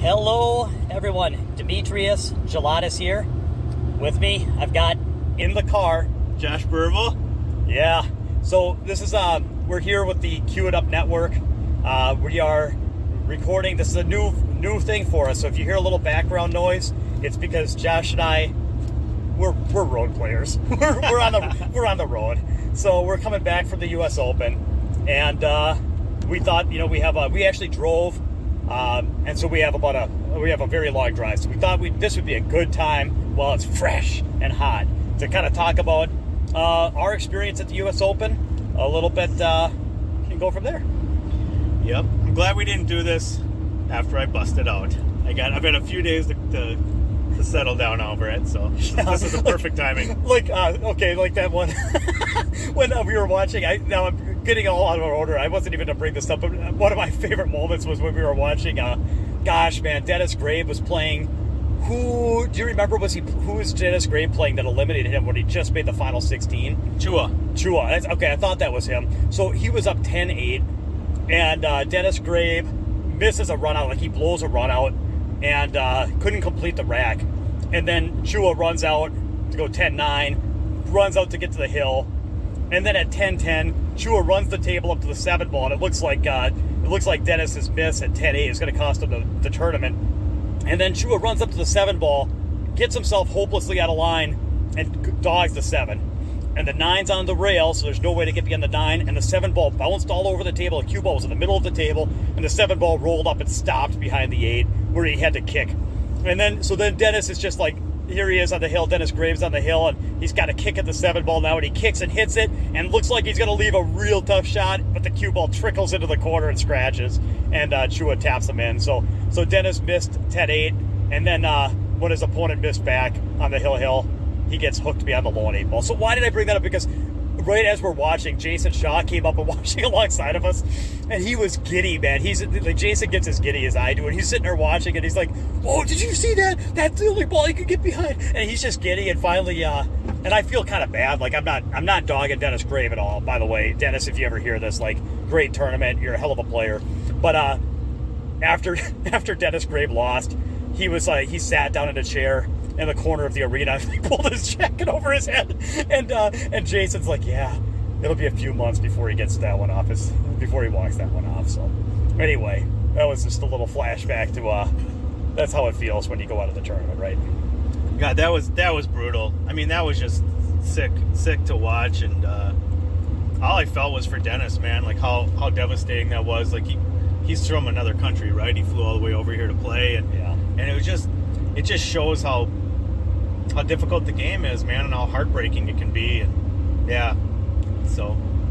Hello, everyone. Demetrius and Josh here. With me, I've got in the car Josh Burble. Yeah. So this is we're here with the Cue It Up Network. We are recording. This is a new thing for us. So if you hear a little background noise, it's because Josh and I we're road players. we're on the road. So we're coming back from the U.S. Open, and we thought we actually drove. And so we have a very long drive. So we thought this would be a good time while it's fresh and hot to kind of talk about our experience at the U.S. Open a little bit and go from there. Yep. I'm glad we didn't do this after I busted out. I've had a few days to settle down over it, so this is the perfect timing. Like that one when we were watching. Now I'm getting all out of order. I wasn't even to bring this up, but one of my favorite moments was when we were watching. Dennis Grabe was playing. Who do you remember? Who was Dennis Grabe playing that eliminated him when he just made the final 16? Chua. That's, okay, I thought that was him. So he was up 10-8, and Dennis Grabe misses a run out, like he blows a run out, and couldn't complete the rack. And then Chua runs out to go 10-9, runs out to get to the hill, and then at 10-10, Chua runs the table up to the 7 ball, and it looks like Dennis's miss at 10-8 is going to cost him the tournament. And then Chua runs up to the 7 ball, gets himself hopelessly out of line, and dogs the 7. And the 9's on the rail, so there's no way to get beyond the 9, and the 7 ball bounced all over the table. The cue ball was in the middle of the table, and the 7 ball rolled up and stopped behind the 8, where he had to kick. And then Dennis is just like, here he is on the hill. Dennis Graves on the hill, and he's got to kick at the 7 ball now, and he kicks and hits it, and looks like he's going to leave a real tough shot, but the cue ball trickles into the corner and scratches, and Chua taps him in. So Dennis missed 10-8, and then when his opponent missed back on the hill, he gets hooked beyond the lone 8 ball. So why did I bring that up? Because right as we're watching, Jason Shaw came up and watching alongside of us, and he was giddy, man. He's like, Jason gets as giddy as I do, and he's sitting there watching, and he's like, "Oh, did you see that? That's the only ball he could get behind." And he's just giddy, and finally, and I feel kind of bad. Like I'm not dogging Dennis Grabe at all. By the way, Dennis, if you ever hear this, like, great tournament, you're a hell of a player. But after Dennis Grabe lost, he sat down in a chair in the corner of the arena. He pulled his jacket over his head, and Jason's like, "Yeah, it'll be a few months before he gets that one off, before he walks that one off." So anyway, that was just a little flashback to that's how it feels when you go out of the tournament, right? God, that was brutal. I mean, that was just sick to watch, and all I felt was for Dennis, man. Like how devastating that was. Like he's from another country, right? He flew all the way over here to play, and it just shows how difficult the game is, man, and how heartbreaking it can be. And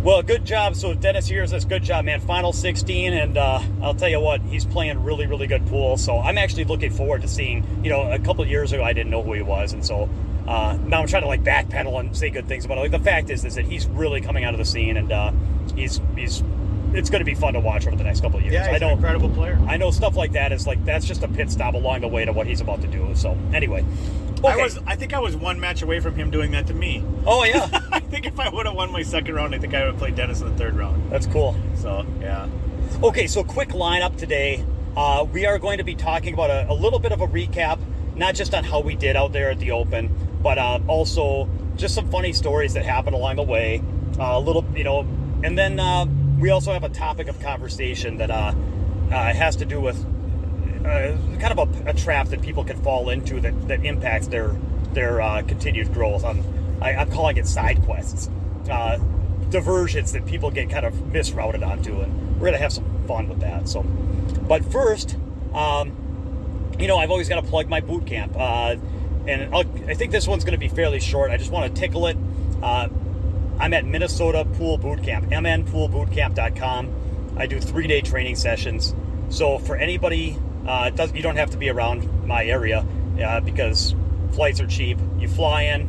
well, good job. So Dennis hears this. Good job, man. Final 16, and I'll tell you what, he's playing really, really good pool. So I'm actually looking forward to seeing. A couple of years ago I didn't know who he was, and so now I'm trying to like backpedal and say good things about it. Like, the fact is that he's really coming out of the scene, and it's going to be fun to watch over the next couple of years. Yeah, he's an incredible player. I know stuff like that is like, that's just a pit stop along the way to what he's about to do. So anyway, okay. I think I was one match away from him doing that to me. Oh yeah. I think if I would have won my second round, I think I would have played Dennis in the third round. That's cool. So yeah. Okay, so quick lineup today. We are going to be talking about a little bit of a recap, not just on how we did out there at the Open, but also just some funny stories that happened along the way. And then we also have a topic of conversation that has to do with kind of a trap that people can fall into that impacts their continued growth. I'm calling it side quests, diversions that people get kind of misrouted onto, and we're gonna have some fun with that. So, but first, I've always got to plug my boot camp, and I think this one's going to be fairly short. I just want to tickle it. I'm at Minnesota Pool Boot Camp, mnpoolbootcamp.com. I do 3-day training sessions. So for anybody, you don't have to be around my area because flights are cheap. You fly in,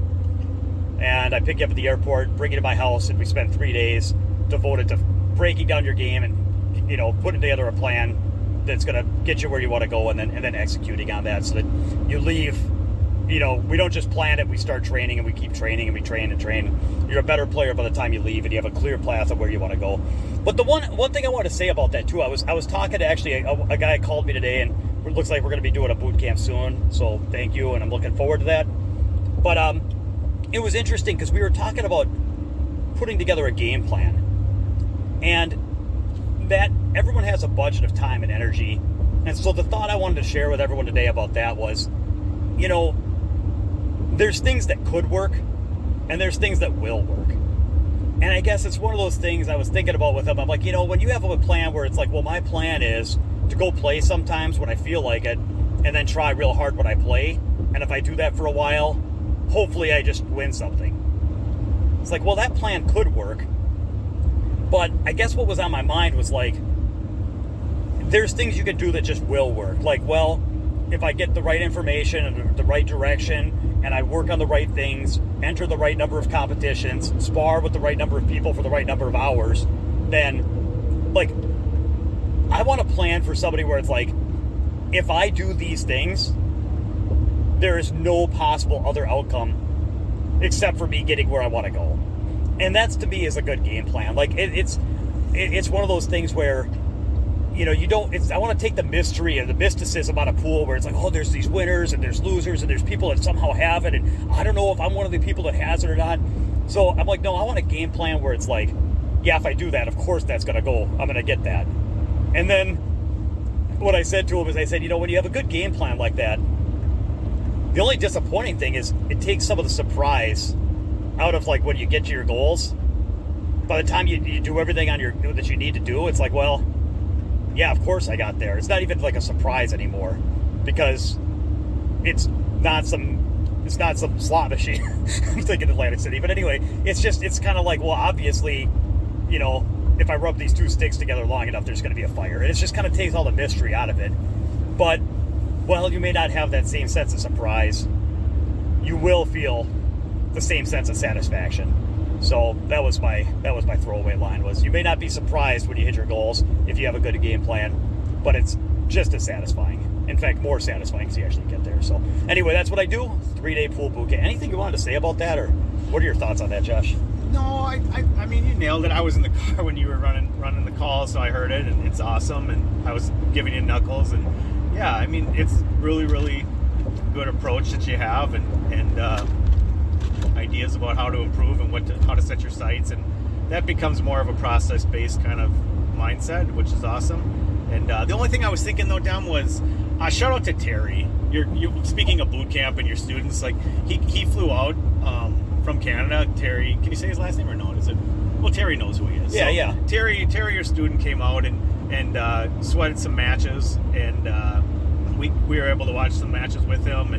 and I pick you up at the airport, bring you to my house, and we spend 3 days devoted to breaking down your game and putting together a plan that's going to get you where you want to go, and then executing on that, so that you leave we don't just plan it. We start training and we keep training and we train and train. You're a better player by the time you leave, and you have a clear path of where you want to go. But the one thing I want to say about that too, I was talking to actually a guy called me today, and it looks like we're going to be doing a boot camp soon. So thank you, and I'm looking forward to that. But it was interesting because we were talking about putting together a game plan, and that everyone has a budget of time and energy. And so the thought I wanted to share with everyone today about that was, there's things that could work and there's things that will work. And I guess it's one of those things I was thinking about with him. I'm like, when you have a plan where it's like, well, my plan is to go play sometimes when I feel like it, and then try real hard when I play. And if I do that for a while, hopefully I just win something. It's like, well, that plan could work. But I guess what was on my mind was like, there's things you can do that just will work. Like, well, if I get the right information and the right direction, and I work on the right things, enter the right number of competitions, spar with the right number of people for the right number of hours, then, like, I want to plan for somebody where it's like, if I do these things, there is no possible other outcome except for me getting where I want to go. And that's, to me, is a good game plan. Like, it's one of those things where, I want to take the mystery and the mysticism out of pool where it's like, oh, there's these winners and there's losers and there's people that somehow have it, and I don't know if I'm one of the people that has it or not. So I'm like, no, I want a game plan where it's like, yeah, if I do that, of course that's going to go. I'm going to get that. And then what I said to him is, I said, when you have a good game plan like that, the only disappointing thing is it takes some of the surprise out of, like, when you get to your goals. By the time you do everything that you need to do, it's like, well, yeah, of course I got there. It's not even like a surprise anymore because it's not some slot machine. I'm thinking Atlantic City. But anyway, it's kind of like, well, obviously, if I rub these two sticks together long enough, there's going to be a fire. And it just kind of takes all the mystery out of it. But, well, you may not have that same sense of surprise. You will feel the same sense of satisfaction. So that was my throwaway line was, you may not be surprised when you hit your goals if you have a good game plan, but it's just as satisfying. In fact, more satisfying because you actually get there. So anyway, that's what I do. 3-day pool boot camp. Anything you wanted to say about that, or what are your thoughts on that, Josh? No, I mean, you nailed it. I was in the car when you were running the call, so I heard it, and it's awesome. And I was giving you knuckles, and yeah, I mean, it's really, really good approach that you have, and ideas about how to improve and how to set your sights, and that becomes more of a process-based kind of mindset, which is awesome. And the only thing I was thinking though, Dem, was shout out to Terry. You speaking of boot camp and your students, like he flew out from Canada. Terry, can you say his last name or no? Is it? Well, Terry knows who he is. Yeah, so yeah. Terry, your student came out and sweated some matches, and we were able to watch some matches with him,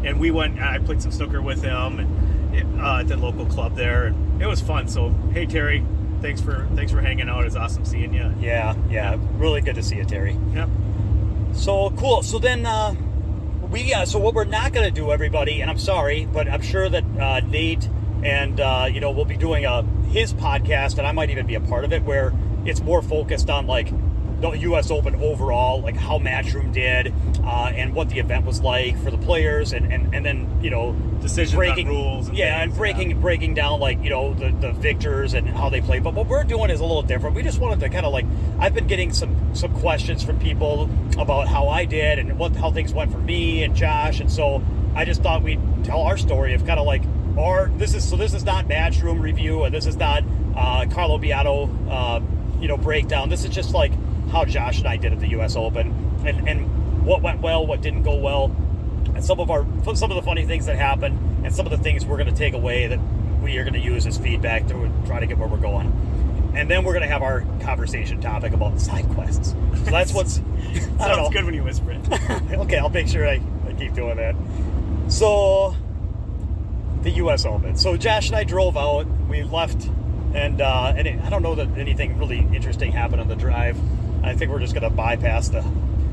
and we went. I played some snooker with him and at the local club there, and it was fun. So hey, Terry, thanks for hanging out. It's awesome seeing you. Yeah, really good to see you, Terry. Yep. So cool. So then so what we're not going to do, everybody, and I'm sorry, but I'm sure that Nate and we'll be doing his podcast, and I might even be a part of it, where it's more focused on like the U.S. Open overall, like how Matchroom did, and what the event was like for the players, and then decisions on rules. And breaking down like the victors and how they play. But what we're doing is a little different. We just wanted to kind of like, I've been getting some questions from people about how I did and how things went for me and Josh, and so I just thought we'd tell our story of kind of like this is not Matchroom review, and this is not Carlo Beato breakdown. This is just like how Josh and I did at the U.S. Open, and what went well, what didn't go well, and some of the funny things that happened, and some of the things we're going to take away that we are going to use as feedback to try to get where we're going. And then we're going to have our conversation topic about side quests. So that's what's... Sounds good when you whisper it. Okay, I'll make sure I keep doing that. So, the U.S. Open. So Josh and I drove out. We left, and I don't know that anything really interesting happened on the drive. I think we're just going to bypass the...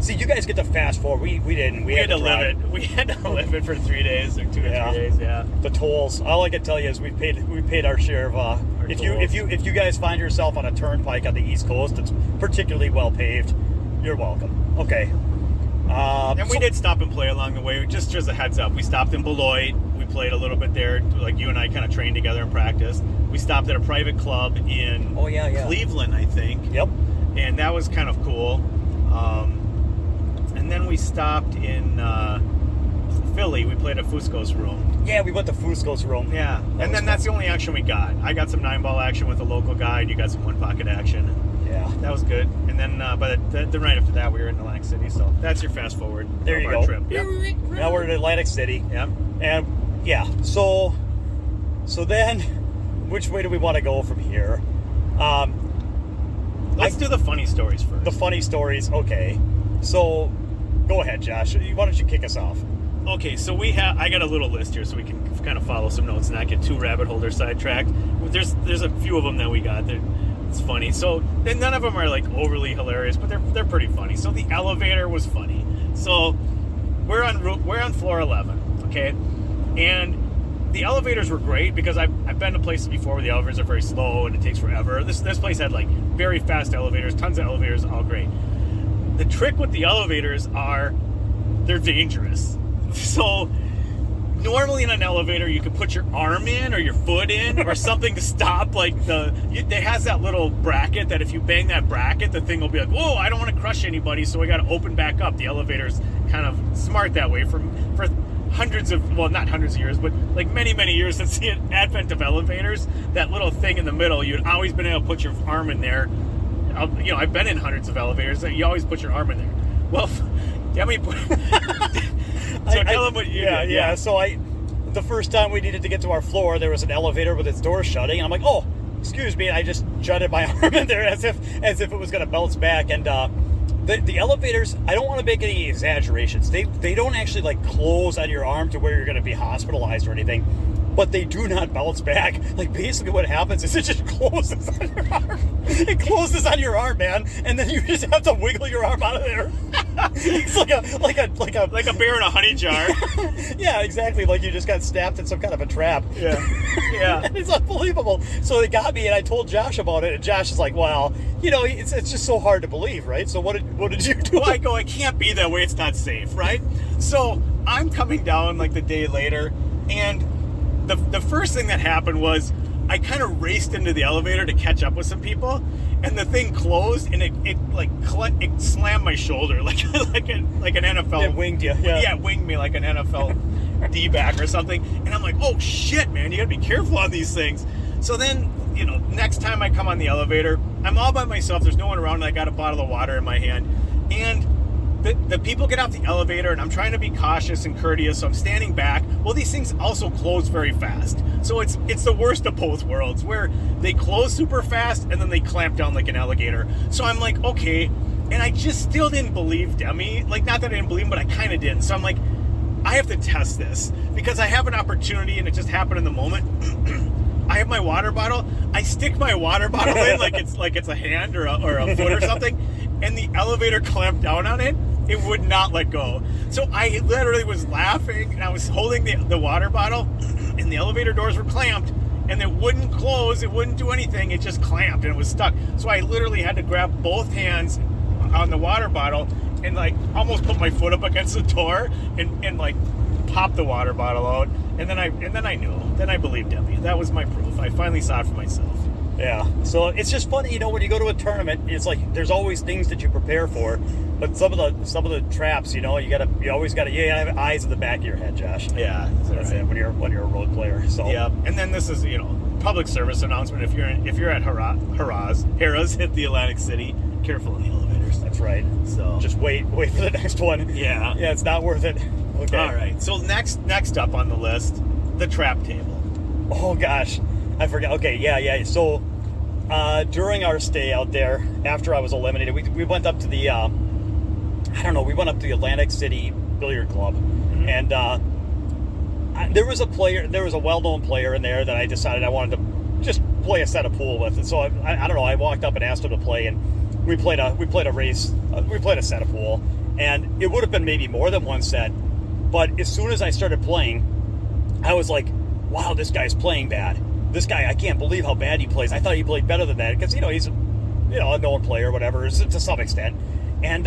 See, you guys get to fast forward. We didn't. We had to live it. We had to live it for 3 days or 2 or 3 days. Yeah. The tolls. All I can tell you is we paid our share of. If you guys find yourself on a turnpike on the East Coast that's particularly well paved, you're welcome. Okay. And we did stop and play along the way. Just as a heads up, we stopped in Beloit. We played a little bit there. Like you and I kind of trained together and practiced. We stopped at a private club in Cleveland, I think. Yep. And that was kind of cool. And then we stopped in Philly. We played at Fusco's room. Yeah, we went to Fusco's room. Yeah. And then that's the only action we got. I got some 9-ball action with a local guy, and you got some 1-pocket action. Yeah. That was good. And then, but the night after that, we were in Atlantic City. So that's your fast forward. There you of our go. Trip. Yep. Now we're in Atlantic City. Yep. And yeah, so then, which way do we want to go from here? Let's do the funny stories first. The funny stories, okay. So, go ahead, Josh. Why don't you kick us off? Okay, so I got a little list here so we can kind of follow some notes and not get too rabbit holder sidetracked. There's a few of them that we got. It's funny. So, and none of them are like overly hilarious, but they're pretty funny. So the elevator was funny. So we're on floor 11, okay? And the elevators were great because I've been to places before where the elevators are very slow and it takes forever. This place had like very fast elevators, tons of elevators, all great. The trick with the elevators they're dangerous. So normally in an elevator you could put your arm in or your foot in or something to stop like it has that little bracket that if you bang that bracket the thing will be like, whoa, I don't want to crush anybody, so I got to open back up. The elevator's kind of smart that way for not hundreds of years, but like many years since the advent of elevators. That little thing in the middle, you'd always been able to put your arm in there. I've been in hundreds of elevators, and you always put your arm in there. Well, Demi put. So tell them what you did. Yeah. So the first time we needed to get to our floor, there was an elevator with its door shutting, and I'm like, oh, excuse me, and I just jutted my arm in there as if it was going to bounce back. And the elevators, I don't want to make any exaggerations. They don't actually like close on your arm to where you're going to be hospitalized or anything, but they do not bounce back. Like basically what happens is it just closes on your arm. It closes on your arm, man, and then you just have to wiggle your arm out of there. It's like a bear in a honey jar. Yeah, exactly. Like you just got snapped in some kind of a trap. Yeah. It's unbelievable. So they got me, and I told Josh about it, and Josh is like, "Well, it's just so hard to believe, right? So what did you do?" Well, I go, "It can't be that way. It's not safe, right?" So I'm coming down like the day later, and the first thing that happened was I kind of raced into the elevator to catch up with some people, and the thing closed, and it slammed my shoulder like an NFL. It winged you. Yeah, it winged me like an NFL D-back or something. And I'm like, oh shit, man, you gotta be careful on these things. So then, next time I come on the elevator, I'm all by myself. There's no one around, and I got a bottle of water in my hand, and the people get off the elevator, and I'm trying to be cautious and courteous, so I'm standing back. Well, these things also close very fast. So it's the worst of both worlds, where they close super fast, and then they clamp down like an alligator. So I'm like, okay. And I just still didn't believe Demi. Like, not that I didn't believe him, but I kind of didn't. So I'm like, I have to test this, because I have an opportunity, and it just happened in the moment. I have my water bottle. I stick my water bottle in like it's a hand or a foot or something, and the elevator clamped down on it. It would not let go. So I literally was laughing, and I was holding the water bottle, and the elevator doors were clamped, and it wouldn't close. It wouldn't do anything. It just clamped, and it was stuck. So I literally had to grab both hands on the water bottle and like almost put my foot up against the door and like pop the water bottle out. And then I knew. Then I believed Demi. That was my proof. I finally saw it for myself. Yeah. So it's just funny, when you go to a tournament, it's like there's always things that you prepare for, but some of the traps, you always gotta have eyes in the back of your head, Josh. Yeah, that's right. When you're a road player. So yeah. And then this is public service announcement. If you're at Harrah's at the Atlantic City, careful in the elevators. That's right. So just wait for the next one. Yeah. Yeah, it's not worth it. Okay. All right. So next up on the list, the trap table. Oh gosh, I forgot. Okay, yeah. So during our stay out there, after I was eliminated, we went up to the we went up to the Atlantic City Billiard Club, mm-hmm. and there was a well-known player in there that I decided I wanted to just play a set of pool with, and so I don't know. I walked up and asked him to play, and we played a race. We played a set of pool, and it would have been maybe more than one set. But as soon as I started playing, I was like, wow, this guy's playing bad. This guy, I can't believe how bad he plays. I thought he played better than that because, he's a known player, whatever, to some extent. And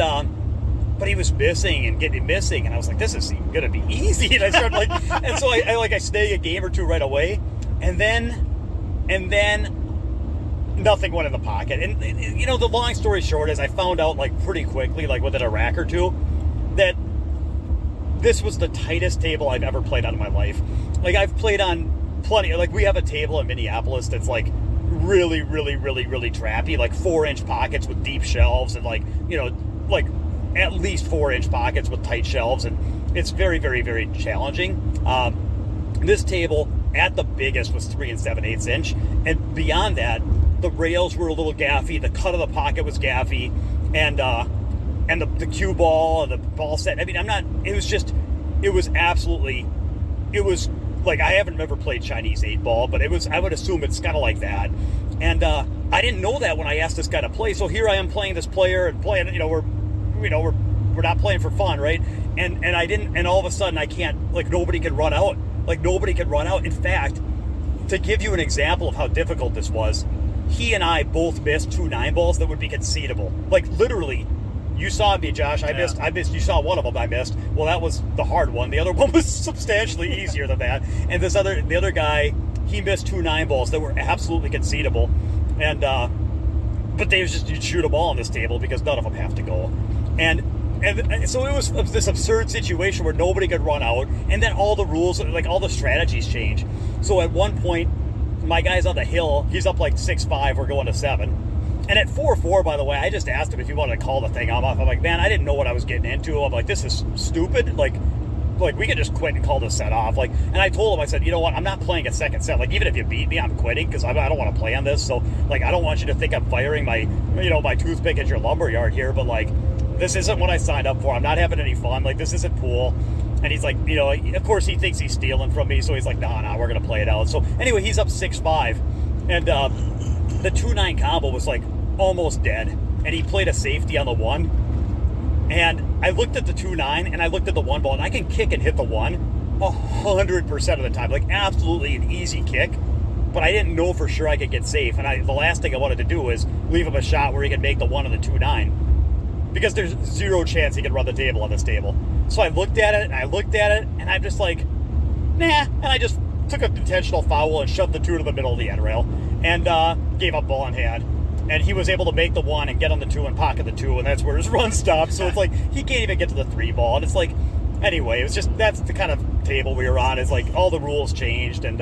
but he was missing and getting missing, and I was like, this is gonna be easy. And I started like, and so I stay a game or two right away, and then nothing went in the pocket. And the long story short is I found out like pretty quickly, like within a rack or two, that this was the tightest table I've ever played on in my life. Like I've played on plenty. Like we have a table in Minneapolis that's like really, really, really, really trappy, like 4-inch pockets with deep shelves, and like like at least 4-inch pockets with tight shelves, and it's very, very, very challenging. This table at the biggest was 3 7/8 inch, and beyond that, the rails were a little gaffy, the cut of the pocket was gaffy, and the cue ball and the ball set. I mean, it was like, I haven't ever played Chinese 8-ball, but I would assume it's kind of like that. And I didn't know that when I asked this guy to play. So here I am playing this player and playing, we're not playing for fun, right? And I didn't, and all of a sudden I can't, like, nobody could run out. Like, nobody could run out. In fact, to give you an example of how difficult this was, he and I both missed 2 9-balls that would be concedable. Like, literally, you saw me, Josh. I missed. You saw one of them I missed. Well, that was the hard one. The other one was substantially easier than that. And the other guy, he missed 2 9-balls that were absolutely concedable. And but they was just, you'd shoot a ball on this table because none of them have to go. And so it was this absurd situation where nobody could run out, and then all the rules, like all the strategies change. So at one point, my guy's on the hill. He's up like 6-5. We're going to 7. And at 4-4, by the way, I just asked him if he wanted to call the thing off. I'm like, man, I didn't know what I was getting into. I'm like, this is stupid. Like we could just quit and call this set off. Like, and I told him, I said, you know what? I'm not playing a second set. Like, even if you beat me, I'm quitting because I don't want to play on this. So, like, I don't want you to think I'm firing my toothpick at your lumberyard here. But like, this isn't what I signed up for. I'm not having any fun. Like, this isn't pool. And he's like, of course he thinks he's stealing from me. So he's like, nah, we're gonna play it out. So anyway, he's up 6-5, and the 2-9 combo was like almost dead, and he played a safety on the 1, and I looked at the 2-9 and I looked at the 1 ball, and I can kick and hit the 1 100% of the time, like absolutely an easy kick, but I didn't know for sure I could get safe, and the last thing I wanted to do was leave him a shot where he could make the 1 on the 2-9, because there's zero chance he could run the table on this table. So I looked at it and I'm just like, nah, and I just took an intentional foul and shoved the 2 to the middle of the end rail, and gave up ball in hand. And he was able to make the 1 and get on the 2 and pocket the 2, and that's where his run stopped. So it's like, he can't even get to the 3 ball. And it's like, anyway, it was just, that's the kind of table we were on. It's like, all the rules changed, and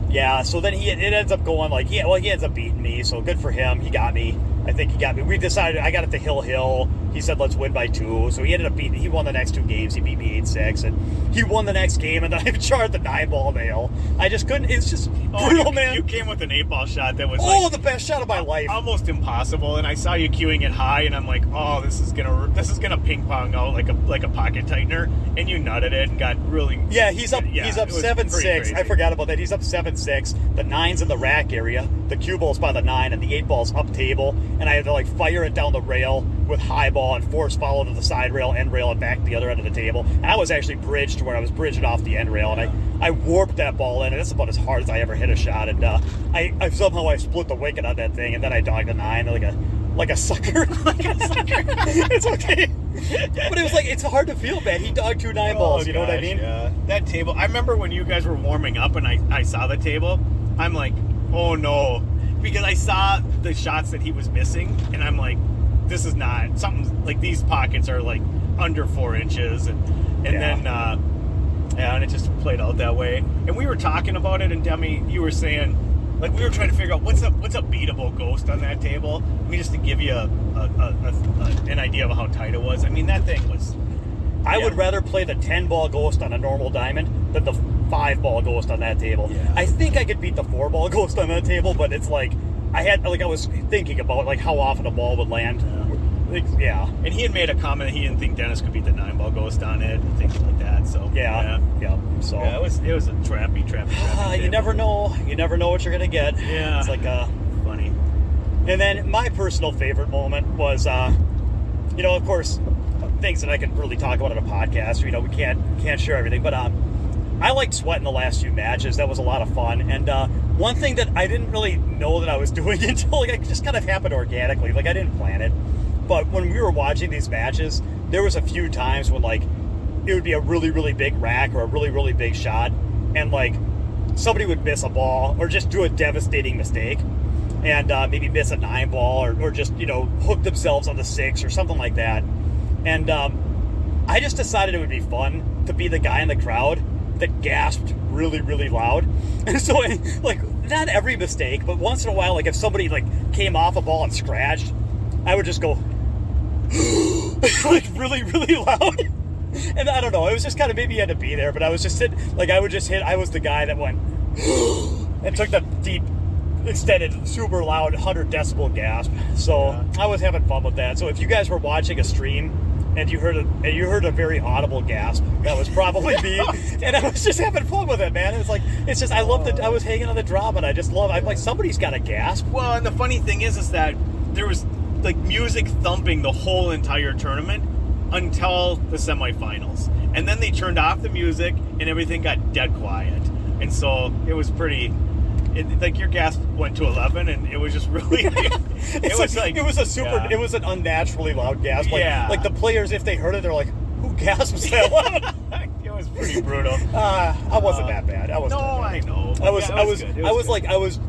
yeah, so then it ends up going like, he ends up beating me, so good for him. He got me. I think he got me. We decided, I got it to Hill. He said, let's win by 2. So he ended up he won the next 2 games. He beat me 8-6. And he won the next game, and then I charged the 9-ball nail. I just couldn't. It's just brutal, man. You came with an 8-ball shot that was the best shot of my life. Almost impossible. And I saw you cueing it high, and I'm like, oh, this is gonna ping pong out like a pocket tightener. And you nutted it and got really. Yeah, he's up 7-6. I forgot about that. He's up 7-6. The 9's in the rack area. The cue ball's by the 9, and the 8-ball's up table. And I had to like fire it down the rail with high ball and force follow to the side rail, end rail, and back to the other end of the table. And I was actually bridged to where I was bridging off the end rail, and I warped that ball in, and it's about as hard as I ever hit a shot. And I somehow split the wicket on that thing, and then I dogged the 9 like a sucker. It's okay. But it was like, it's hard to feel bad. He dogged 2 9-balls, you know what I mean? Yeah. That table, I remember when you guys were warming up and I saw the table, I'm like, oh no. Because I saw the shots that he was missing, and I'm like, this is not something, like these pockets are like under 4 inches, and then and it just played out that way. And we were talking about it, and Demi, you were saying, like, we were trying to figure out what's a beatable ghost on that table. I mean, just to give you an idea of how tight it was. I mean, that thing was. I would rather play the 10-ball ghost on a normal diamond than the 5-ball ghost on that table. Yeah. I think I could beat the 4-ball ghost on that table, but it's like, I was thinking about like how often a ball would land. Yeah. And he had made a comment that he didn't think Dennis could beat the 9-ball ghost on it and things like that. So yeah. So yeah, it was a trappy. You never know. You never know what you're gonna get. Yeah. It's like funny. And then my personal favorite moment was, of course, things that I can really talk about on a podcast. We can't share everything, but I liked sweating the last few matches. That was a lot of fun. And one thing that I didn't really know that I was doing until like it just kind of happened organically. Like I didn't plan it. But when we were watching these matches, there was a few times when, like, it would be a really, really big rack or a really, really big shot, and, like, somebody would miss a ball or just do a devastating mistake and maybe miss a 9 ball or just, you know, hook themselves on the 6 or something like that. And I just decided it would be fun to be the guy in the crowd that gasped really, really loud. And so, like, not every mistake, but once in a while, like, if somebody, like, came off a ball and scratched, I would just go, like, really, really loud. And I don't know, it was just kind of, maybe you had to be there, but I was just sitting, like, I was the guy that went, and took the deep, extended, super loud 100 decibel gasp. So yeah. I was having fun with that. So if you guys were watching a stream, and you heard a very audible gasp, that was probably me, and I was just having fun with it, man. It's just, I love I was hanging on the drama, and I'm like, somebody's got to gasp. Well, and the funny thing is that there was, like, music thumping the whole entire tournament until the semifinals, and then they turned off the music, and everything got dead quiet, and so it was pretty. Like, your gasp went to 11, and it was just really. It was an unnaturally loud gasp. Like the players, if they heard it, they're like, "Who gasps that loud?" It was pretty brutal. I wasn't that bad. I wasn't. No, I know. I was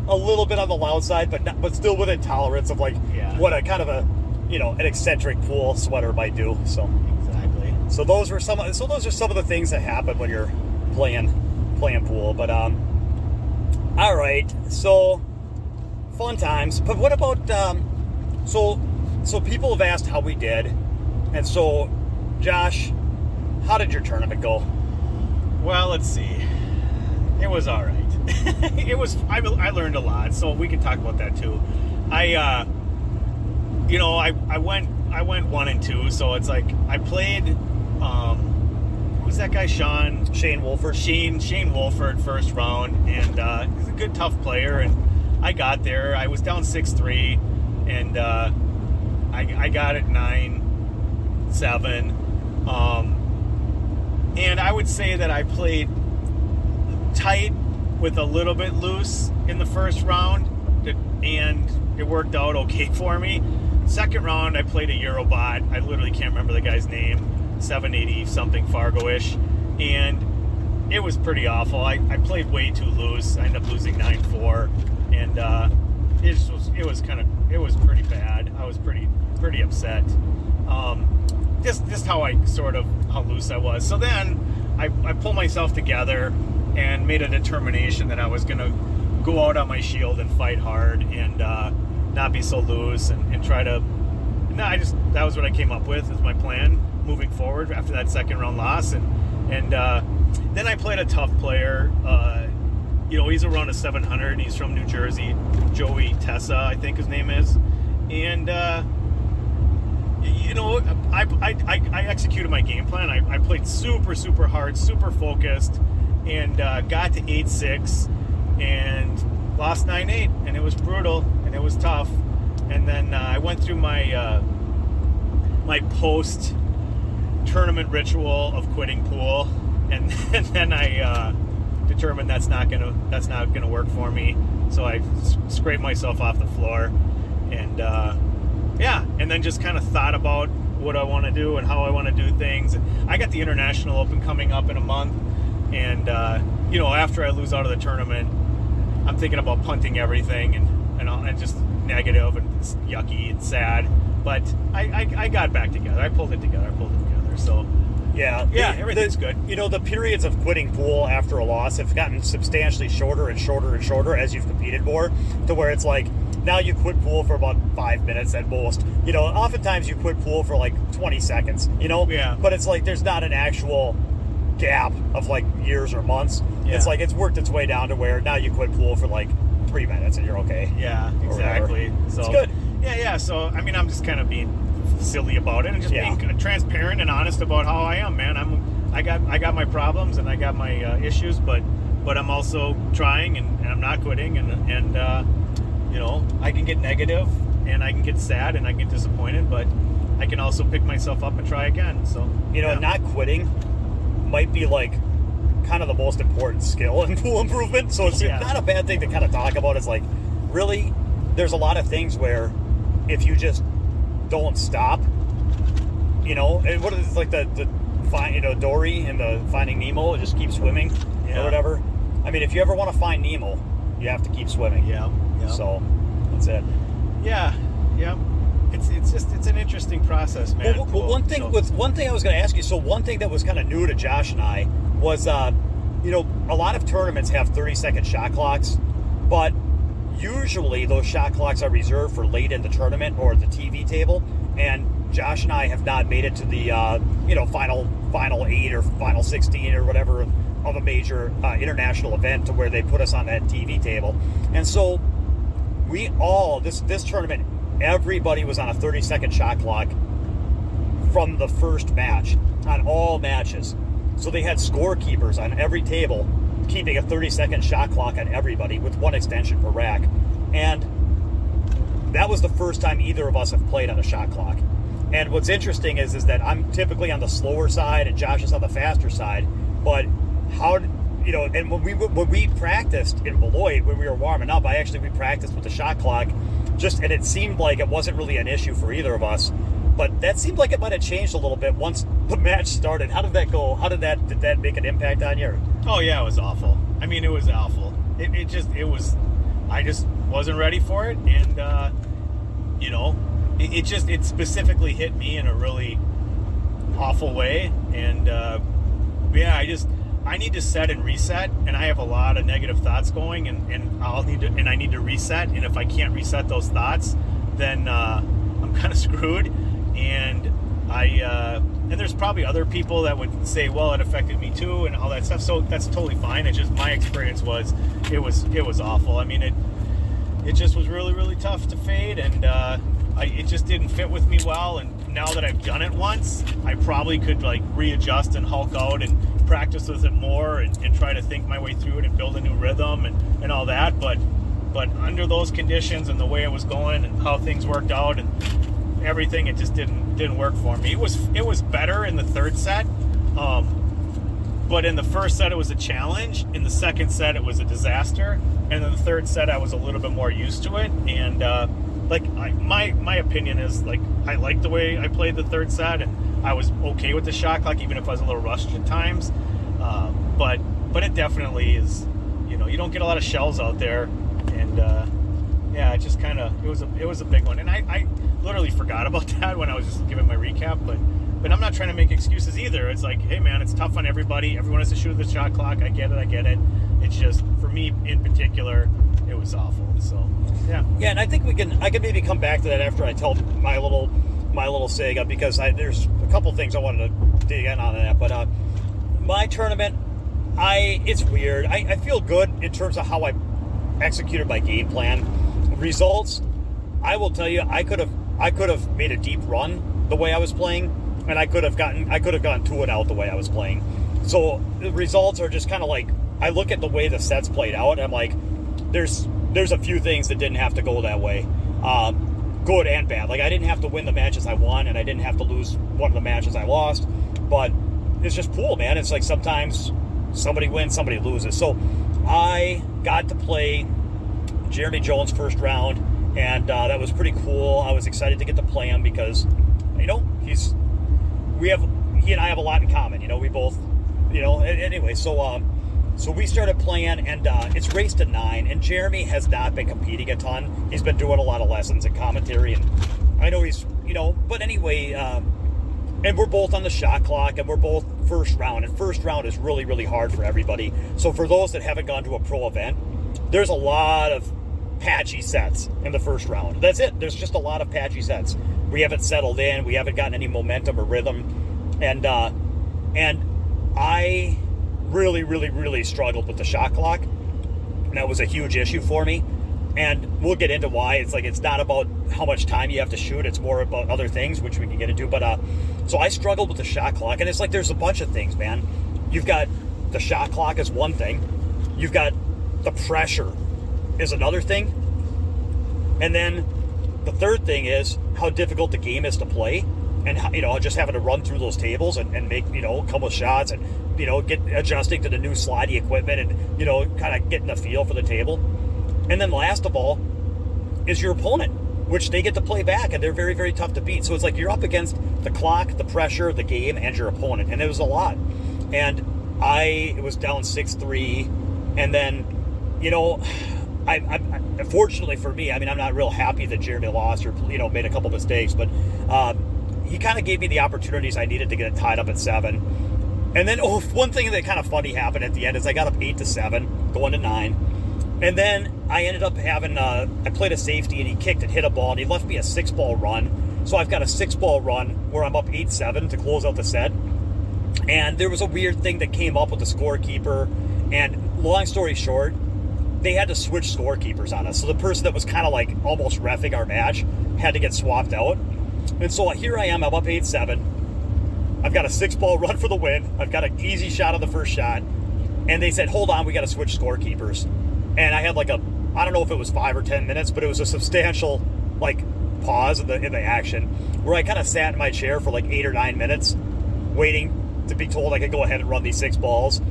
a little bit on the loud side, but still within tolerance of, like, what a kind of a, you know, an eccentric pool sweater might do. So exactly. So those are some of the things that happen when you're playing pool. But all right, so fun times. But what about so people have asked how we did, and so Josh, how did your tournament go? Well, let's see. It was all right. I learned a lot, so we can talk about that too. I went 1 and 2, so it's like I played. Who's that guy? Shane Wolford. Shane Wolford, first round, and he's a good, tough player. And I got there. I was down 6-3, and I got it 9-7. And I would say that I played tight with a little bit loose in the first round, and it worked out okay for me. Second round, I played a Eurobot. I literally can't remember the guy's name. 780 something Fargo-ish, and it was pretty awful. I played way too loose. I ended up losing 9-4, and it was pretty bad. I was pretty upset. Just how loose I was. So then I pulled myself together and made a determination that I was gonna go out on my shield and fight hard and not be so loose and try to. That was what I came up with as my plan moving forward after that second round loss, and then I played a tough player. He's around a 700. He's from New Jersey, Joey Tessa, I think his name is, and I executed my game plan. I played super, super hard, super focused, and got to 8-6 and lost 9-8, and it was brutal and it was tough. And then I went through my my post tournament ritual of quitting pool, and then I determined that's not gonna work for me. So I scraped myself off the floor, and and then just kind of thought about what I want to do and how I want to do things. And I got the International Open coming up in a month, and after I lose out of the tournament, I'm thinking about punting everything and just negative and yucky and sad. But I got back together. I pulled it together. So yeah, everything's good. The periods of quitting pool after a loss have gotten substantially shorter and shorter and shorter as you've competed more, to where it's like now you quit pool for about 5 minutes at most. Oftentimes you quit pool for like 20 seconds. Yeah. But it's like there's not an actual gap of like years or months. Yeah. It's like it's worked its way down to where now you quit pool for like 3 minutes and you're okay. Yeah, exactly. So it's good. Yeah. So I'm just kind of being silly about it and just being transparent and honest about how I am, man. I got my problems and I got my issues, but I'm also trying and I'm not quitting, and I can get negative and I can get sad and I can get disappointed, but I can also pick myself up and try again. So not quitting might be like kind of the most important skill in pool improvement. So it's not a bad thing to kind of talk about. It's like, really, there's a lot of things where if you just don't stop. And what is like the Dory and the Finding Nemo, just keep swimming or whatever. I mean, if you ever want to find Nemo, you have to keep swimming. Yeah. So that's it. Yeah. It's an interesting process, man. Well, one thing I was going to ask you. So one thing that was kind of new to Josh and I was, a lot of tournaments have 30-second shot clocks, but usually those shot clocks are reserved for late in the tournament or the TV table. And Josh and I have not made it to the final 8 or final 16 or whatever of a major international event to where they put us on that TV table. And so we all this tournament, everybody was on a 30-second shot clock from the first match on all matches. So they had scorekeepers on every table keeping a 30-second shot clock on everybody with one extension per rack. And that was the first time either of us have played on a shot clock. And what's interesting is that I'm typically on the slower side and Josh is on the faster side. But and when we practiced in Beloit, when we were warming up, we practiced with the shot clock, and it seemed like it wasn't really an issue for either of us. But that seemed like it might have changed a little bit once the match started. How did that go? Did that make an impact on you? Oh yeah, it was awful. I mean, it was awful. I just wasn't ready for it, and it specifically hit me in a really awful way. And I need to set and reset, and I have a lot of negative thoughts going, and I need to reset. And if I can't reset those thoughts, then I'm kind of screwed. And and there's probably other people that would say, well, it affected me too, and all that stuff. So that's totally fine. It's just my experience was it was awful. I mean, it just was really, really tough to fade, and it just didn't fit with me well. And now that I've done it once, I probably could like readjust and hulk out and practice with it more and try to think my way through it and build a new rhythm and all that. But under those conditions and the way it was going and how things worked out and everything, it just didn't work for me. It was better in the third set, but in the first set it was a challenge. In the second set it was a disaster, and in the third set I was a little bit more used to it. And my opinion is like I liked the way I played the third set, and I was okay with the shot clock, even if I was a little rushed at times. But it definitely is. You don't get a lot of shells out there, and it just kind of it was a big one. And I literally forgot about that when I was just giving my recap. But I'm not trying to make excuses either. It's like, hey man, it's tough on everybody. Everyone has to shoot the shot clock. I get it. It's just for me in particular, it was awful. So yeah. Yeah, and I think I can maybe come back to that after I tell my little saga, because there's a couple things I wanted to dig in on that. But my tournament, it's weird. I feel good in terms of how I executed my game plan. Results, I will tell you, I could have made a deep run the way I was playing, and I could have gone 2-0 the way I was playing. So the results are just kind of like, I look at the way the sets played out, and I'm like, there's a few things that didn't have to go that way, good and bad. Like I didn't have to win the matches I won, and I didn't have to lose one of the matches I lost. But it's just cool, man. It's like sometimes somebody wins, somebody loses. So I got to play Jeremy Jones first round, and that was pretty cool. I was excited to get to play him because, he and I have a lot in common. We both, anyway. So we started playing, and it's race to 9. And Jeremy has not been competing a ton. He's been doing a lot of lessons and commentary, and I know he's, but anyway. And we're both on the shot clock, and we're both first round. And first round is really, really hard for everybody. So for those that haven't gone to a pro event, there's a lot of patchy sets in the first round. That's it. There's just a lot of patchy sets. We haven't settled in. We haven't gotten any momentum or rhythm. And I really, really, really struggled with the shot clock. And that was a huge issue for me. And we'll get into why. It's like, it's not about how much time you have to shoot. It's more about other things, which we can get into. But so I struggled with the shot clock. And it's like, there's a bunch of things, man. You've got the shot clock is one thing. You've got the pressure is another thing. And then the third thing is how difficult the game is to play. And, just having to run through those tables and make, a couple of shots and, get adjusting to the new slidey equipment and, kind of getting a feel for the table. And then last of all is your opponent. which they get to play back, and they're very, very tough to beat. So it's like you're up against the clock, the pressure, the game, and your opponent, and it was a lot. And I was down 6-3, and then, you know, I fortunately for me, I mean, I'm not real happy that Jeremy lost or, you know, made a couple mistakes, but he kind of gave me the opportunities I needed to get it tied up at 7. And then, one thing that kind of funny happened at the end is I got up 8-7, going to 9. And then I ended up having, I played a safety, and he kicked and hit a ball, and he left me a 6-ball run. So I've got a 6-ball run where I'm up 8-7 to close out the set. And there was a weird thing that came up with the scorekeeper. And long story short, they had to switch scorekeepers on us. So the person that was kind of like almost reffing our match had to get swapped out. And so here I am, I'm up 8-7. I've got a 6-ball run for the win. I've got an easy shot on the first shot. And they said, hold on, we got to switch scorekeepers. And I had like I don't know if it was 5 or 10 minutes, but it was a substantial like pause in the action where I kind of sat in my chair for like 8 or 9 minutes waiting to be told I could go ahead and run these 6 balls.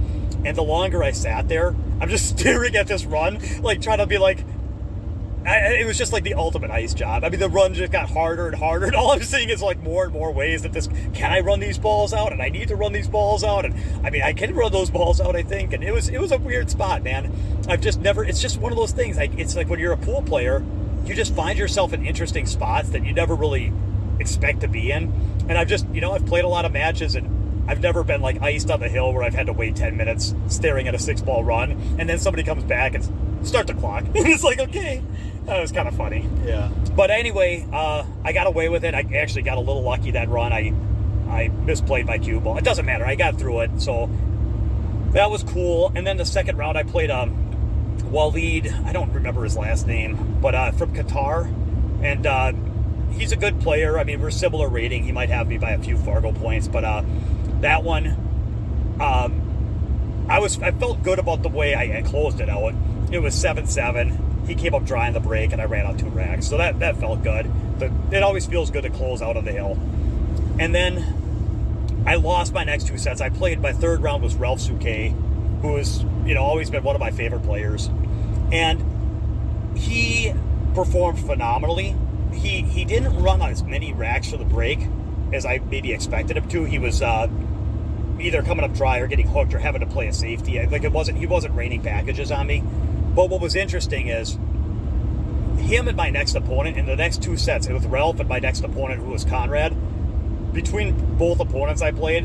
And the longer I sat there, I'm just staring at this run, like trying to be like, it was just like the ultimate ice job. I mean, the run just got harder and harder, and all I'm seeing is like more and more ways that can I run these balls out, and I need to run these balls out, and I mean, I can run those balls out, I think, and it was a weird spot, man. I've just never, it's just one of those things, like, it's like when you're a pool player, you just find yourself in interesting spots that you never really expect to be in, and I've just, you know, I've played a lot of matches, and I've never been like iced on the hill where I've had to wait 10 minutes staring at a 6-ball run, and then somebody comes back and start the clock. And it's like, okay, that was kind of funny. Yeah. But anyway, I got away with it. I actually got a little lucky that run. I misplayed my cue ball. It doesn't matter. I got through it, so that was cool. And then the second round, I played Waleed. I don't remember his last name, but from Qatar, and he's a good player. I mean, we're similar rating. He might have me by a few Fargo points, but that one, I felt good about the way I closed it out. It was 7-7. He came up dry in the break, and I ran out 2 racks, so that felt good. It always feels good to close out on the hill. And then I lost my next 2 sets. I played, my third round was Ralph Souquet, who has, you know, always been one of my favorite players, and he performed phenomenally. He didn't run on as many racks for the break as I maybe expected him to. He was either coming up dry or getting hooked or having to play a safety. Like he wasn't raining packages on me. But what was interesting is him and my next opponent in the next 2 sets, with Ralph and my next opponent, who was Conrad, between both opponents I played,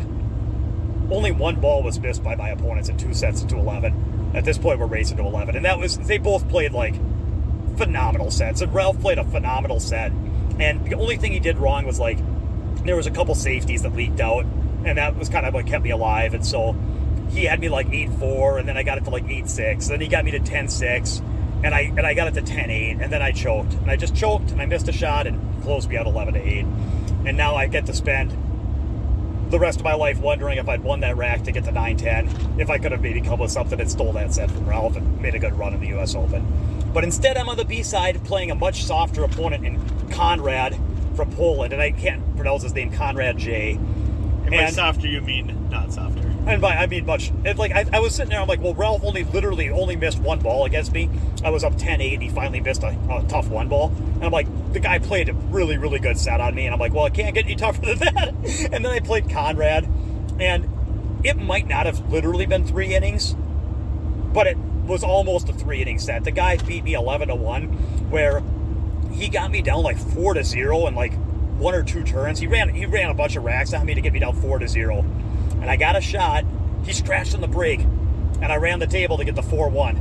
only 1 ball was missed by my opponents in 2 sets to 11. At this point, we're racing to 11. And they both played like phenomenal sets. And Ralph played a phenomenal set. And the only thing he did wrong was like, there was a couple safeties that leaked out, and that was kind of what kept me alive. And so he had me like 8-4, and then I got it to like 8-6. Then he got me to 10-6, and I got it to 10-8, and then I choked. And I just choked, and I missed a shot, and closed me out 11-8. And now I get to spend the rest of my life wondering if I'd won that rack to get to 9-10, if I could have maybe come with something and stole that set from Ralph and made a good run in the U.S. Open. But instead, I'm on the B side playing a much softer opponent in Conrad from Poland, and I can't pronounce his name, Conrad J. And by softer, you mean not softer. And by, I mean much. It's like, I was sitting there, I'm like, well, Ralph literally only missed 1 ball against me. I was up 10-8, and he finally missed a tough 1 ball. And I'm like, the guy played a really, really good set on me, and I'm like, well, it can't get any tougher than that. And then I played Conrad, and it might not have literally been 3 innings, but it was almost a 3-inning set. The guy beat me 11-1, where he got me down like 4-0 in like 1 or 2 turns. He ran a bunch of racks on me to get me down 4-0. And I got a shot. He scratched on the break, and I ran the table to get the 4-1.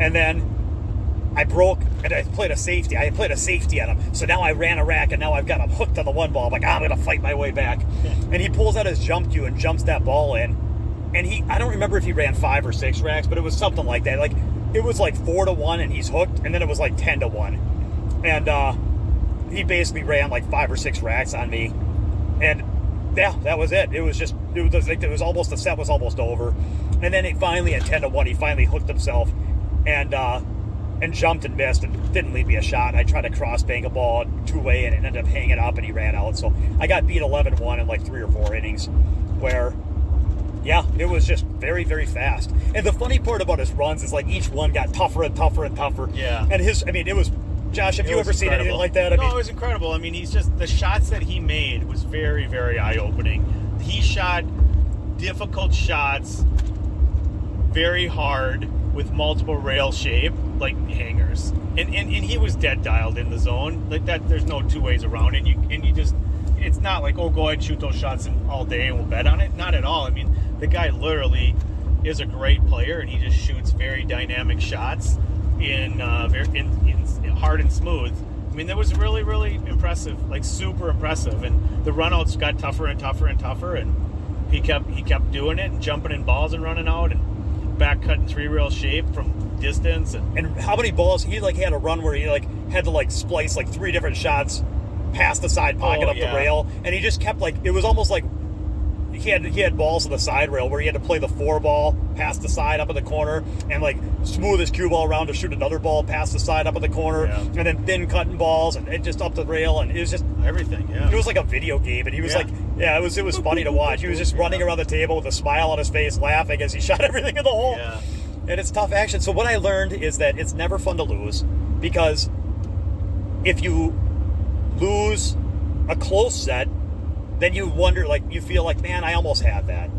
And then I broke, and I played a safety. I played a safety on him. So now I ran a rack, and now I've got him hooked on the 1 ball. I'm like, I'm going to fight my way back. And he pulls out his jump cue and jumps that ball in. And I don't remember if he ran 5 or 6 racks, but it was something like that. Like, it was like 4-1, and he's hooked, and then it was like 10-1. And he basically ran like 5 or 6 racks on me. And yeah, that was it. It was almost, the set was almost over. And then finally at 10-1, he finally hooked himself and jumped and missed and didn't leave me a shot. I tried to cross bank a ball 2-way, and it ended up hanging up, and he ran out. So I got beat 11-1 in like 3 or 4 innings, where, yeah, it was just very, very fast. And the funny part about his runs is like each one got tougher and tougher and tougher. Yeah. And it was Josh, have It you was ever seen anything incredible. like that? No, it was incredible. I mean, he's just, the shots that he made was very, very eye-opening. He shot difficult shots very hard with multiple rail shape, like hangers. And he was dead dialed in the zone. Like that, there's no two ways around it. You just, it's not like, oh, go ahead and shoot those shots all day and we'll bet on it. Not at all. I mean, the guy literally is a great player, and he just shoots very dynamic shots in hard and smooth. I mean, that was really, really impressive, like super impressive. And the runouts got tougher and tougher and tougher, and he kept doing it and jumping in balls and running out and back cutting 3-rail shape from distance. And how many balls he had a run where he had to splice 3 different shots past the side pocket up the rail, and he just kept it was almost like he had balls on the side rail where he had to play the 4-ball past the side up in the corner and smooth his cue ball around to shoot another ball past the side up in the corner, and then thin cutting balls and just up the rail, and it was just everything. Yeah, it was like a video game, and he was it was funny to watch. He was just running around the table with a smile on his face, laughing as he shot everything in the hole. Yeah. And it's tough action. So what I learned is that it's never fun to lose, because if you lose a close set, then you wonder, you feel man, I almost had that.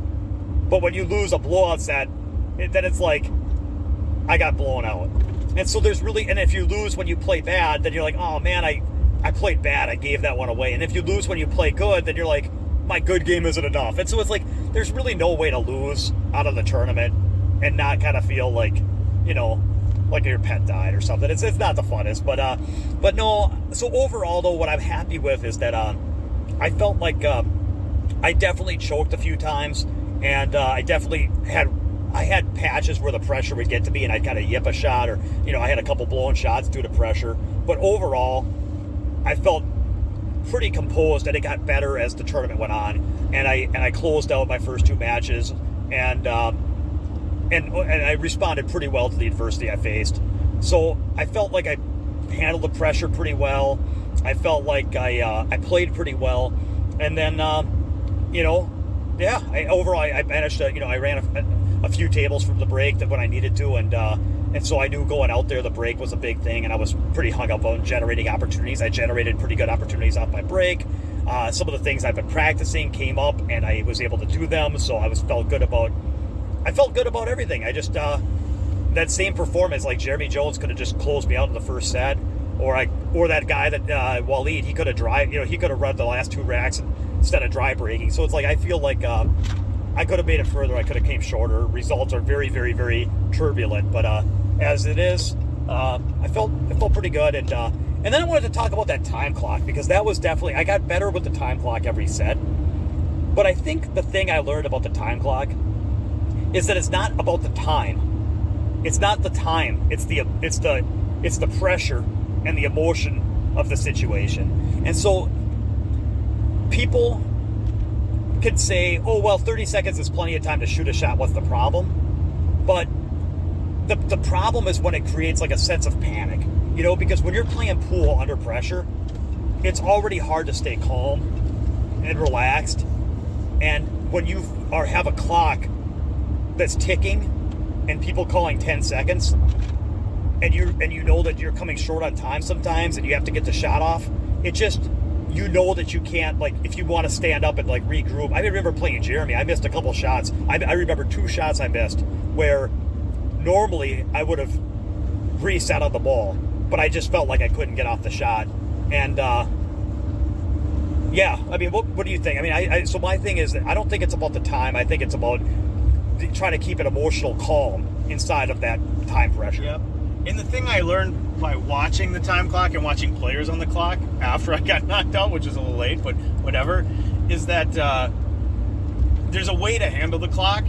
But when you lose a blowout set, then it's I got blown out. And so there's really, and if you lose when you play bad, then you're oh man, I played bad, I gave that one away. And if you lose when you play good, then you're my good game isn't enough. And so it's there's really no way to lose out of the tournament and not kind of feel like your pet died or something. It's not the funnest, but no. So overall, though, what I'm happy with is that I felt I definitely choked a few times, and I definitely had patches where the pressure would get to me, and I'd kind of yip a shot, or I had a couple blown shots due to pressure. But overall, I felt pretty composed, and it got better as the tournament went on, and I closed out my first 2 matches, and I responded pretty well to the adversity I faced. So I felt like I handled the pressure pretty well. I felt like I played pretty well, and then I managed to I ran a few tables from the break that when I needed to, and so I knew going out there the break was a big thing, and I was pretty hung up on generating opportunities. I generated pretty good opportunities off my break. Some of the things I've been practicing came up, and I was able to do them, so I felt good about everything. I just that same performance, Jeremy Jones could have just closed me out in the first set, or that guy that Waleed, he could have he could have run the last 2 racks instead of dry breaking. So it's I feel I could have made it further. I could have came shorter. Results are very, very, very turbulent, but as it is, I felt pretty good. And then I wanted to talk about that time clock, because that was definitely, I got better with the time clock every set. But I think the thing I learned about the time clock is that it's not about the time. It's not the time. It's the pressure and the emotion of the situation. And so people could say, oh, well, 30 seconds is plenty of time to shoot a shot. What's the problem? But the problem is when it creates a sense of panic, because when you're playing pool under pressure, it's already hard to stay calm and relaxed. And when you have a clock that's ticking and people calling 10 seconds, and you know that you're coming short on time sometimes, and you have to get the shot off, it just, that you can't, if you want to stand up and regroup. I remember playing Jeremy, I missed a couple shots. I remember 2 shots I missed where normally I would have reset on the ball, but I just felt like I couldn't get off the shot. And what do you think? I mean, so my thing is that I don't think it's about the time. I think it's about trying to keep an emotional calm inside of that time pressure. Yep. And the thing I learned by watching the time clock and watching players on the clock after I got knocked out, which was a little late, but whatever, is that there's a way to handle the clock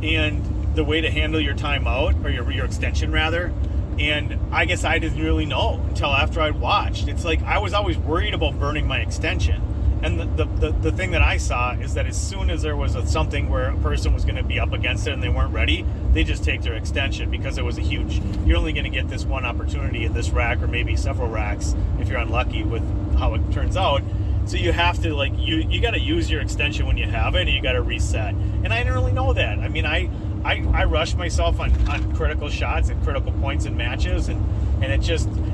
and the way to handle your timeout, or your extension rather. And I guess I didn't really know until after I'd watched. It's I was always worried about burning my extension. And the thing that I saw is that as soon as there was something where a person was going to be up against it and they weren't ready, they just take their extension, because it was you're only going to get this one opportunity in this rack, or maybe several racks if you're unlucky with how it turns out. So you have to, you got to use your extension when you have it, and you got to reset. And I didn't really know that. I mean, I rushed myself on critical shots and critical points in matches, and And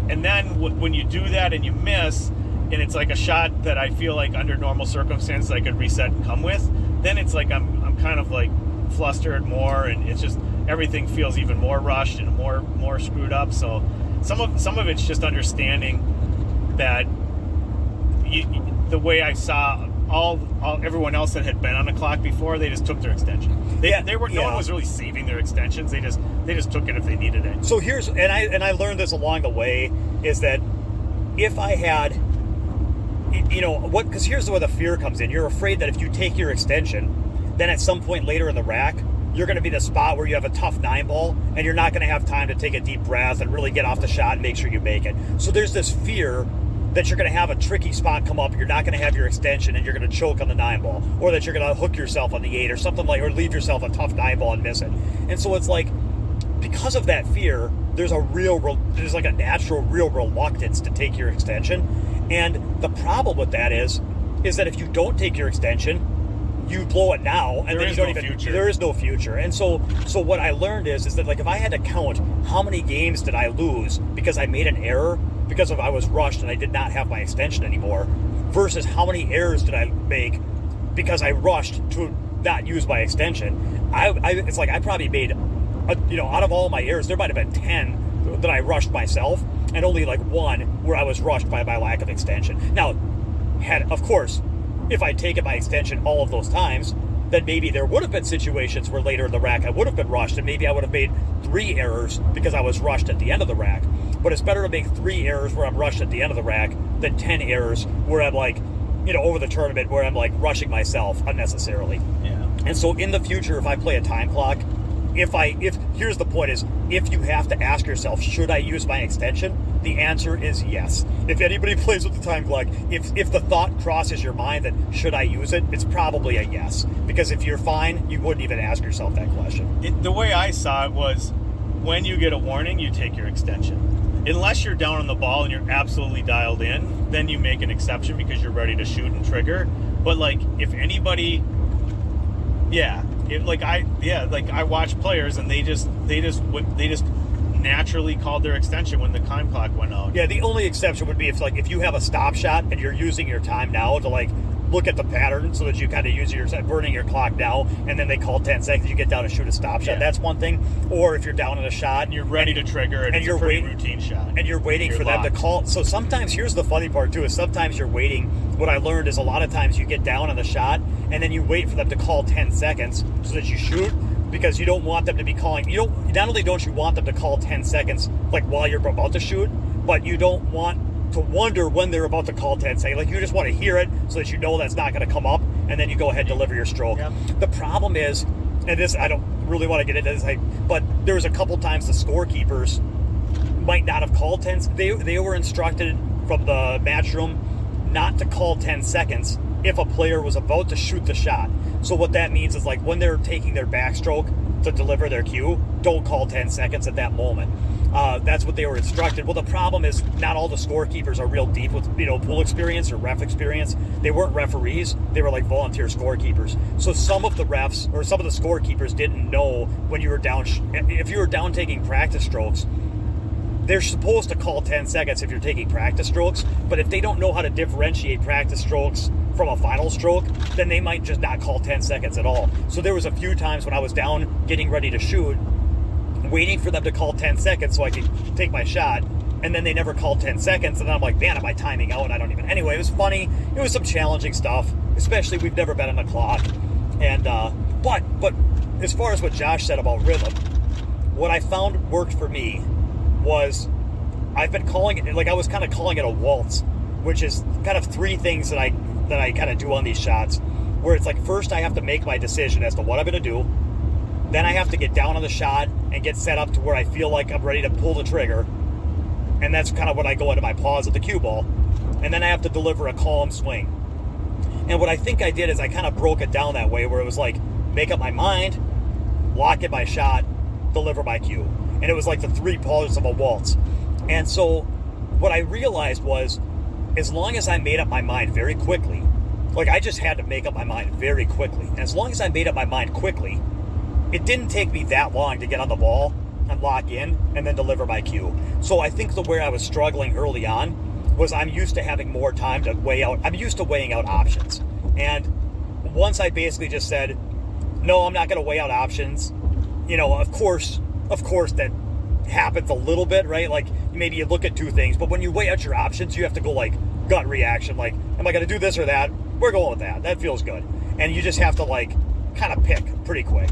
and then when you do that and you miss, and it's like a shot that I feel like under normal circumstances I could reset and come with, then it's like I'm kind of like flustered more, and it's just everything feels even more rushed and more screwed up. So some of it's just understanding that the way I saw everyone else that had been on the clock before, they just took their extension. No one was really saving their extensions. They just took it if they needed it. So I learned this along the way, is that if I had, because here's where the fear comes in. You're afraid that if you take your extension, then at some point later in the rack, you're going to be the spot where you have a tough 9-ball, and you're not going to have time to take a deep breath and really get off the shot and make sure you make it. So there's this fear that you're going to have a tricky spot come up, you're not going to have your extension, and you're going to choke on the 9-ball, or that you're going to hook yourself on the 8 or something or leave yourself a tough 9-ball and miss it. And so it's like, because of that fear, there's like a natural real reluctance to take your extension. And the problem with that is that if you don't take your extension, you blow it now, and there is no future. And so what I learned is that, like, if I had to count how many games did I lose because I made an error because I was rushed and I did not have my extension anymore, versus how many errors did I make because I rushed to not use my extension, it's like I probably made, out of all my errors, there might have been 10 that I rushed myself, and only like 1 where I was rushed by my lack of extension. Now, of course, if I'd taken my extension all of those times, then maybe there would have been situations where later in the rack I would have been rushed, and maybe I would have made 3 errors because I was rushed at the end of the rack. But it's better to make 3 errors where I'm rushed at the end of the rack than 10 errors where I'm like, over the tournament where I'm like rushing myself unnecessarily. Yeah. And so in the future, if I play a time clock, here's the point is, if you have to ask yourself, should I use my extension? The answer is yes. If anybody plays with the time clock, if the thought crosses your mind that should I use it, it's probably a yes. Because if you're fine, you wouldn't even ask yourself that question. The way I saw it was, when you get a warning, you take your extension. Unless you're down on the ball and you're absolutely dialed in, then you make an exception because you're ready to shoot and trigger. But like, if anybody, I watch players and they just naturally called their extension when the time clock went out. Yeah, the only exception would be if you have a stop shot and you're using your time now to like look at the pattern so that you kind of use burning your clock now, and then they call 10 seconds, you get down and shoot a stop shot. That's one thing. Or if you're down in a shot and you're ready to trigger, and you're waiting, routine shot, and you're waiting for them to call. So sometimes, here's the funny part too, is sometimes you're waiting. What I learned is a lot of times you get down on the shot and then you wait for them to call 10 seconds so that you shoot, because you don't want them to be calling. Not only don't you want them to call 10 seconds like while you're about to shoot, but you don't want to wonder when they're about to call 10 seconds. Like, you just want to hear it so that you know that's not going to come up, and then you go ahead and deliver your stroke. Yep. The problem is, and this, I don't really want to get into this, but there was a couple times the scorekeepers might not have called 10. They were instructed from the match room not to call 10 seconds if a player was about to shoot the shot. So what that means is, like, when they're taking their backstroke to deliver their cue, don't call 10 seconds at that moment. That's what they were instructed. Well, the problem is not all the scorekeepers are real deep with pool experience or ref experience. They weren't referees. They were like volunteer scorekeepers. So some of the refs or some of the scorekeepers didn't know when you were down. If you were down taking practice strokes, they're supposed to call 10 seconds if you're taking practice strokes. But if they don't know how to differentiate practice strokes from a final stroke, then they might just not call 10 seconds at all. So there was a few times when I was down getting ready to shoot, waiting for them to call 10 seconds so I could take my shot, and then they never called 10 seconds, and then I'm like, man, am I timing out? And I don't even. Anyway, it was funny. It was some challenging stuff, especially we've never been on the clock. And but as far as what Josh said about rhythm, what I found worked for me was, I've been calling it, like, I was kind of calling it a waltz, which is kind of 3 things that I kind of do on these shots, where it's like, first I have to make my decision as to what I'm going to do. Then I have to get down on the shot and get set up to where I feel like I'm ready to pull the trigger. And that's kind of when I go into my pause at the cue ball. And then I have to deliver a calm swing. And what I think I did is I kind of broke it down that way, where it was like, make up my mind, lock in my shot, deliver my cue. And it was like the 3 parts of a waltz. And so what I realized was, as long as I made up my mind very quickly, like, I just had to make up my mind very quickly. And as long as I made up my mind quickly, it didn't take me that long to get on the ball and lock in and then deliver my cue. So I think where I was struggling early on was I'm used to having more time to weigh out. I'm used to weighing out options. And once I basically just said, no, I'm not going to weigh out options, of course that happens a little bit, right? Like maybe you look at two things, but when you weigh out your options, you have to go like gut reaction. Like, am I going to do this or that? We're going with that. That feels good. And you just have to like kind of pick pretty quick.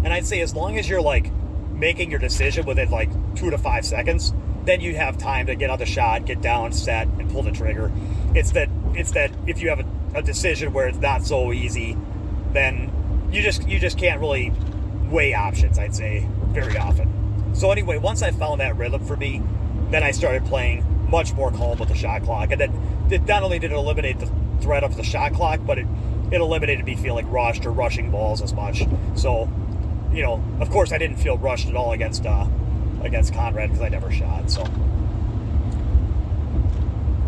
And I'd say as long as you're like making your decision within like 2 to 5 seconds, then you have time to get on the shot, get down, set, and pull the trigger. It's that if you have a decision where it's not so easy, then you just can't really weigh options, I'd say, very often. So anyway, once I found that rhythm for me, then I started playing much more calm with the shot clock. And then not only did it eliminate the threat of the shot clock, but it eliminated me feeling rushed or rushing balls as much. So, of course I didn't feel rushed at all against Conrad because I never shot. So,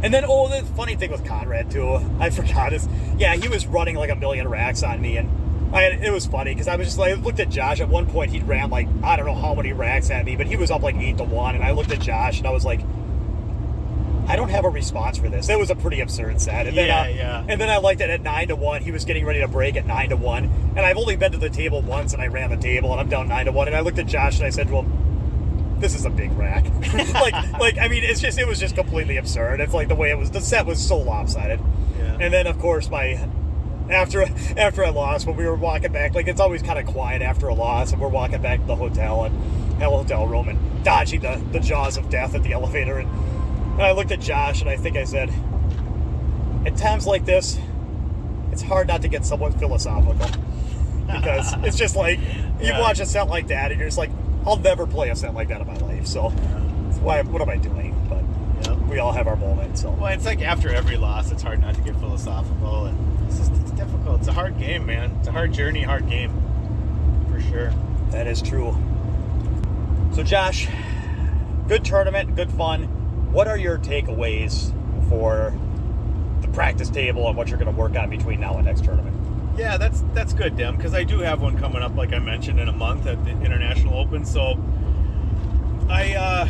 and then the funny thing with Conrad too, I forgot is, he was running like a million racks on me, and it was funny because I was just like, I looked at Josh at one point. He'd ran like I don't know how many racks at me, but he was up like 8-1, and I looked at Josh and I was like, I don't have a response for this. It was a pretty absurd set. And then, and then I liked it at 9-1. He was getting ready to break at 9-1, and I've only been to the table once, and I ran the table, and I'm down 9-1. And I looked at Josh and I said to him, "This is a big rack." I mean, it was just completely absurd. It's like the way it was. The set was so lopsided. Yeah. And then of course after I lost, when we were walking back, like it's always kind of quiet after a loss, and we're walking back to the hotel and hotel room and dodging the jaws of death at the elevator, and I looked at Josh and I think I said, at times like this, it's hard not to get somewhat philosophical, because it's just like you watch a set like that and you're just like, I'll never play a set like that in my life. So what am I doing? But we all have our moments. So it's like after every loss, it's hard not to get philosophical, and it's difficult. It's a hard game, man. It's a hard journey, hard game, for sure. That is true. So Josh, good tournament, good fun. What are your takeaways for the practice table and what you're going to work on between now and next tournament? Yeah, that's good, Dem, because I do have one coming up, like I mentioned, in a month at the International Open. So I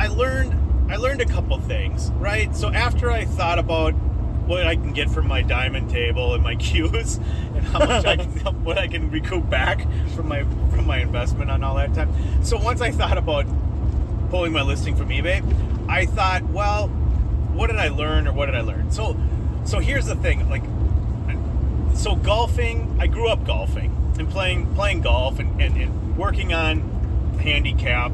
learned a couple things, right? So after I thought about what I can get from my diamond table and my cues, and how much what I can recoup back from my investment on all that time. So once I thought about pulling my listing from eBay, I thought, well, what did I learn? So here's the thing, so golfing, I grew up golfing and playing golf and working on handicap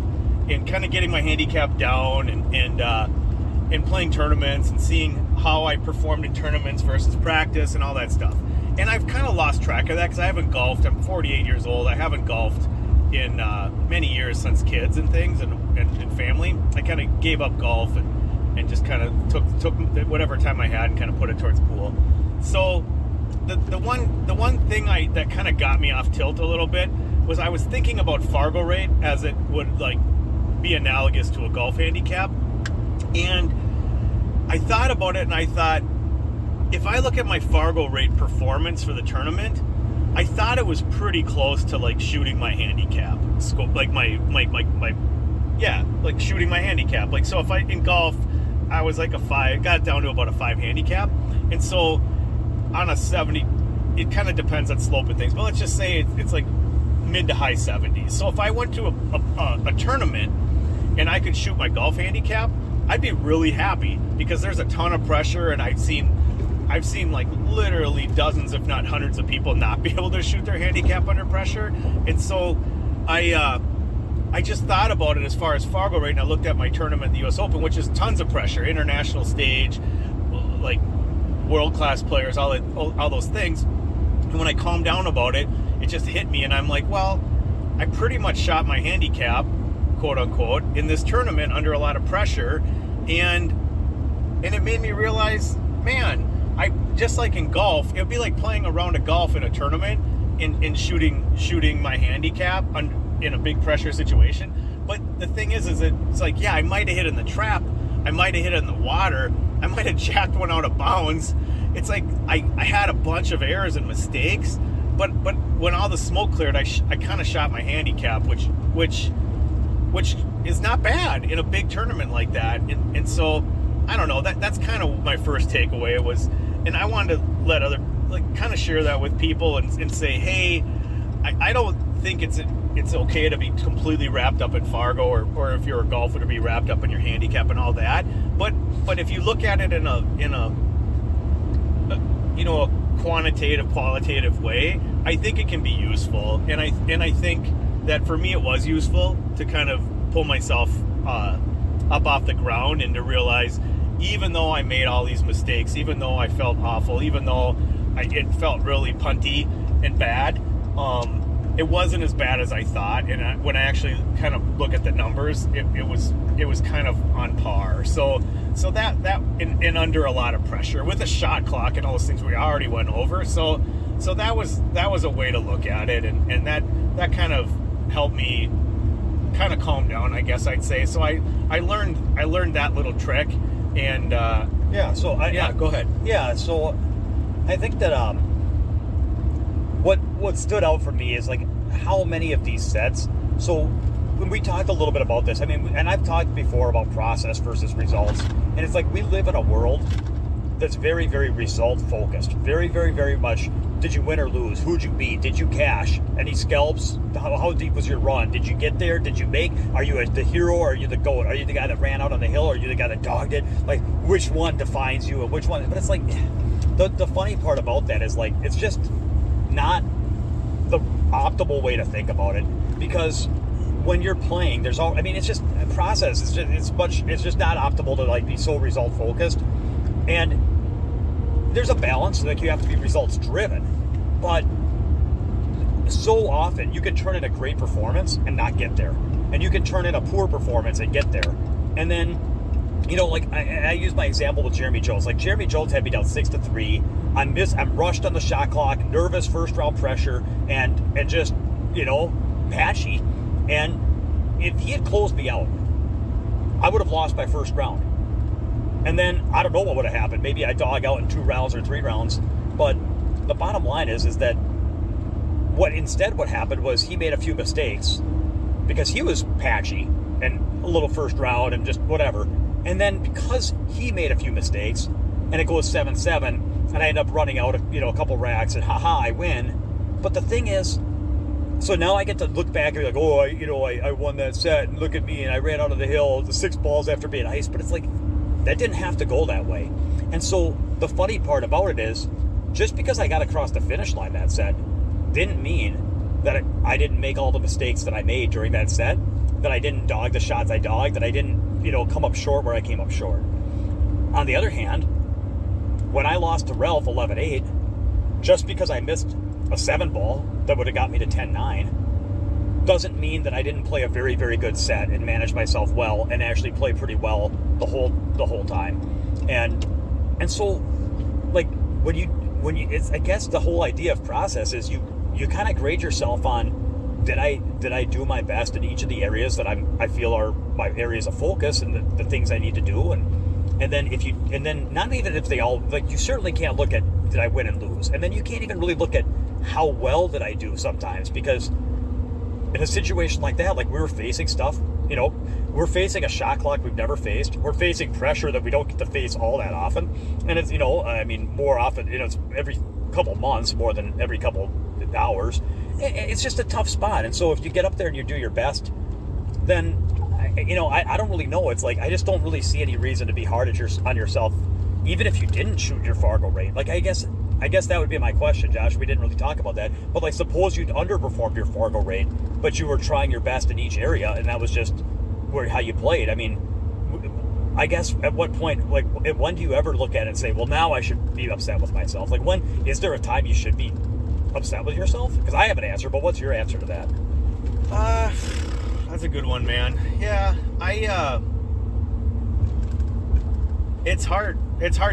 and kind of getting my handicap down and playing tournaments and seeing how I performed in tournaments versus practice and all that stuff. And I've kind of lost track of that because I haven't golfed. I'm 48 years old. I haven't golfed in many years since kids and things and family. I kind of gave up golf and just kind of took whatever time I had and kind of put it towards pool. So the one thing that kind of got me off tilt a little bit was I was thinking about Fargo rate as it would like be analogous to a golf handicap, and I thought about it and I thought, if I look at my Fargo rate performance for the tournament, I thought it was pretty close to like shooting my handicap scope, like like shooting my handicap. Like, so if in golf, I was like a 5, got down to about a 5 handicap. And so on a 70, it kind of depends on slope and things, but let's just say it's like mid to high 70s. So if I went to a tournament and I could shoot my golf handicap, I'd be really happy, because there's a ton of pressure, and I've seen like literally dozens, if not hundreds of people not be able to shoot their handicap under pressure. And so I just thought about it as far as Fargo rate, and I looked at my tournament, the US Open, which is tons of pressure, international stage, like world-class players, all those things. And when I calmed down about it, it just hit me, and I'm like, well, I pretty much shot my handicap, quote unquote, in this tournament under a lot of pressure, and it made me realize, man, I just like in golf, it would be like playing a round of golf in a tournament and shooting my handicap in a big pressure situation. But the thing is it's like, yeah, I might have hit in the trap, I might have hit it in the water, I might have jacked one out of bounds. It's like I had a bunch of errors and mistakes, but when all the smoke cleared, I kind of shot my handicap, which is not bad in a big tournament like that. And so I don't know, that's kind of my first takeaway was, and I wanted to let other, like, kind of share that with people and say, hey, I don't think it's okay to be completely wrapped up in Fargo, or if you're a golfer to be wrapped up in your handicap and all that. But if you look at it in a quantitative, qualitative way, I think it can be useful. And I think that for me it was useful to kind of pull myself up off the ground and to realize, even though I made all these mistakes, even though I felt awful, even though it felt really punty and bad, it wasn't as bad as I thought. And when I actually kind of look at the numbers, it was kind of on par. So that and under a lot of pressure with a shot clock and all those things we already went over. So that was a way to look at it, and that kind of helped me kind of calm down, I guess I'd say. So I learned that little trick, and So go ahead. Yeah, so I think that what stood out for me is like how many of these sets. So when we talked a little bit about this, I mean, and I've talked before about process versus results, and it's like we live in a world that's very, very result focused. Very, very, very much. Did you win or lose? Who'd you beat? Did you cash? Any scalps? How deep was your run? Did you get there? Did you make? Are you the hero or are you the goat? Are you the guy that ran out on the hill or are you the guy that dogged it? Like, which one defines you and which one? But it's like, the funny part about that is like, it's just not the optimal way to think about it, because when you're playing, there's all, I mean, it's just a process. It's just not optimal to like be so result focused. And there's a balance, like you have to be results driven, but so often you can turn in a great performance and not get there, and you can turn in a poor performance and get there. And then, like I use my example with Jeremy Jones. Like Jeremy Jones had me down 6-3. I'm rushed on the shot clock, nervous first round pressure, and just patchy. And if he had closed me out, I would have lost my first round. And then I don't know what would have happened. Maybe I dog out in 2 rounds or 3 rounds. But the bottom line is that what happened was he made a few mistakes because he was patchy and a little first round and just whatever. And then because he made a few mistakes and it goes 7-7 and I end up running out a couple racks and I win. But the thing is, so now I get to look back and be like, oh, I won that set and look at me and I ran out of the hill the 6 balls after being iced. But it's like, that didn't have to go that way. And so the funny part about it is, just because I got across the finish line that set didn't mean that I didn't make all the mistakes that I made during that set, that I didn't dog the shots I dogged, that I didn't, come up short where I came up short. On the other hand, when I lost to Ralph 11-8, just because I missed a 7 ball that would have got me to 10-9, doesn't mean that I didn't play a very, very good set and manage myself well and actually play pretty well the whole time. And so, like, when you it's, I guess the whole idea of process is you kind of grade yourself on, did I do my best in each of the areas that I feel are my areas of focus and the things I need to do, and then not even if they all, like, you certainly can't look at did I win and lose, and then you can't even really look at how well did I do sometimes, because in a situation like that, like we were facing stuff, we're facing a shot clock we've never faced. We're facing pressure that we don't get to face all that often. And it's, more often, it's every couple months more than every couple hours. It's just a tough spot. And so if you get up there and you do your best, then, I don't really know. It's like, I just don't really see any reason to be hard on yourself, even if you didn't shoot your Fargo rate. Like, I guess that would be my question, Josh. We didn't really talk about that. But, like, suppose you'd underperformed your Fargo rate, but you were trying your best in each area, and that was just how you played. I mean, I guess at what point, like, when do you ever look at it and say, well, now I should be upset with myself? Like, when is there a time you should be upset with yourself? Because I have an answer, but what's your answer to that? That's a good one, man. Yeah, it's hard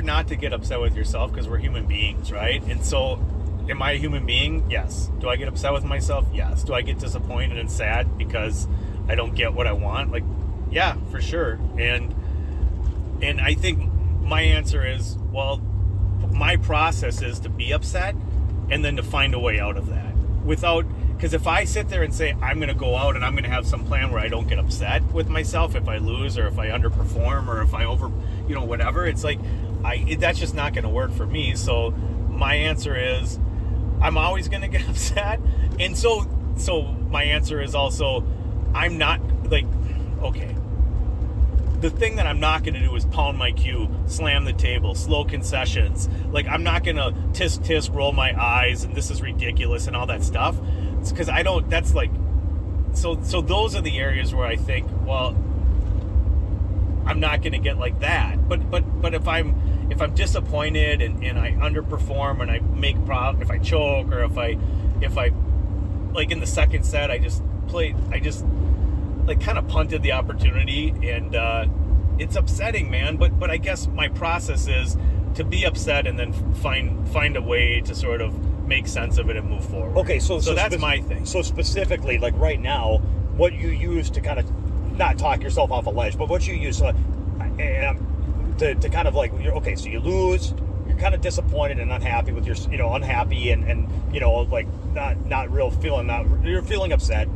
not to get upset with yourself because we're human beings, right? And so, am I a human being? Yes. Do I get upset with myself? Yes. Do I get disappointed and sad because I don't get what I want? Like, yeah, for sure. And I think my answer is, well, my process is to be upset and then to find a way out of that without. Because if I sit there and say I'm going to go out and I'm going to have some plan where I don't get upset with myself if I lose or if I underperform or if I whatever, it's like that's just not going to work for me. So my answer is I'm always going to get upset, and so my answer is also I'm not like okay. The thing that I'm not going to do is pound my cue, slam the table, slow concessions. Like I'm not going to tisk roll my eyes and this is ridiculous and all that stuff. Because I don't. That's like, so those are the areas where I think, well, I'm not going to get like that. But if I'm disappointed and I underperform and I make if I choke or if I like in the second set I just like kind of punted the opportunity and it's upsetting, man. But I guess my process is to be upset and then find a way to sort of make sense of it and move forward. Okay, so that's my thing. So specifically, like right now, what you use to kind of not talk yourself off a ledge, but what you use to kind of like, okay, so you lose, you're kind of disappointed and unhappy with your, unhappy and like not real feeling, you're feeling upset.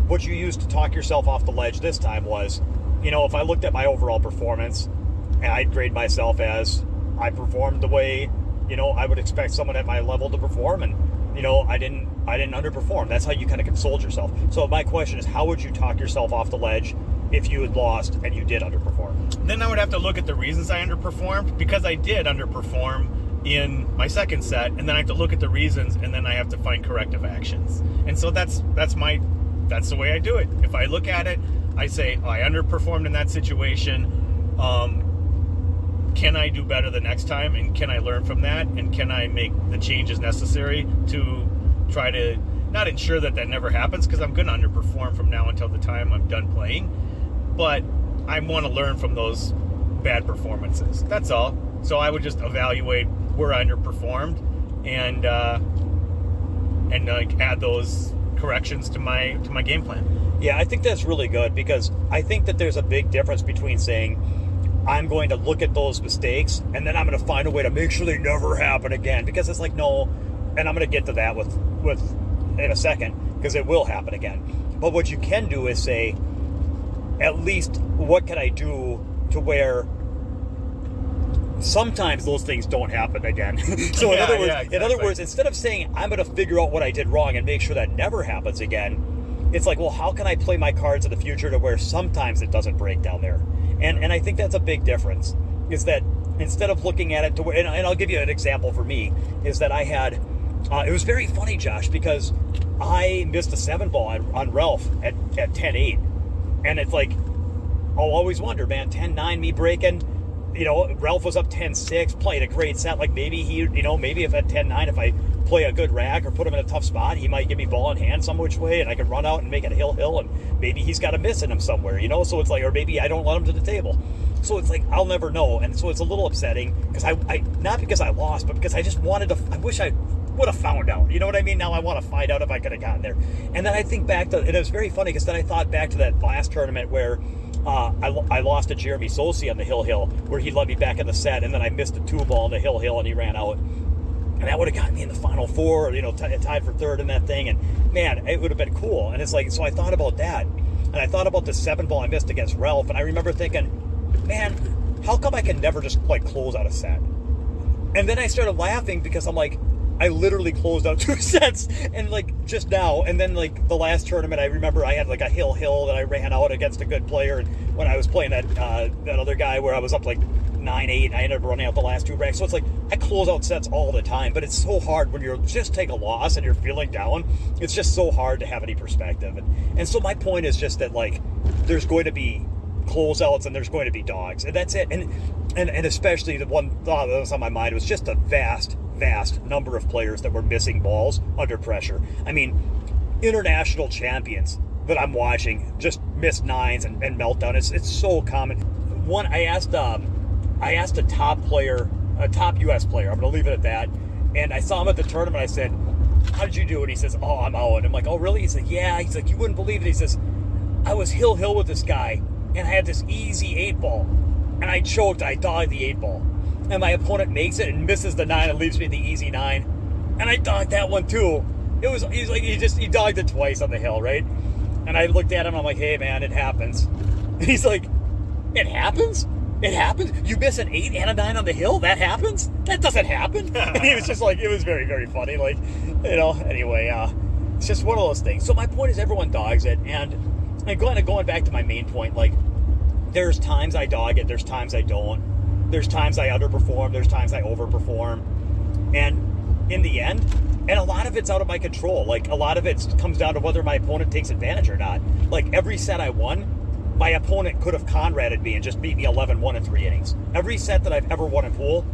What you used to talk yourself off the ledge this time was, if I looked at my overall performance and I'd grade myself as I performed the way I would expect someone at my level to perform, and I didn't underperform. That's how you kind of console yourself. So my question is, how would you talk yourself off the ledge if you had lost and you did underperform? Then I would have to look at the reasons I underperformed, because I did underperform in my second set, and then I have to look at the reasons, and then I have to find corrective actions. And so that's the way I do it. If I look at it, I say, I underperformed in that situation. Can I do better the next time, and can I learn from that, and can I make the changes necessary to try to not ensure that never happens, because I'm going to underperform from now until the time I'm done playing, but I want to learn from those bad performances. That's all. So I would just evaluate where I underperformed and like add those corrections to my game plan. Yeah, I think that's really good, because I think that there's a big difference between saying I'm going to look at those mistakes and then I'm going to find a way to make sure they never happen again, because it's like, no, and I'm going to get to that with in a second, because it will happen again. But what you can do is say, at least what can I do to where sometimes those things don't happen again. So in other words, instead of saying I'm going to figure out what I did wrong and make sure that never happens again, it's like, well, how can I play my cards in the future to where sometimes it doesn't break down there? And I think that's a big difference, is that instead of looking at it to where, and I'll give you an example for me, is that I had, it was very funny, Josh, because I missed a 7-ball on Ralph at 10-8. And it's like, I'll always wonder, man, 10-9, me breaking, Ralph was up 10-6, playing a great set. Like maybe maybe if at 10-9, if I play a good rack or put him in a tough spot, he might give me ball in hand some which way, and I can run out and make it a hill, and maybe he's got a miss in him somewhere, So it's like, or maybe I don't let him to the table. So it's like, I'll never know. And so it's a little upsetting, because I not because I lost, but because I just wanted to, I wish I would have found out. You know what I mean? Now I want to find out if I could have gotten there. And then I think back to, and it was very funny, because then I thought back to that last tournament where I lost to Jeremy Sosi on the hill, where he led me back in the set, and then I missed a 2-ball on the hill, and he ran out. And that would have gotten me in the final four, tied for third in that thing. And man, it would have been cool. And it's like, so I thought about that. And I thought about the 7-ball I missed against Ralph. And I remember thinking, man, how come I can never just like close out a set? And then I started laughing, because I'm like, I literally closed out 2 sets, and like just now. And then like the last tournament, I remember I had like a hill that I ran out against a good player. And when I was playing that other guy where I was up like 9-8, and I ended up running out the last 2 racks. So it's like, I close out sets all the time, but it's so hard when you're just take a loss and you're feeling down. It's just so hard to have any perspective. And so my point is just that, like, there's going to be closeouts and there's going to be dogs, and that's it. And especially the one thought that was on my mind was just a vast number of players that were missing balls under pressure. I mean, international champions that I'm watching just miss 9s and meltdown. It's so common. One, I asked a top U.S. player, I'm going to leave it at that, and I saw him at the tournament. I said, how did you do it? He says, oh, I'm out. I'm like, oh, really? He's like, yeah. He's like, you wouldn't believe it. He says, I was hill with this guy, and I had this easy 8-ball, and I choked. I died the 8-ball, and my opponent makes it and misses the 9 and leaves me the easy 9. And I dogged that one too. He dogged it twice on the hill, right? And I looked at him, I'm like, hey man, it happens. And he's like, it happens? It happens? You miss an 8 and a 9 on the hill? That happens? That doesn't happen. And he was just like, it was very, very funny. Like, anyway, it's just one of those things. So my point is everyone dogs it. And going back to my main point, like, there's times I dog it, there's times I don't. There's times I underperform, there's times I overperform. And in the end, and a lot of it's out of my control. Like, a lot of it comes down to whether my opponent takes advantage or not. Like, every set I won, my opponent could have Conraded me and just beat me 11-1 in 3 innings. Every set that I've ever won in pool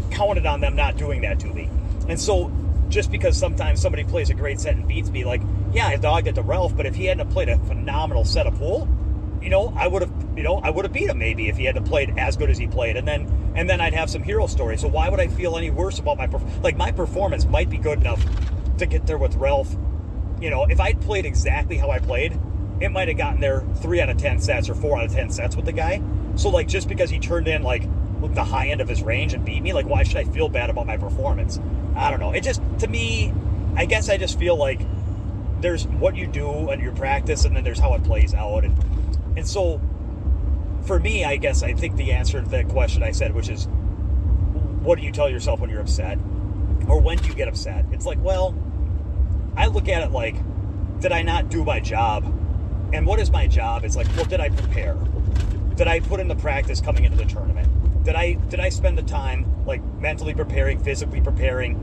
counted on them not doing that to me. And so, just because sometimes somebody plays a great set and beats me, like, yeah, I dogged it to Ralph, but if he hadn't played a phenomenal set of pool, I would have beat him maybe if he hadn't played as good as he played. And then I'd have some hero stories. So why would I feel any worse about my performance might be good enough to get there with Ralph. If I'd played exactly how I played, it might have gotten there 3 out of 10 sets or 4 out of 10 sets with the guy. So, like, just because he turned in, like, the high end of his range and beat me, like, why should I feel bad about my performance? I don't know. It just, to me, I guess I just feel like there's what you do and your practice, and then there's how it plays out. And so, for me, I guess I think the answer to that question I said, which is, what do you tell yourself when you're upset? Or when do you get upset? It's like, well, I look at it like, did I not do my job? And what is my job? It's like, well, did I prepare? Did I put in the practice coming into the tournament? Did I spend the time, like, mentally preparing, physically preparing,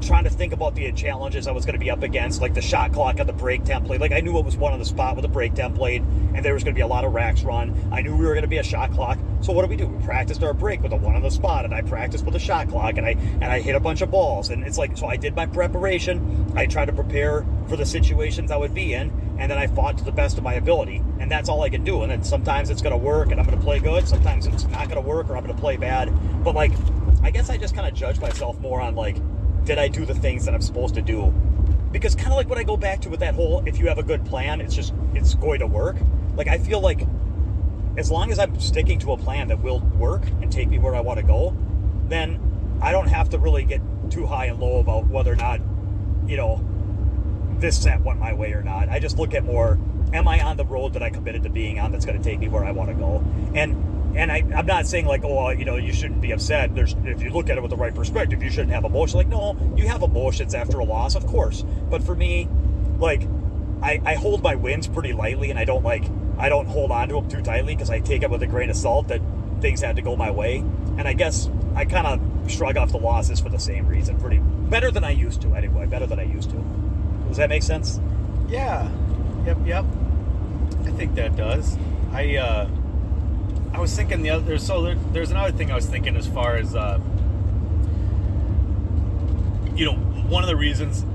trying to think about the challenges I was going to be up against, like the shot clock on the break template? Like, I knew it was one on the spot with the break template, and there was going to be a lot of racks run. I knew we were going to be a shot clock. So what do? We practiced our break with a one on the spot, and I practiced with a shot clock, and I hit a bunch of balls. And it's like, so I did my preparation. I tried to prepare for the situations I would be in, and then I fought to the best of my ability. And that's all I can do. And then sometimes it's going to work, and I'm going to play good. Sometimes it's not going to work, or I'm going to play bad. But, like, I guess I just kind of judge myself more on, like, did I do the things that I'm supposed to do? Because kind of like what I go back to with that whole, if you have a good plan, it's going to work. Like, I feel like as long as I'm sticking to a plan that will work and take me where I want to go, then I don't have to really get too high and low about whether or not, this set went my way or not. I just look at more, am I on the road that I committed to being on that's going to take me where I want to go? And I'm not saying, like, oh, you shouldn't be upset. If you look at it with the right perspective, you shouldn't have emotion. Like, no, you have emotions after a loss, of course. But for me, like, I hold my wins pretty lightly, and I don't hold on to them too tightly, because I take it with a grain of salt that things had to go my way. And I guess I kind of shrug off the losses for the same reason. Better than I used to, anyway. Better than I used to. Does that make sense? Yeah. Yep. I think that does. I was thinking there's another thing I was thinking as far as one of the reasons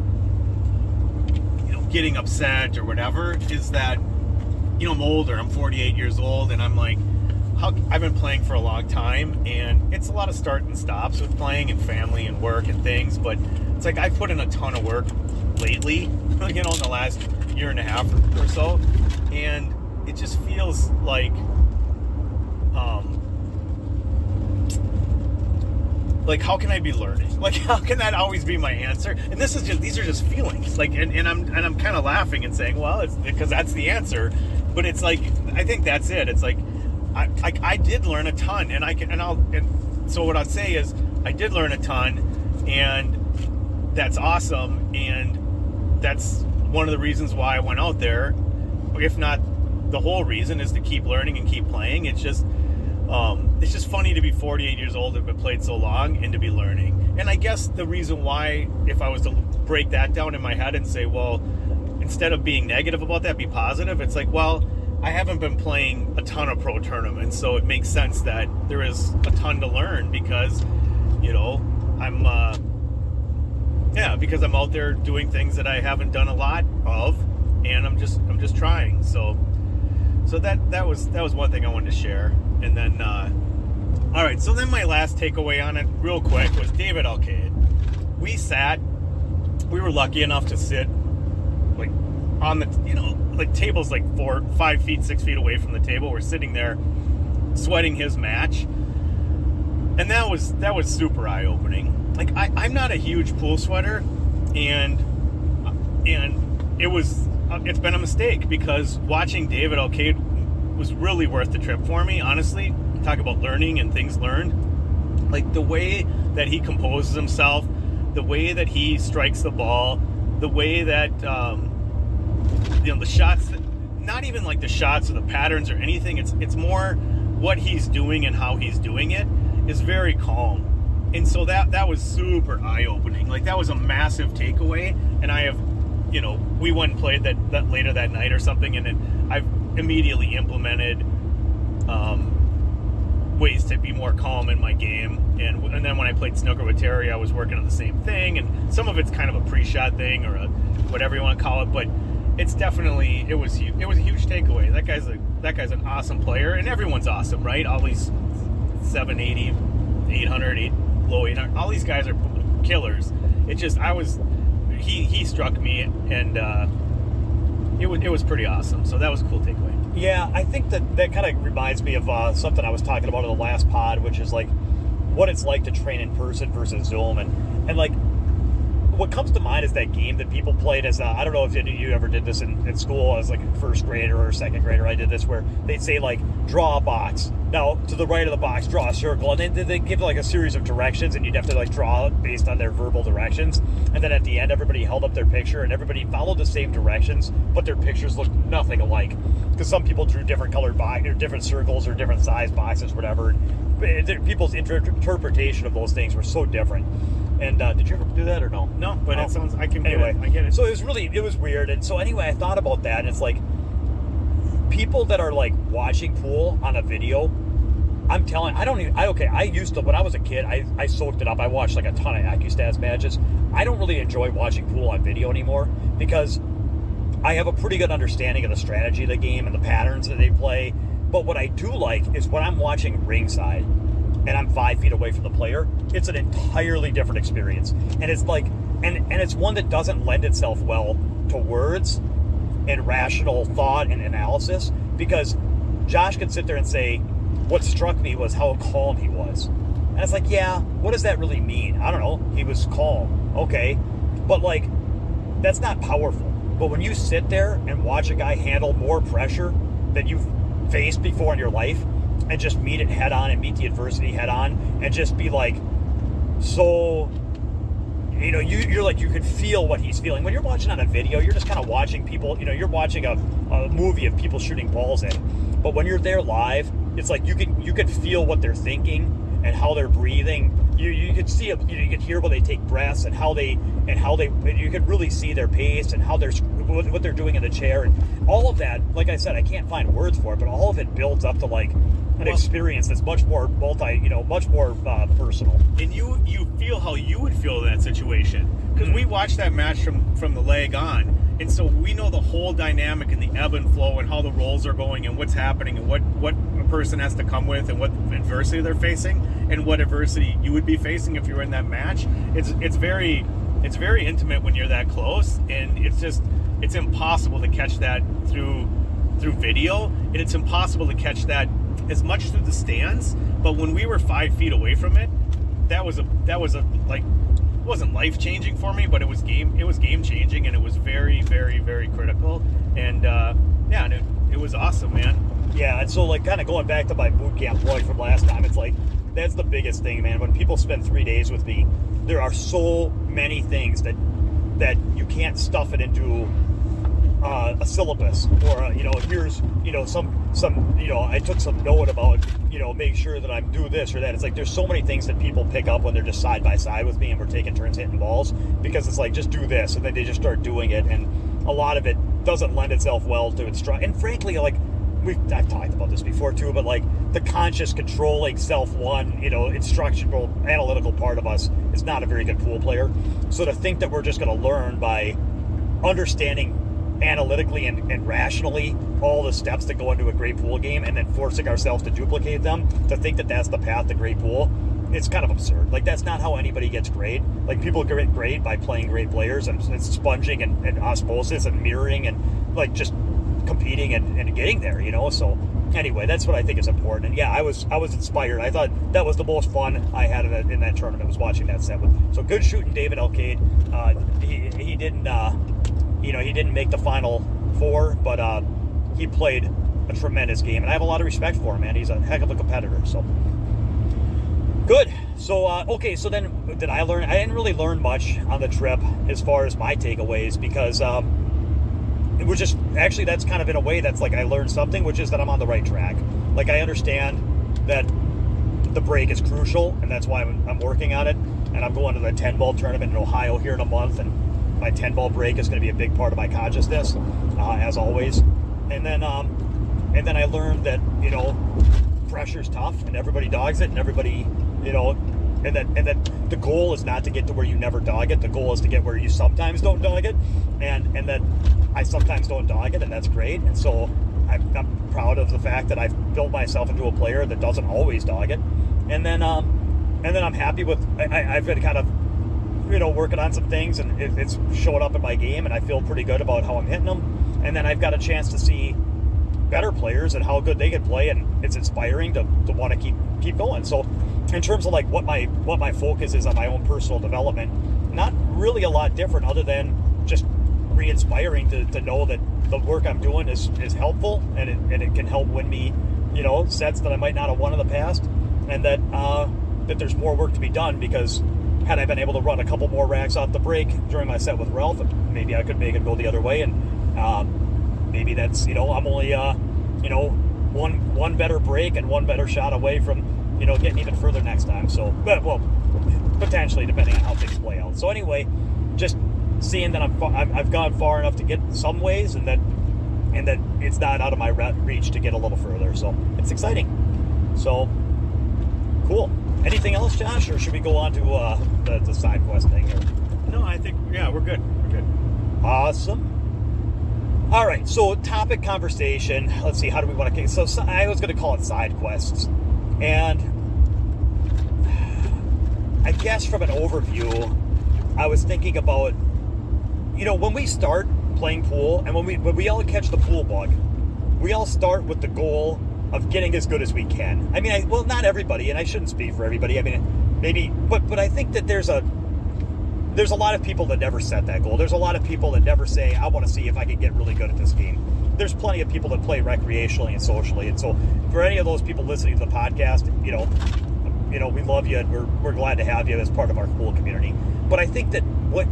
getting upset or whatever is that I'm older. I'm 48 years old, and I'm like, I've been playing for a long time, and it's a lot of start and stops with playing and family and work and things, but it's like I've put in a ton of work lately, in the last year and a half or so, and it just feels like how can I be learning? Like, how can that always be my answer? And these are just feelings. Like, and I'm kind of laughing and saying, well, it's because that's the answer. But it's like, I think that's it. It's like, I did learn a ton, and so what I'd say is I did learn a ton, and that's awesome, and that's one of the reasons why I went out there, if not the whole reason, is to keep learning and keep playing. It's just funny to be 48 years old and been played so long and to be learning. And I guess the reason why, if I was to break that down in my head and say, well, instead of being negative about that, be positive, it's like, well, I haven't been playing a ton of pro tournaments, so it makes sense that there is a ton to learn because, because I'm out there doing things that I haven't done a lot of, and I'm just trying. So that was one thing I wanted to share. And then, all right, so then my last takeaway on it, real quick, was David Alcade. We were lucky enough to sit, like, on the, like, tables like 4, 5 feet, 6 feet away from the table. We're sitting there sweating his match. And that was super eye-opening. like I'm not a huge pool sweater, and it's been a mistake, because watching David Alcade was really worth the trip for me, honestly. Talk about learning and things learned. Like the way that he composes himself, the way that he strikes the ball, the way that the shots, not even like the shots or the patterns or anything, it's more what he's doing and how he's doing it is very calm. And so that was super eye-opening. Like that was a massive takeaway. And I have, we went and played that later that night or something, and I've immediately implemented ways to be more calm in my game. And then when I played snooker with Terry, I was working on the same thing, and some of it's kind of a pre-shot thing or a whatever you want to call it, but it's definitely it was a huge takeaway. That guy's an awesome player, and everyone's awesome, right? All these 780, 800, low 800, all these guys are killers. It just he struck me, and it was pretty awesome. So that was a cool takeaway. Yeah, I think that kind of reminds me of something I was talking about in the last pod, which is like what it's like to train in person versus Zoom, and like what comes to mind is that game that people played as I don't know if you ever did this in school as like a first grader or second grader. I did this where they'd say like draw a box. Now to the right of the box, draw a circle, and then they give like a series of directions, and you'd have to like draw it based on their verbal directions. And then at the end, everybody held up their picture, and everybody followed the same directions, but their pictures looked nothing alike because some people drew different colored boxes, or different circles, or different size boxes, whatever. People's interpretation of those things were so different. And did you ever do that or no? No, but it sounds. I get it. So it was weird. And so anyway, I thought about that, and it's like people that are like watching pool on a video. I'm telling, I used to, when I was a kid, I soaked it up. I watched like a ton of AccuStats matches. I don't really enjoy watching pool on video anymore because I have a pretty good understanding of the strategy of the game and the patterns that they play. But what I do like is when I'm watching ringside and I'm 5 feet away from the player, it's an entirely different experience. And it's like, and it's one that doesn't lend itself well to words and rational thought and analysis, because Josh could sit there and say, what struck me was how calm he was. And it's like, yeah, what does that really mean? I don't know. He was calm. Okay. But like, that's not powerful. But when you sit there and watch a guy handle more pressure than you've faced before in your life, and just meet it head on and meet the adversity head on, and just be like, so, you're like, you could feel what he's feeling. When you're watching on a video, you're just kind of watching people, you're watching a movie of people shooting balls in. But when you're there live, it's like you can feel what they're thinking and how they're breathing. You could see, you could hear when they take breaths and how they you could really see their pace and how what they're doing in the chair, and all of that. Like I said, I can't find words for it, but all of it builds up to like an experience that's much more much more personal. And you feel how you would feel in that situation, because we watched that match from the leg on, and so we know the whole dynamic and the ebb and flow and how the rolls are going and what's happening and what a person has to come with and what adversity they're facing and what adversity you would be facing if you were in that match. It's very intimate when you're that close, and it's impossible to catch that through video, and it's impossible to catch that as much through the stands. But when we were 5 feet away from it, that was a like, it wasn't life changing for me, but it was game changing, and it was very, very, very critical. And and it was awesome, man. Yeah, and so like kind of going back to my boot camp plug from last time, it's like that's the biggest thing, man. When people spend 3 days with me, there are so many things that you can't stuff it into a syllabus, or here's some I took some note about make sure that I'm do this or that. It's like there's so many things that people pick up when they're just side by side with me and we're taking turns hitting balls, because it's like just do this, and then they just start doing it, and a lot of it doesn't lend itself well to instruct. And frankly, like I've talked about this before too, but like the conscious controlling self-one, instructional analytical part of us is not a very good pool player. So to think that we're just going to learn by understanding analytically and rationally all the steps that go into a great pool game and then forcing ourselves to duplicate them, to think that that's the path to great pool, it's kind of absurd. Like that's not how anybody gets great. Like people get great by playing great players and sponging and osmosis and mirroring and like just competing and getting there, so anyway, that's what I think is important. And yeah, I was inspired. I thought that was the most fun I had in that tournament, was watching that set with. So good shooting, David Alcade. He didn't he didn't make the final four, but he played a tremendous game, and I have a lot of respect for him, man. He's a heck of a competitor. So good. So okay, so then did I learn? I didn't really learn much on the trip as far as my takeaways, because it was just, actually, that's kind of, in a way, that's like I learned something, which is that I'm on the right track. Like, I understand that the break is crucial, and that's why I'm working on it. And I'm going to the 10-ball tournament in Ohio here in a month, and my 10-ball break is going to be a big part of my consciousness, as always. And then I learned that, pressure's tough, and everybody dogs it, and everybody, and that the goal is not to get to where you never dog it. The goal is to get where you sometimes don't dog it, and that I sometimes don't dog it, and that's great. And so I'm proud of the fact that I've built myself into a player that doesn't always dog it. And then I'm happy with, I've been kind of, working on some things, and it's showing up in my game, and I feel pretty good about how I'm hitting them. And then I've got a chance to see better players and how good they can play, and it's inspiring to want to keep going. So in terms of like what my focus is on my own personal development, not really a lot different, other than just re-inspiring to know that the work I'm doing is helpful, and it can help win me, sets that I might not have won in the past, and that there's more work to be done, because had I been able to run a couple more racks off the break during my set with Ralph, maybe I could make it go the other way, and maybe that's, I'm only one better break and one better shot away from getting even further next time. So, well, potentially, depending on how things play out. So anyway, just seeing that I've gone far enough to get some ways, and that it's not out of my reach to get a little further. So it's exciting. So cool. Anything else, Josh, or should we go on to the side quest thing here? No, I think we're good. We're good. Awesome. All right. So topic conversation. Let's see. How do we want to? So I was going to call it side quests, and I guess from an overview, I was thinking about, when we start playing pool, and when we all catch the pool bug, we all start with the goal of getting as good as we can. I mean, not everybody, and I shouldn't speak for everybody. I mean, maybe, but I think that there's a lot of people that never set that goal. There's a lot of people that never say, I want to see if I can get really good at this game. There's plenty of people that play recreationally and socially, and so for any of those people listening to the podcast, we love you, and we're glad to have you as part of our pool community. But I think that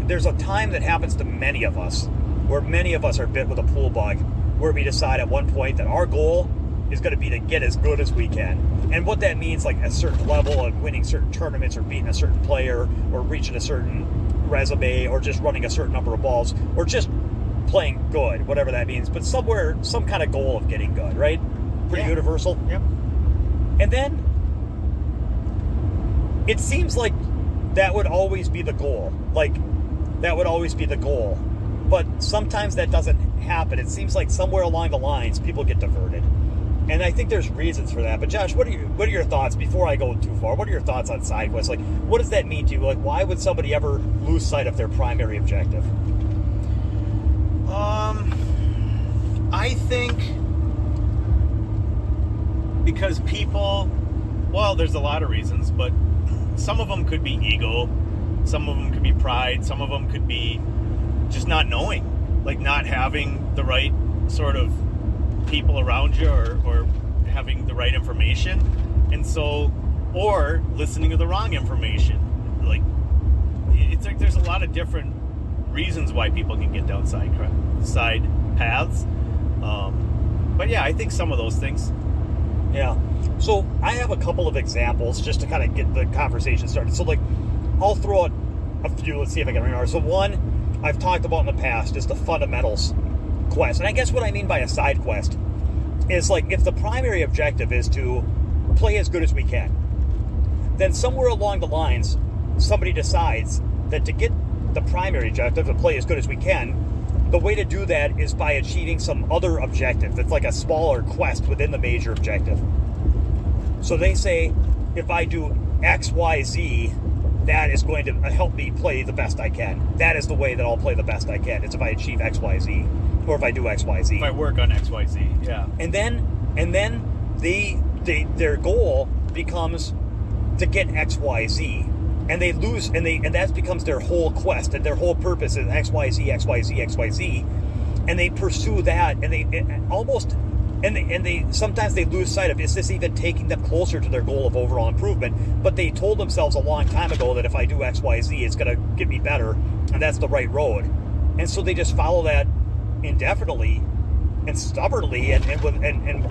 there's a time that happens to many of us, where many of us are bit with a pool bug, where we decide at one point that our goal is going to be to get as good as we can. And what that means, like a certain level of winning certain tournaments, or beating a certain player, or reaching a certain resume, or just running a certain number of balls, or just playing good, whatever that means. But somewhere, some kind of goal of getting good, right? Pretty universal. Yep. And then it seems like that would always be the goal. But sometimes that doesn't happen. It seems like somewhere along the lines, people get diverted. And I think there's reasons for that. But Josh, what are your thoughts, before I go too far? What are your thoughts on side quests? Like, what does that mean to you? Like, why would somebody ever lose sight of their primary objective? I think because people, well, there's a lot of reasons, but some of them could be ego, some of them could be pride, some of them could be just not knowing, like not having the right sort of people around you, or having the right information, and so, or listening to the wrong information. Like, it's like there's a lot of different reasons why people can get down side paths. But yeah, I think some of those things. Yeah. So I have a couple of examples just to kind of get the conversation started. So, like, I'll throw out a few. Let's see if I can remember. So one I've talked about in the past is the fundamentals quest. And I guess what I mean by a side quest is, like, if the primary objective is to play as good as we can, then somewhere along the lines, somebody decides that to get the primary objective, to play as good as we can, the way to do that is by achieving some other objective that's like a smaller quest within the major objective. So they say, if I do X, Y, Z, that is going to help me play the best I can. That is the way that I'll play the best I can. It's if I achieve X, Y, Z, or if I do X, Y, Z. If I work on X, Y, Z, yeah. And then And then their goal becomes to get XYZ. And they lose, and that becomes their whole quest, and their whole purpose is XYZ, XYZ, XYZ. And they pursue that, and they sometimes they lose sight of, is this even taking them closer to their goal of overall improvement? But they told themselves a long time ago that if I do XYZ, it's going to get me better, and that's the right road. And so they just follow that indefinitely and stubbornly and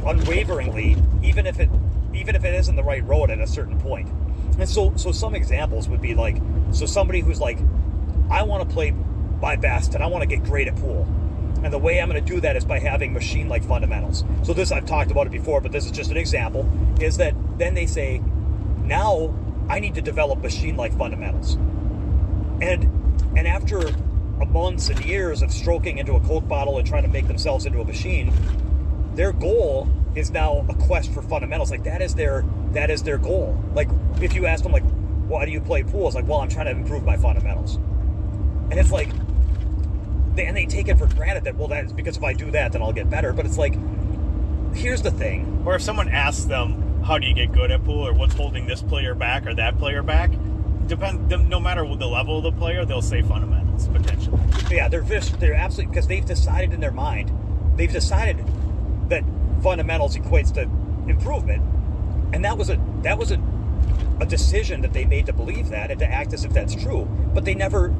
unwaveringly, even if it isn't the right road at a certain point. And so some examples would be like, so somebody who's like, I want to play my best and I want to get great at pool. And the way I'm going to do that is by having machine-like fundamentals. So this, I've talked about it before, but this is just an example, is that then they say, now I need to develop machine-like fundamentals. And after months and years of stroking into a Coke bottle and trying to make themselves into a machine, their goal is now a quest for fundamentals. Like that is their goal. Like if you ask them like, why do you play pool? It's like, well, I'm trying to improve my fundamentals. And it's like, they take it for granted that, well, that's because if I do that, then I'll get better. But it's like, here's the thing. Or if someone asks them, how do you get good at pool, or what's holding this player back or that player back, no matter the level of the player, they'll say fundamentals, potentially. Yeah, they're absolutely, because they've decided in their mind, they've decided that fundamentals equates to improvement. And that was a decision that they made to believe that and to act as if that's true. But they never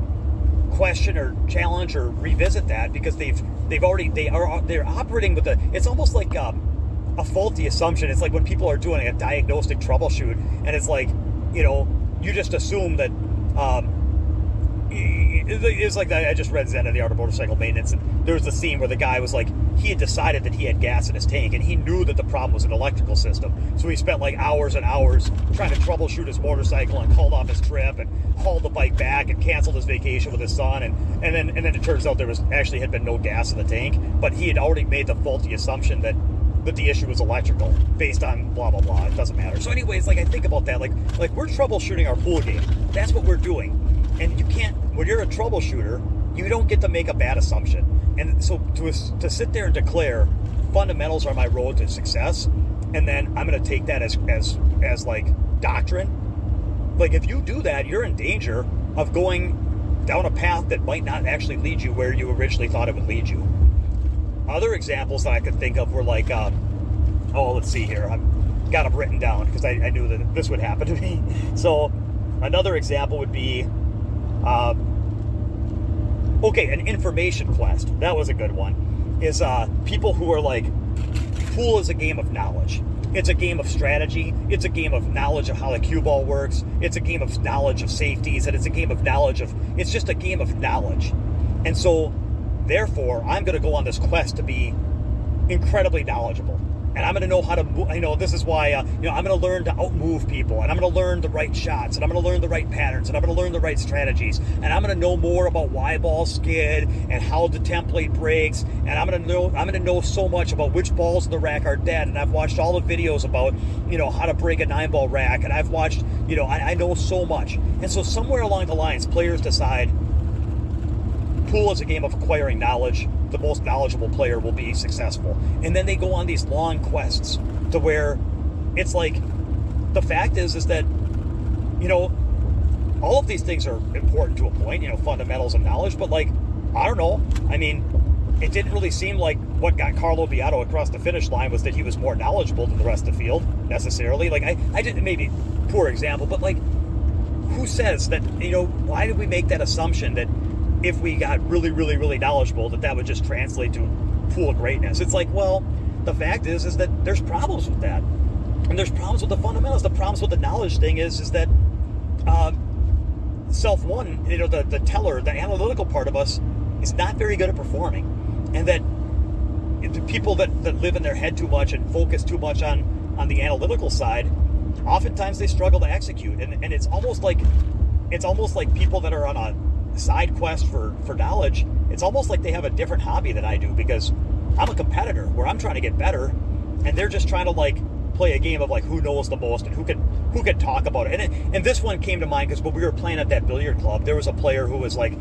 question or challenge or revisit that, because they're operating with it's almost like a faulty assumption. It's like when people are doing a diagnostic troubleshoot, and it's like, you just assume that it's like that. I just read Zen of the Art of Motorcycle Maintenance, and there was a scene where the guy was like, he had decided that he had gas in his tank, and he knew that the problem was an electrical system. So he spent like hours and hours trying to troubleshoot his motorcycle, and called off his trip and hauled the bike back and canceled his vacation with his son, and then it turns out there was actually had been no gas in the tank, but he had already made the faulty assumption that the issue was electrical based on blah blah blah. It doesn't matter. So anyways, like I think about that, like we're troubleshooting our pool game. That's what we're doing. And you can't, when you're a troubleshooter, you don't get to make a bad assumption. And so to sit there and declare fundamentals are my road to success, and then I'm going to take that as like doctrine. Like if you do that, you're in danger of going down a path that might not actually lead you where you originally thought it would lead you. Other examples that I could think of were like, let's see here. I've got them written down because I knew that this would happen to me. So another example would be, an information quest. That was a good one. Is people who are like, pool is a game of knowledge. It's a game of strategy. It's a game of knowledge of how the cue ball works. It's a game of knowledge of safeties, and it's a game of knowledge of. It's just a game of knowledge, and so therefore I'm going to go on this quest to be incredibly knowledgeable. And I'm going to know how to move. This is why, I'm going to learn to outmove people, and I'm going to learn the right shots, and I'm going to learn the right patterns, and I'm going to learn the right strategies, and I'm going to know more about why balls skid and how the template breaks, and I'm going to know so much about which balls in the rack are dead. And I've watched all the videos about, how to break a 9-ball rack, and I've watched, I know so much. And so somewhere along the lines, players decide pool is a game of acquiring knowledge. The most knowledgeable player will be successful. And then they go on these long quests to where it's like, the fact is that, all of these things are important to a point, fundamentals and knowledge, but like, I don't know. I mean, it didn't really seem like what got Carlo Beato across the finish line was that he was more knowledgeable than the rest of the field, necessarily. Like, I didn't, maybe poor example, but like, who says that, why did we make that assumption that if we got really, really, really knowledgeable, that would just translate to pool greatness? It's like, well, the fact is that there's problems with that. And there's problems with the fundamentals. The problems with the knowledge thing is that self one, the teller, the analytical part of us is not very good at performing. And that the people that live in their head too much and focus too much on the analytical side, oftentimes they struggle to execute. And it's almost like people that are on a side quest for knowledge. It's almost like they have a different hobby than I do, because I'm a competitor where I'm trying to get better, and they're just trying to like play a game of like who knows the most and who can talk about it. And this one came to mind because when we were playing at that billiard club, there was a player who was like,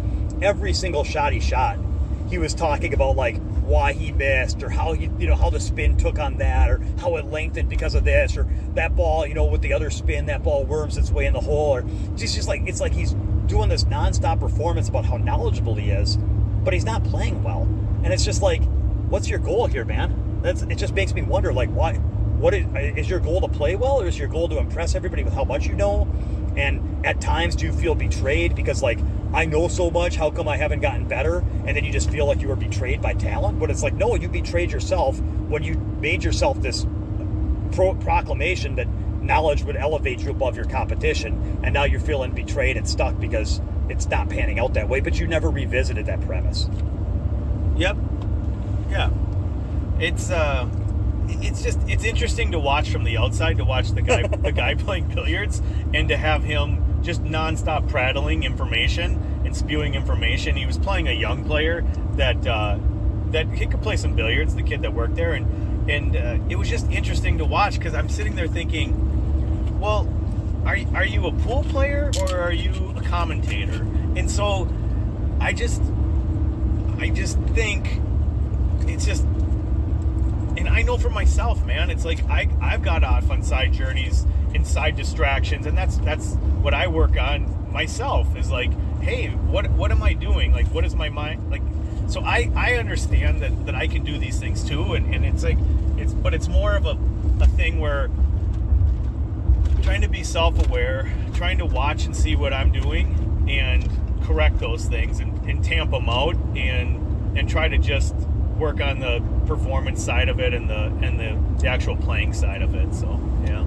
every single shot he shot, he was talking about like why he missed, or how how the spin took on that, or how it lengthened because of this, or that ball, with the other spin, that ball worms its way in the hole, or it's just like, it's like he's doing this nonstop performance about how knowledgeable he is, but he's not playing well. And it's just like, what's your goal here, man? It just makes me wonder, like, what is your goal to play well, or is your goal to impress everybody with how much you know? And at times, do you feel betrayed because, like, I know so much, how come I haven't gotten better? And then you just feel like you were betrayed by talent? But it's like, no, you betrayed yourself when you made yourself this proclamation that knowledge would elevate you above your competition, and now you're feeling betrayed and stuck because it's not panning out that way, but you never revisited that premise. Yep. Yeah. It's interesting to watch from the outside, to watch the guy playing billiards, and to have him just nonstop prattling information and spewing information. He was playing a young player that he could play some billiards, the kid that worked there, and it was just interesting to watch, because I'm sitting there thinking, well, are you a pool player or are you a commentator? And so I just think it's just, and I know for myself, man, it's like I've got off on side journeys and side distractions, and that's what I work on myself, is like, hey, what am I doing? Like, what is my mind like? So I understand that I can do these things too, and it's like, but it's more of a thing where trying to be self-aware, trying to watch and see what I'm doing and correct those things and tamp them out, and try to just work on the performance side of it and the actual playing side of it. So yeah.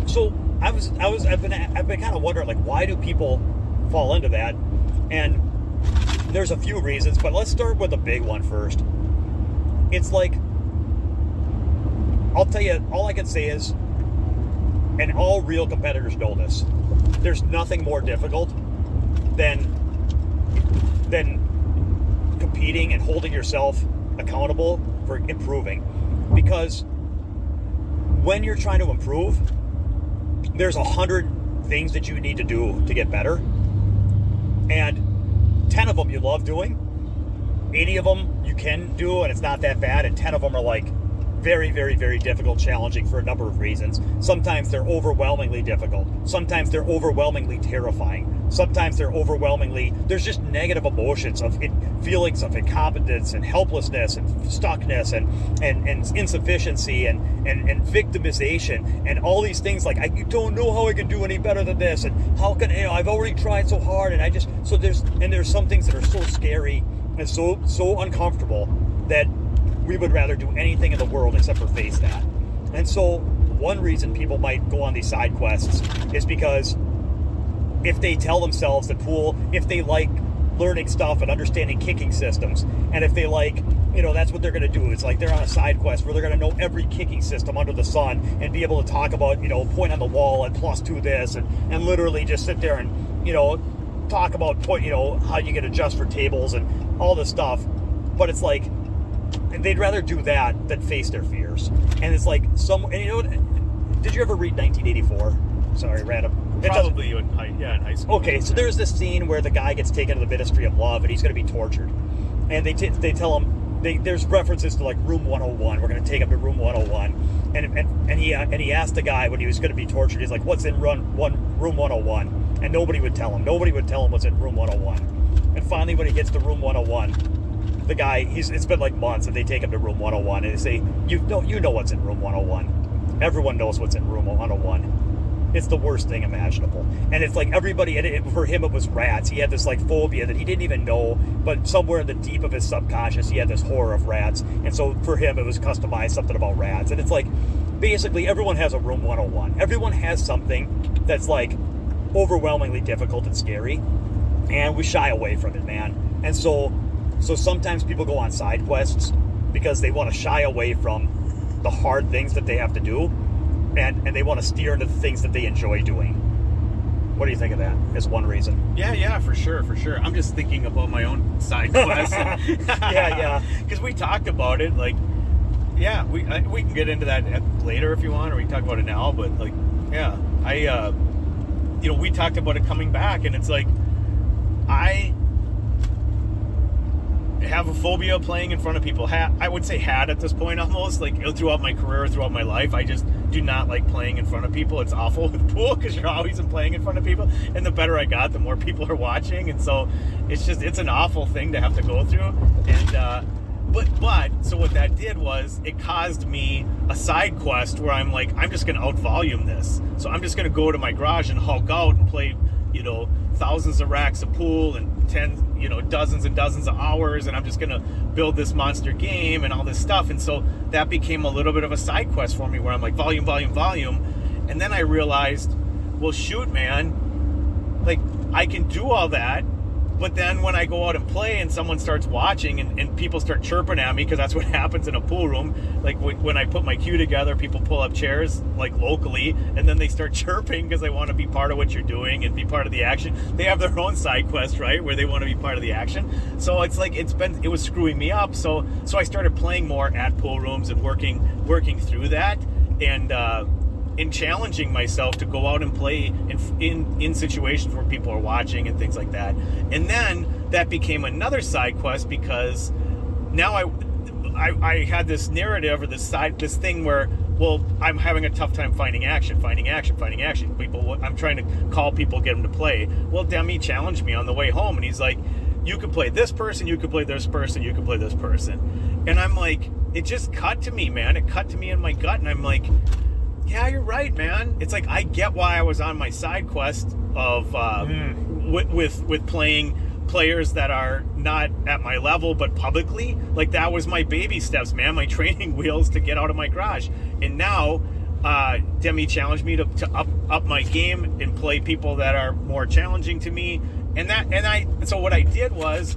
So I've been kind of wondering, like, why do people fall into that? And there's a few reasons, but let's start with the big one first. It's like, I'll tell you, all I can say is, and all real competitors know this, there's nothing more difficult than competing and holding yourself accountable for improving. Because when you're trying to improve, there's 100 things that you need to do to get better, and 10 of them you love doing, 80 of them you can do and it's not that bad, and 10 of them are like very, very, very difficult, challenging for a number of reasons. Sometimes they're overwhelmingly difficult. Sometimes they're overwhelmingly terrifying. Sometimes there's just negative emotions of feelings of incompetence and helplessness and stuckness and insufficiency and victimization and all these things, like, I don't know how I can do any better than this, and how can, I've already tried so hard, and there's some things that are so scary and so uncomfortable that we would rather do anything in the world except for face that. And so one reason people might go on these side quests is because if they tell themselves that pool, if they like learning stuff and understanding kicking systems, and if they like, that's what they're going to do. It's like they're on a side quest where they're going to know every kicking system under the sun and be able to talk about, point on the wall and +2 this, and literally just sit there and, talk about how you can adjust for tables and all this stuff. But it's like, and they'd rather do that than face their fears. And it's like did you ever read 1984? Sorry, random. Probably in high school. Okay, so there's this scene where the guy gets taken to the Ministry of Love and he's going to be tortured. And they tell him, there's references to like room 101. We're going to take him to room 101. And he asked the guy when he was going to be tortured, he's like, what's in room 101? And nobody would tell him. Nobody would tell him what's in room 101. And finally, when he gets to room 101, the guy, it's been like months, and they take him to room 101, and they say, you know what's in room 101. Everyone knows what's in room 101. It's the worst thing imaginable. And it's like everybody, for him it was rats. He had this like phobia that he didn't even know, but somewhere in the deep of his subconscious, he had this horror of rats. And so for him, it was customized something about rats. And it's like, basically everyone has a room 101. Everyone has something that's like overwhelmingly difficult and scary. And we shy away from it, man. And so sometimes people go on side quests because they want to shy away from the hard things that they have to do, and they want to steer into the things that they enjoy doing. What do you think of that? Is one reason. Yeah, for sure. I'm just thinking about my own side quest. yeah. Because we talked about it, like, yeah, we can get into that later if you want, or we can talk about it now. But like, yeah, we talked about it coming back, and it's like, have a phobia of playing in front of people. I would say had at this point almost, like throughout my career, throughout my life. I just do not like playing in front of people. It's awful with pool because you're always playing in front of people. And the better I got, the more people are watching. And so it's an awful thing to have to go through. And, but so what that did was it caused me a side quest where I'm like, I'm just going to out volume this. So I'm just going to go to my garage and hulk out and play, thousands of racks of pool and dozens and dozens of hours, and I'm just gonna build this monster game and all this stuff. And so that became a little bit of a side quest for me where I'm like volume. And then I realized, well, shoot, man, like I can do all that, but then when I go out and play and someone starts watching and people start chirping at me, because that's what happens in a pool room. Like when I put my queue together, people pull up chairs like locally, and then they start chirping because they want to be part of what you're doing and be part of the action. They have their own side quest, right, where they want to be part of the action. So it's like it was screwing me up. So I started playing more at pool rooms and working through that, and in challenging myself to go out and play in situations where people are watching and things like that. And then that became another side quest because now I had this narrative or this thing where, well, I'm having a tough time finding action. People, I'm trying to call people, get them to play. Well, Demi challenged me on the way home, and he's like, you could play this person, you could play this person, you could play this person. And I'm like, it just cut to me, man. It cut to me in my gut, and I'm like, yeah, you're right, man. It's like I get why I was on my side quest of with playing players that are not at my level, but publicly. Like that was my baby steps, man. My training wheels to get out of my garage. And now, Demi challenged me to up my game and play people that are more challenging to me. So what I did was,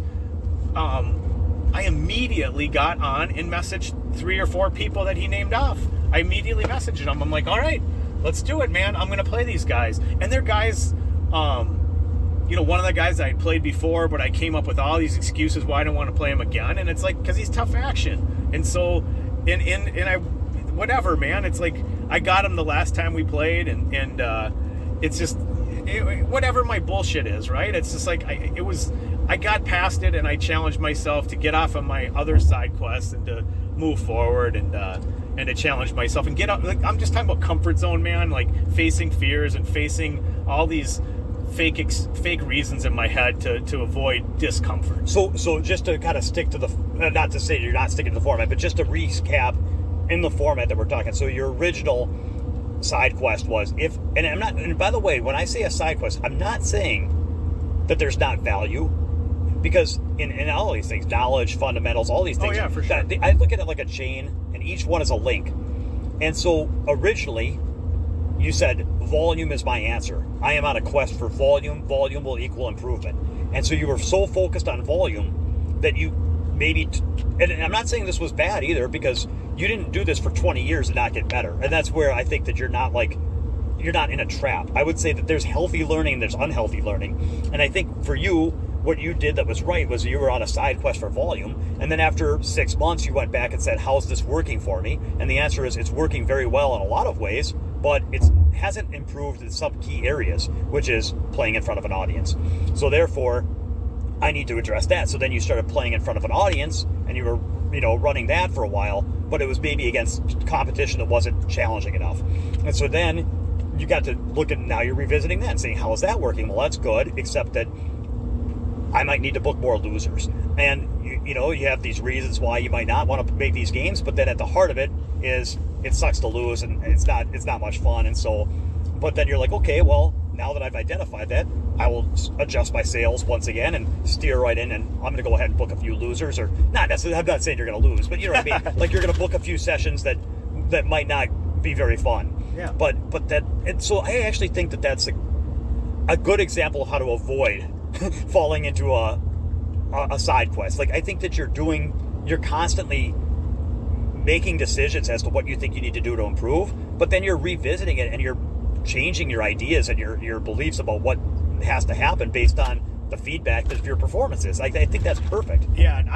I immediately got on and messaged 3 or 4 people that he named off. I immediately messaged them. I'm like, all right, let's do it, man. I'm going to play these guys. And they're guys, one of the guys I played before, but I came up with all these excuses why I don't want to play him again. And it's like, because he's tough action. And so, whatever, man. It's like, I got him the last time we played, and it's just, whatever my bullshit is, right? It's just like, I got past it, and I challenged myself to get off of my other side quests and to move forward and to challenge myself and get up. Like, I'm just talking about comfort zone, man, like facing fears and facing all these fake reasons in my head to avoid discomfort. So just to kind of stick to the, not to say you're not sticking to the format, but just to recap in the format that we're talking. So your original side quest was and by the way, when I say a side quest, I'm not saying that there's not value, because in all these things, knowledge, fundamentals, all these things. Oh yeah, for sure. I look at it like a chain, and each one is a link. And so originally, you said volume is my answer. I am on a quest for volume. Volume will equal improvement. And so you were so focused on volume that you maybe, and I'm not saying this was bad either, because you didn't do this for 20 years and not get better. And that's where I think that you're not in a trap. I would say that there's healthy learning and there's unhealthy learning. And I think for you, what you did that was right was you were on a side quest for volume, and then after 6 months you went back and said, how's this working for me? And the answer is it's working very well in a lot of ways, but it hasn't improved in some key areas, which is playing in front of an audience. So therefore, I need to address that. So then you started playing in front of an audience, and you were running that for a while, but it was maybe against competition that wasn't challenging enough. And so then you got to look at, now you're revisiting that and saying, how is that working? Well, that's good, except that I might need to book more losers. And you have these reasons why you might not want to make these games, but then at the heart of it is it sucks to lose, and it's not much fun. And so, but then you're like, okay, well, now that I've identified that, I will adjust my sails once again and steer right in, and I'm going to go ahead and book a few losers, or not necessarily. I'm not saying you're going to lose, but you know what I mean. Like, you're going to book a few sessions that might not be very fun. Yeah. But that, and so I actually think that that's a good example of how to avoid falling into a side quest. Like, I think that you're constantly making decisions as to what you think you need to do to improve, but then you're revisiting it and you're changing your ideas and your beliefs about what has to happen based on the feedback of your performances. I think that's perfect. Yeah, and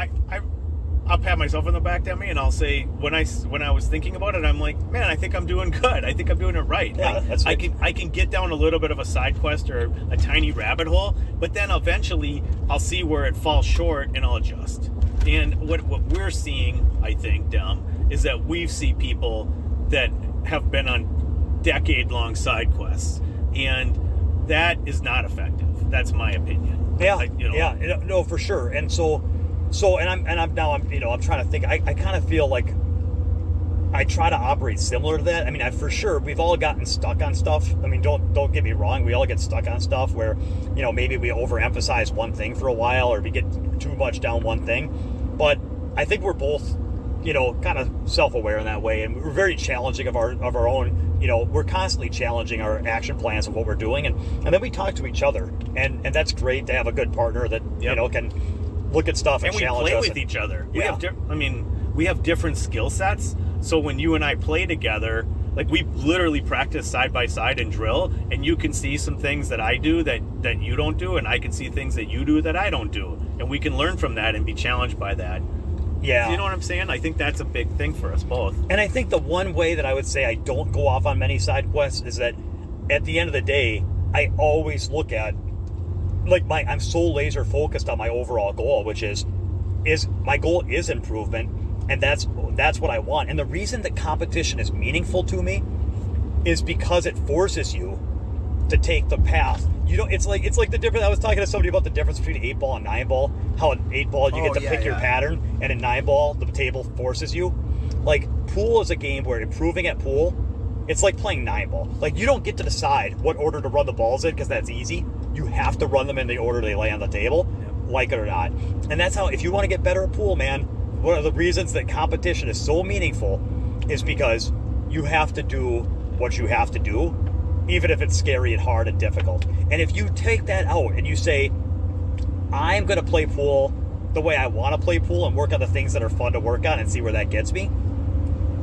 I'll pat myself on the back, Demi, and I'll say, when I was thinking about it, I'm like, man, I think I'm doing good. I think I'm doing it right. Yeah, that's good. I can get down a little bit of a side quest or a tiny rabbit hole, but then eventually I'll see where it falls short and I'll adjust. And what we're seeing, I think, is that we see people that have been on decade-long side quests, and that is not effective. That's my opinion. Yeah, no, for sure. And I'm trying to think. I kind of feel like I try to operate similar to that. I mean, for sure, we've all gotten stuck on stuff. I mean, don't get me wrong. We all get stuck on stuff where, maybe we overemphasize one thing for a while, or we get too much down one thing. But I think we're both, kind of self-aware in that way, and we're very challenging of our own. We're constantly challenging our action plans of what we're doing, and then we talk to each other, and that's great to have a good partner that can look at stuff and challenge us. And we play with each other. Yeah. We have different skill sets. So when you and I play together, like, we literally practice side by side and drill, and you can see some things that I do that you don't do, and I can see things that you do that I don't do, and we can learn from that and be challenged by that. Yeah. You know what I'm saying? I think that's a big thing for us both. And I think the one way that I would say I don't go off on many side quests is that at the end of the day, I always look at, like, I'm so laser focused on my overall goal, which is my goal is improvement, and that's what I want. And the reason that competition is meaningful to me is because it forces you to take the path. It's like the difference. I was talking to somebody about the difference between 8-ball and 9-ball. How in 8-ball you get to pick your pattern, and in 9-ball the table forces you. Like, pool is a game where improving at pool, it's like playing 9-ball. Like, you don't get to decide what order to run the balls in because that's easy. You have to run them in the order they lay on the table, like it or not. And that's how, if you want to get better at pool, man, one of the reasons that competition is so meaningful is because you have to do what you have to do, even if it's scary and hard and difficult. And if you take that out and you say, I'm going to play pool the way I want to play pool and work on the things that are fun to work on and see where that gets me,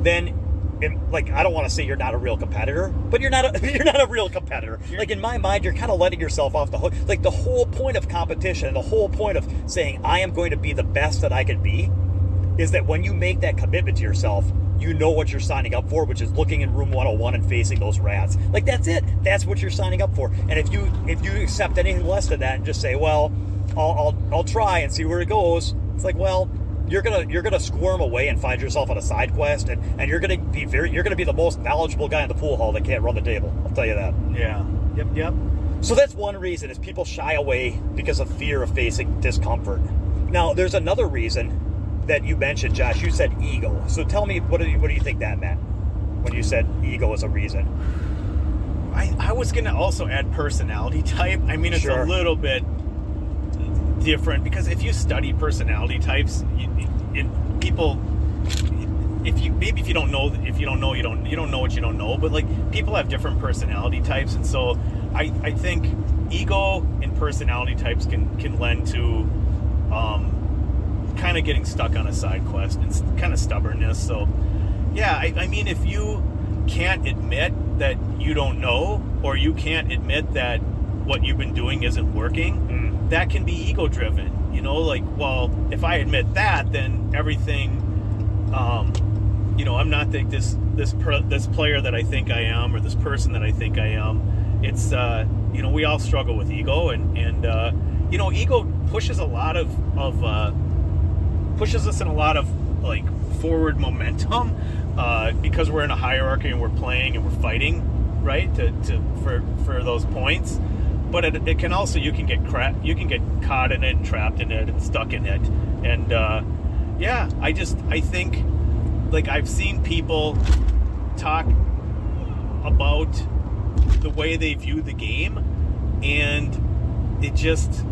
then, I don't want to say you're not a real competitor, but you're not a real competitor. Like, in my mind, you're kind of letting yourself off the hook. Like, the whole point of competition, the whole point of saying, I am going to be the best that I can be, is that when you make that commitment to yourself, you know what you're signing up for, which is looking in room 101 and facing those rats. Like, that's it. That's what you're signing up for. And if you accept anything less than that and just say, well, I'll try and see where it goes, it's like, well, you're gonna squirm away and find yourself on a side quest, and you're gonna be the most knowledgeable guy in the pool hall that can't run the table. I'll tell you that. Yeah. Yep. So that's one reason, is people shy away because of fear of facing discomfort. Now, there's another reason that you mentioned, Josh. You said ego. So tell me, what do you think that meant when you said ego is a reason? I was going to also add personality type. I mean, it's a little bit different, because if you study personality types, people, if you don't know you don't know what you don't know. But, like, people have different personality types, and so I think ego and personality types can lend to kind of getting stuck on a side quest and kind of stubbornness. So yeah, I mean, if you can't admit that you don't know, or you can't admit that what you've been doing isn't working, that can be ego driven. Like, well, if I admit that, then everything, I'm not this player that I think I am, or this person that I think I am. It's we all struggle with ego, and ego pushes pushes us in a lot of, like, forward momentum, because we're in a hierarchy and we're playing and we're fighting, right, for those points. But it can also, you can get caught in it and trapped in it and stuck in it. And I think, like, I've seen people talk about the way they view the game, and it just,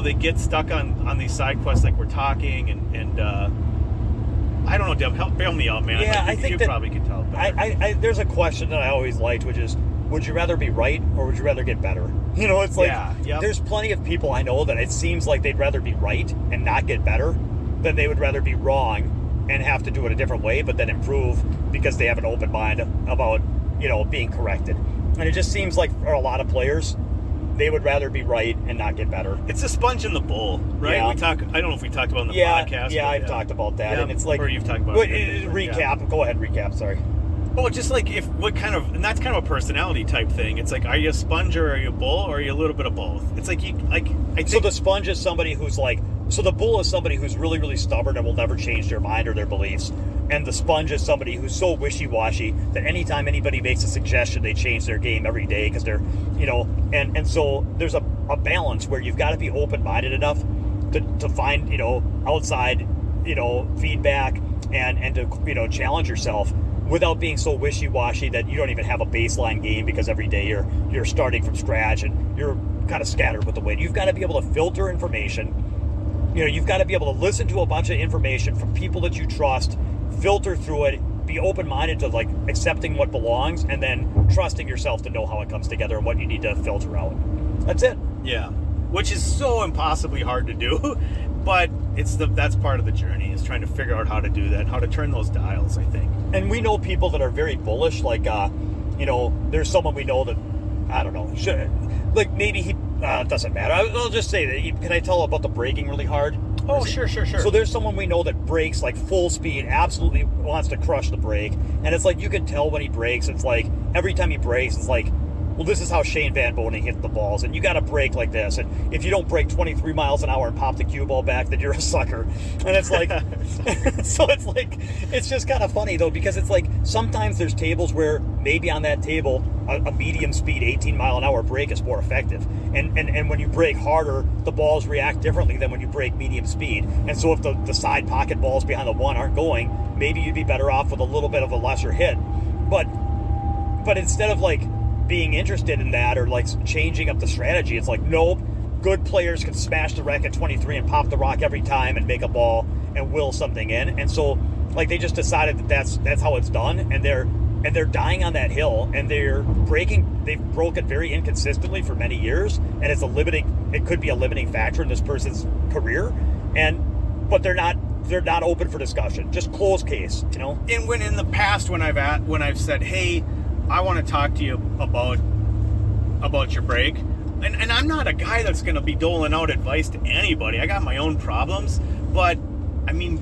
they get stuck on these side quests, like we're talking, and I don't know, Deb, bail me out, man. Yeah, I think you that probably could tell better. There's a question that I always liked, which is, would you rather be right, or would you rather get better? It's like, There's plenty of people I know that it seems like they'd rather be right and not get better than they would rather be wrong and have to do it a different way, but then improve because they have an open mind about, being corrected. And it just seems like, for a lot of players, they would rather be right and not get better. It's a sponge in the bowl, right? Yeah. I don't know if we talked about it in the podcast. Yeah, I've talked about that. And it's like, or you've talked about it. Recap. Yeah. Go ahead, recap, sorry. Well, just like, and that's kind of a personality type thing. It's like, are you a sponge, or are you a bull, or are you a little bit of both? It's like, I think. So the sponge is somebody who's like So the bull is somebody who's really, really stubborn and will never change their mind or their beliefs. And the sponge is somebody who's so wishy-washy that anytime anybody makes a suggestion, they change their game every day because they're, and so there's a balance where you've got to be open-minded enough to find, outside, feedback and to, challenge yourself without being so wishy-washy that you don't even have a baseline game because every day you're starting from scratch and you're kind of scattered with the wind. You've got to be able to filter information. You've got to be able to listen to a bunch of information from people that you trust, filter through it, be open-minded to like accepting what belongs, and then trusting yourself to know how it comes together and what you need to filter out. That's it. Yeah, which is so impossibly hard to do, but that's part of the journey, is trying to figure out how to do that, how to turn those dials, I think. And we know people that are very bullish, like there's someone we know that, I don't know, like maybe he. It doesn't matter. I'll just say that. Can I tell about the braking really hard? Oh, sure. So there's someone we know that brakes like full speed, absolutely wants to crush the brake. And it's like you can tell when he brakes. It's like every time he brakes, it's like, well, this is how Shane Van Boening hit the balls. And you got to brake like this. And if you don't brake 23 miles an hour and pop the cue ball back, then you're a sucker. And it's like, so it's like, it's just kind of funny though, because it's like sometimes there's tables where maybe on that table, a medium speed 18 mile an hour brake is more effective. And when you brake harder, the balls react differently than when you brake medium speed. And so if the side pocket balls behind the one aren't going, maybe you'd be better off with a little bit of a lesser hit. But instead of like being interested in that or like changing up the strategy, it's like, nope, good players can smash the rack at 23 and pop the rock every time and make a ball and will something in. And so like they just decided that that's how it's done, and they're dying on that hill, and they've broken very inconsistently for many years, and it could be a limiting factor in this person's career, but they're not open for discussion, just closed case, And when in the past when I've said, hey, I want to talk to you about your brake, and I'm not a guy that's going to be doling out advice to anybody. I got my own problems, but I mean,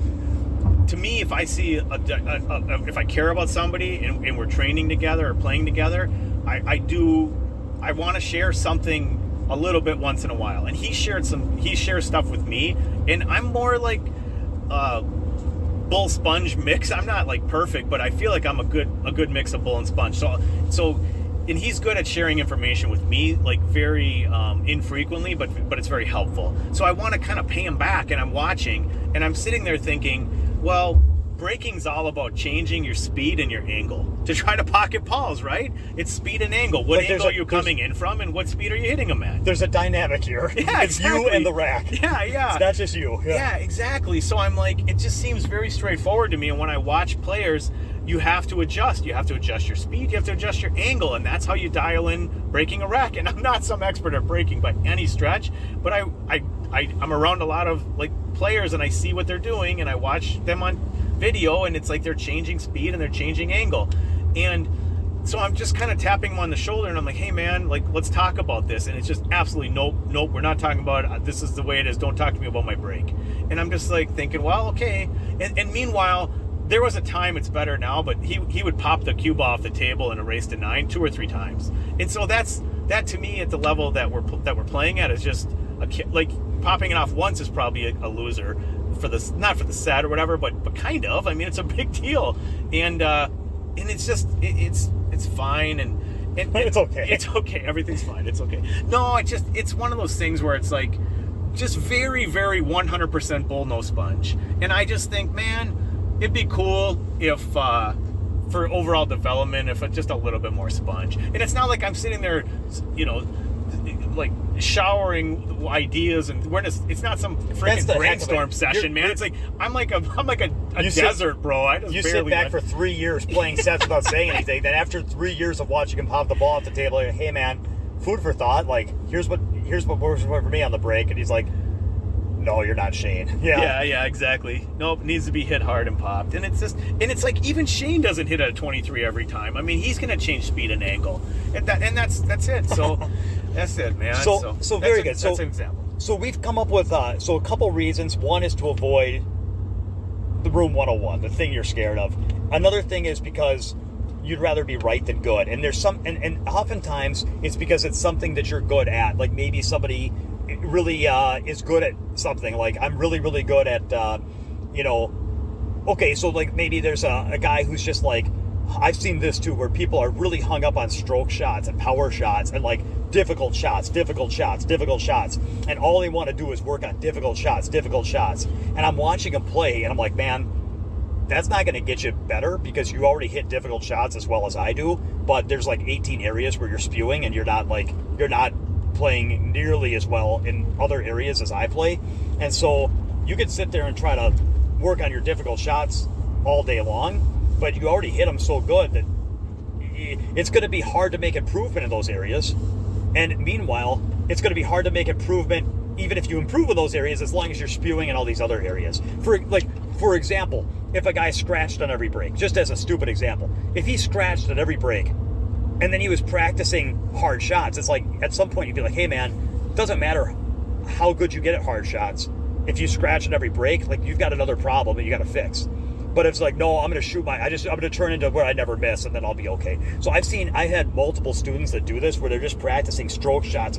to me, if I see if I care about somebody and we're training together or playing together, I want to share something a little bit once in a while. And he shares stuff with me, and I'm more like bull sponge mix. I'm not like perfect, but I feel like I'm a good mix of bull and sponge. So and he's good at sharing information with me, like very infrequently, but it's very helpful. So I want to kind of pay him back, and I'm watching, and I'm sitting there thinking, well, braking's all about changing your speed and your angle to try to pocket balls, right? It's speed and angle. What angle are you coming in from, and what speed are you hitting them at? There's a dynamic here. Yeah, it's exactly. You and the rack. Yeah. It's not just you. Yeah, exactly. So I'm like, it just seems very straightforward to me. And when I watch players, you have to adjust. You have to adjust your speed. You have to adjust your angle, and that's how you dial in braking a rack. And I'm not some expert at braking by any stretch, but I'm around a lot of like players, and I see what they're doing, and I watch them on video, and it's like they're changing speed and they're changing angle. And so I'm just kind of tapping him on the shoulder, and I'm like, hey man, like, let's talk about this. And it's just absolutely nope, we're not talking about it. This is the way it is. Don't talk to me about my brake. And I'm just like thinking, well, okay. And meanwhile, there was a time, it's better now, but he would pop the cue ball off the table in a race to 9 2 or 3 times. And so that to me, at the level that we're playing at, is just like popping it off once is probably a loser for this, not for the set or whatever, but kind of. I mean, it's a big deal, and it's just it's fine, and it's okay. It's okay. Everything's fine. It's okay. No, it's one of those things where it's like just very, very 100% bull, no sponge. And I just think, man, it'd be cool if for overall development, if just a little bit more sponge. And it's not like I'm sitting there, like showering ideas, and it's not some freaking brainstorm session, man. It's like I'm like a desert, bro. You sit back for 3 years playing sets without saying anything. Then after 3 years of watching him pop the ball off the table, like, hey man, food for thought. Like here's what works for me on the break, and he's like, no, you're not Shane. Yeah, exactly. Nope, needs to be hit hard and popped. And it's like even Shane doesn't hit a 23 every time. I mean, he's going to change speed and angle, and that's it. So that's it, man. So very good. That's an example. So we've come up with a couple reasons. One is to avoid the room 101, the thing you're scared of. Another thing is because you'd rather be right than good. And there's and oftentimes it's because it's something that you're good at. Like maybe somebody really is good at something. Like I'm really, really good at, okay, so like maybe there's a guy who's just like, I've seen this too, where people are really hung up on stroke shots and power shots and like difficult shots, and all they want to do is work on difficult shots. And I'm watching them play, and I'm like, man, that's not going to get you better because you already hit difficult shots as well as I do. But there's like 18 areas where you're spewing, and you're not playing nearly as well in other areas as I play. And so you can sit there and try to work on your difficult shots all day long, but you already hit them so good that it's going to be hard to make improvement in those areas. And meanwhile, it's going to be hard to make improvement even if you improve in those areas, as long as you're spewing in all these other areas. For example, if a guy scratched on every break, just as a stupid example, if he scratched at every break and then he was practicing hard shots, it's like at some point you'd be like, hey man, it doesn't matter how good you get at hard shots. If you scratch at every break, like you've got another problem that you got to fix. But it's like, no, I'm going to shoot I'm going to turn into where I never miss, and then I'll be okay. So I had multiple students that do this, where they're just practicing stroke shots.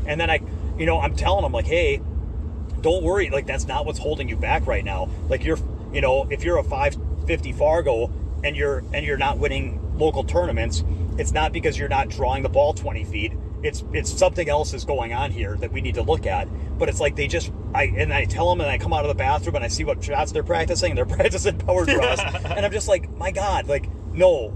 And then I'm telling them like, hey, don't worry. Like, that's not what's holding you back right now. Like if you're a 550 Fargo and you're not winning local tournaments, it's not because you're not drawing the ball 20 feet. It's something else is going on here that we need to look at. But it's like I tell them, and I come out of the bathroom and I see what shots they're practicing. They're practicing power draws, and I'm just like, my God, like no.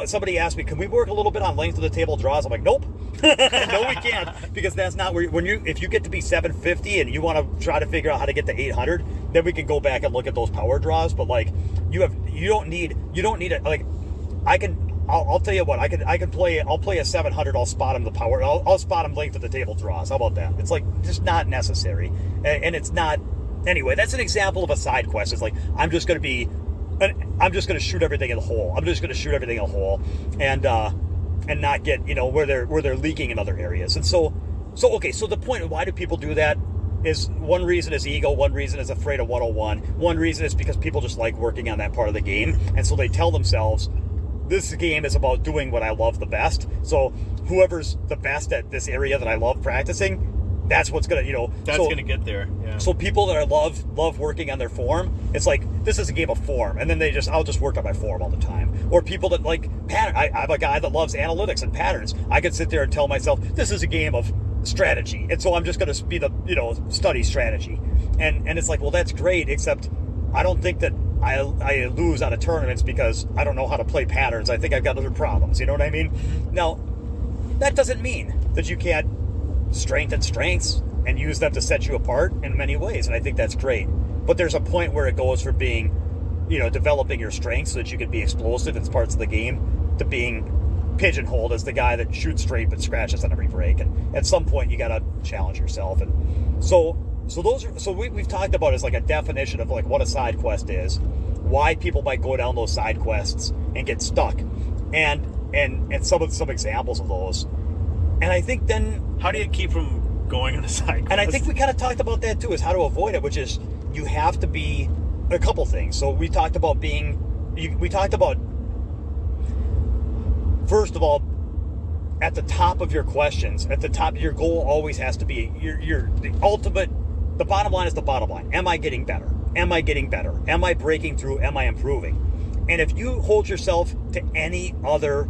Somebody asked me, can we work a little bit on length of the table draws? I'm like, nope, no, we can't, because that's not where if you get to be 750 and you want to try to figure out how to get to 800, then we can go back and look at those power draws. But like you don't need it. Like I'll tell you what, I'll play a 700, I'll spot him the power, I'll spot him length of the table draws. How about that? It's like just not necessary. And it's not, anyway, that's an example of a side quest. It's like, I'm just going to shoot everything in the hole. And not get, where they're leaking in other areas. And so the point of why do people do that is, one reason is ego, one reason is afraid of 101, one reason is because people just like working on that part of the game. And so they tell themselves, this game is about doing what I love the best. So whoever's the best at this area that I love practicing, that's what's gonna, gonna get there. Yeah. So people that love working on their form, it's like, this is a game of form, and then I'll just work on my form all the time. Or people that like pattern. I have a guy that loves analytics and patterns. I could sit there and tell myself, this is a game of strategy, and so I'm just gonna study strategy. And it's like, well, that's great, except I don't think that I lose out of tournaments because I don't know how to play patterns. I think I've got other problems. You know what I mean? Now, that doesn't mean that you can't strengthen strengths and use them to set you apart in many ways. And I think that's great. But there's a point where it goes from being, developing your strengths so that you can be explosive in parts of the game, to being pigeonholed as the guy that shoots straight but scratches on every break. And at some point, you got to challenge yourself. And so we've talked about as like a definition of like what a side quest is, why people might go down those side quests and get stuck, and some examples of those. And I think then, how do you keep from going on a side quest? And I think we kind of talked about that too, is how to avoid it, which is you have to be a couple things. So we talked about first of all, at the top of your questions, at the top of your goal always has to be the bottom line is the bottom line. Am I getting better? Am I getting better? Am I breaking through? Am I improving? And if you hold yourself to any other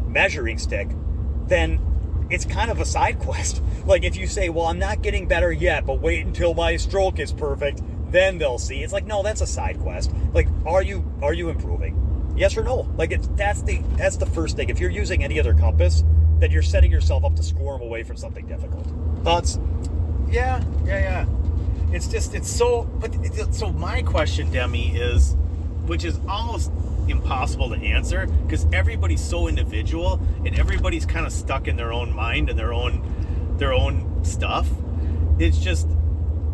measuring stick, then it's kind of a side quest. Like if you say, well, I'm not getting better yet, but wait until my stroke is perfect, then they'll see. It's like, no, that's a side quest. Like, are you improving? Yes or no? Like that's the first thing. If you're using any other compass, then you're setting yourself up to squirm away from something difficult. Thoughts? Yeah. So my question, Demi, is, which is almost impossible to answer because everybody's so individual and everybody's kind of stuck in their own mind and their own stuff. It's just,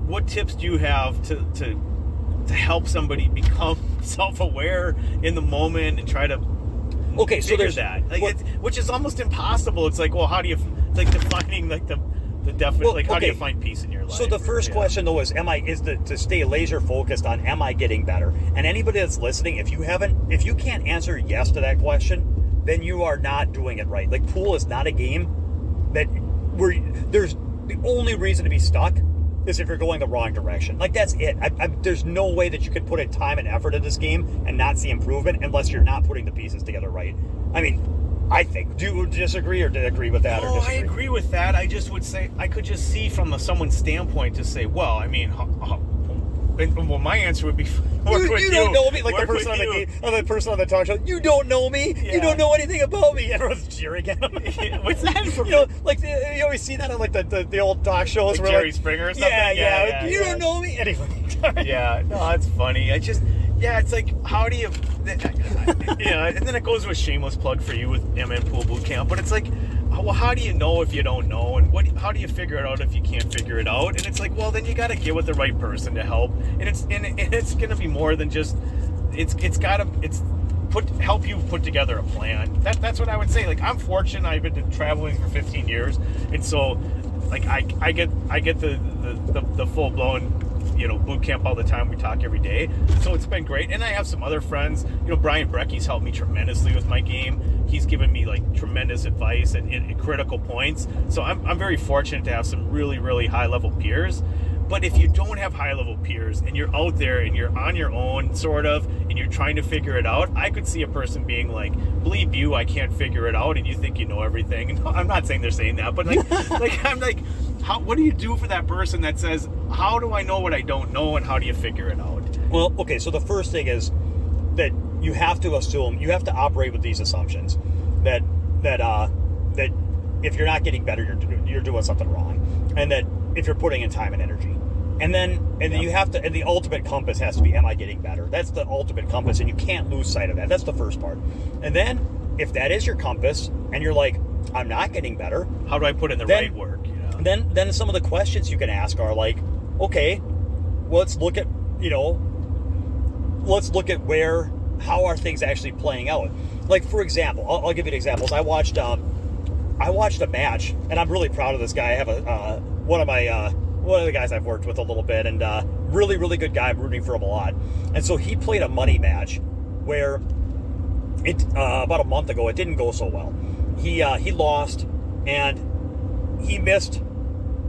what tips do you have to help somebody become self-aware in the moment and try to figure that? Which is almost impossible. It's like, well, how do you defining like the definite, how do you find peace in your life? So the first question though is to stay laser focused on, am I getting better? And anybody that's listening, if you can't answer yes to that question, then you are not doing it right. Like, pool is not a game that where there's the only reason to be stuck is if you're going the wrong direction. Like, that's it. There's no way that you could put in time and effort in this game and not see improvement unless you're not putting the pieces together right. I mean, I think. Do you disagree or agree with that? No, or disagree? I agree with that. I just would say, I could just see from someone's standpoint to say, well, I mean, well, my answer would be, you don't know me, like the person on the talk show. You don't know me. Yeah. You don't know anything about me. Everyone's cheering at him. What's that? You know, like you always see that on like the old talk shows, like where Jerry like, Springer or something. Yeah. You don't know me. Anyway. Yeah, no, that's funny. It's like, how do you, and then it goes to a shameless plug for you with MN Pool Boot Camp, but it's like, well, how do you know if you don't know, and how do you figure it out if you can't figure it out? And it's like, well, then you got to get with the right person to help, and it's gonna be more than just, help you put together a plan. That's what I would say. Like, I'm fortunate. I've been traveling for 15 years, and so, like, I get the full blown, boot camp all the time. We talk every day, so it's been great. And I have some other friends. Brian Brecky's helped me tremendously with my game. He's given me like tremendous advice and critical points. So I'm very fortunate to have some really, really high level peers. But if you don't have high level peers and you're out there and you're on your own, sort of, and you're trying to figure it out, I could see a person being like, "Bleep you, I can't figure it out," and you think you know everything. And I'm not saying they're saying that, but I'm like, what do you do for that person that says, "How do I know what I don't know, and how do you figure it out?" Well, okay, so the first thing is that you have to operate with these assumptions that if you're not getting better, you're doing something wrong, and that if you're putting in time and energy, and then you have to, and the ultimate compass has to be, am I getting better? That's the ultimate compass, and you can't lose sight of that. That's the first part. And then if that is your compass, and you're like, I'm not getting better, how do I put in the right work? Then some of the questions you can ask are like, okay, let's look at how are things actually playing out. Like, for example, I'll give you an example. I watched a match, and I'm really proud of this guy. I have one of the guys I've worked with a little bit, and really, really good guy. I'm rooting for him a lot. And so he played a money match where about a month ago, it didn't go so well. He lost, and he missed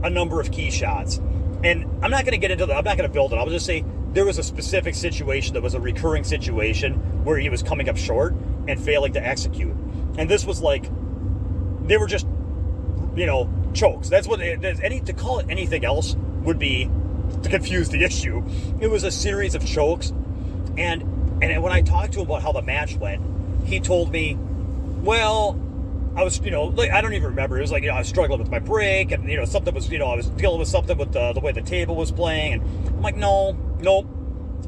a number of key shots. And I'm not going to get into that. I'm not going to build it. I'll just say there was a specific situation that was a recurring situation where he was coming up short and failing to execute. And this was like, they were just, chokes. That's what to call it anything else would be to confuse the issue. It was a series of chokes. And when I talked to him about how the match went, he told me, well, I was, I don't even remember. It was like, I was struggling with my break, and, something was, I was dealing with something with the way the table was playing. And I'm like, no,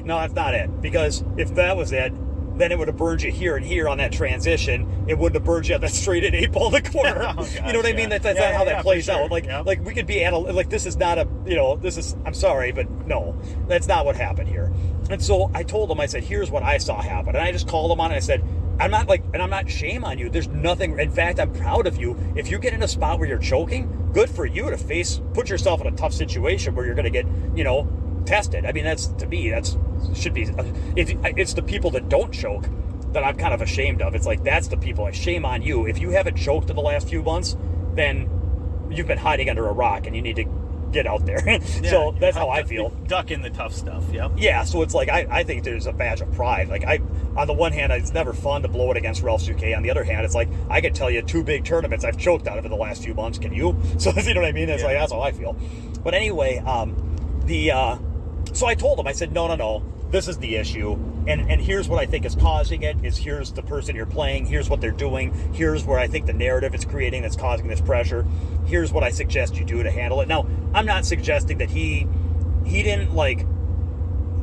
that's not it. Because if that was it, then it would have burned you here and here on that transition. It wouldn't have burned you at that straight at 8 ball in the corner. Oh, gosh, you know what I mean? That's not how that plays out. Like we could be like, this is not I'm sorry, but no, that's not what happened here. And so I told him, I said, here's what I saw happen. And I just called him on it. I said, I'm not shame on you. There's nothing. In fact, I'm proud of you. If you get in a spot where you're choking, good for you to put yourself in a tough situation where you're going to get, tested. I mean, it's the people that don't choke that I'm kind of ashamed of. It's like, that's the people. Shame on you. If you haven't choked in the last few months, then you've been hiding under a rock and you need to get out there. So that's how I feel. Duck in the tough stuff. Yep. Yeah. So it's like, I think there's a badge of pride. Like, on the one hand, it's never fun to blow it against Ralph's UK. On the other hand, it's like, I could tell you 2 big tournaments I've choked out of in the last few months. Can you? So you know what I mean? It's like, that's how I feel. But anyway, so I told him, I said, no, this is the issue. And here's what I think is causing it, is here's the person you're playing, here's what they're doing, here's where I think the narrative it's creating that's causing this pressure, here's what I suggest you do to handle it. Now, I'm not suggesting that he didn't, like,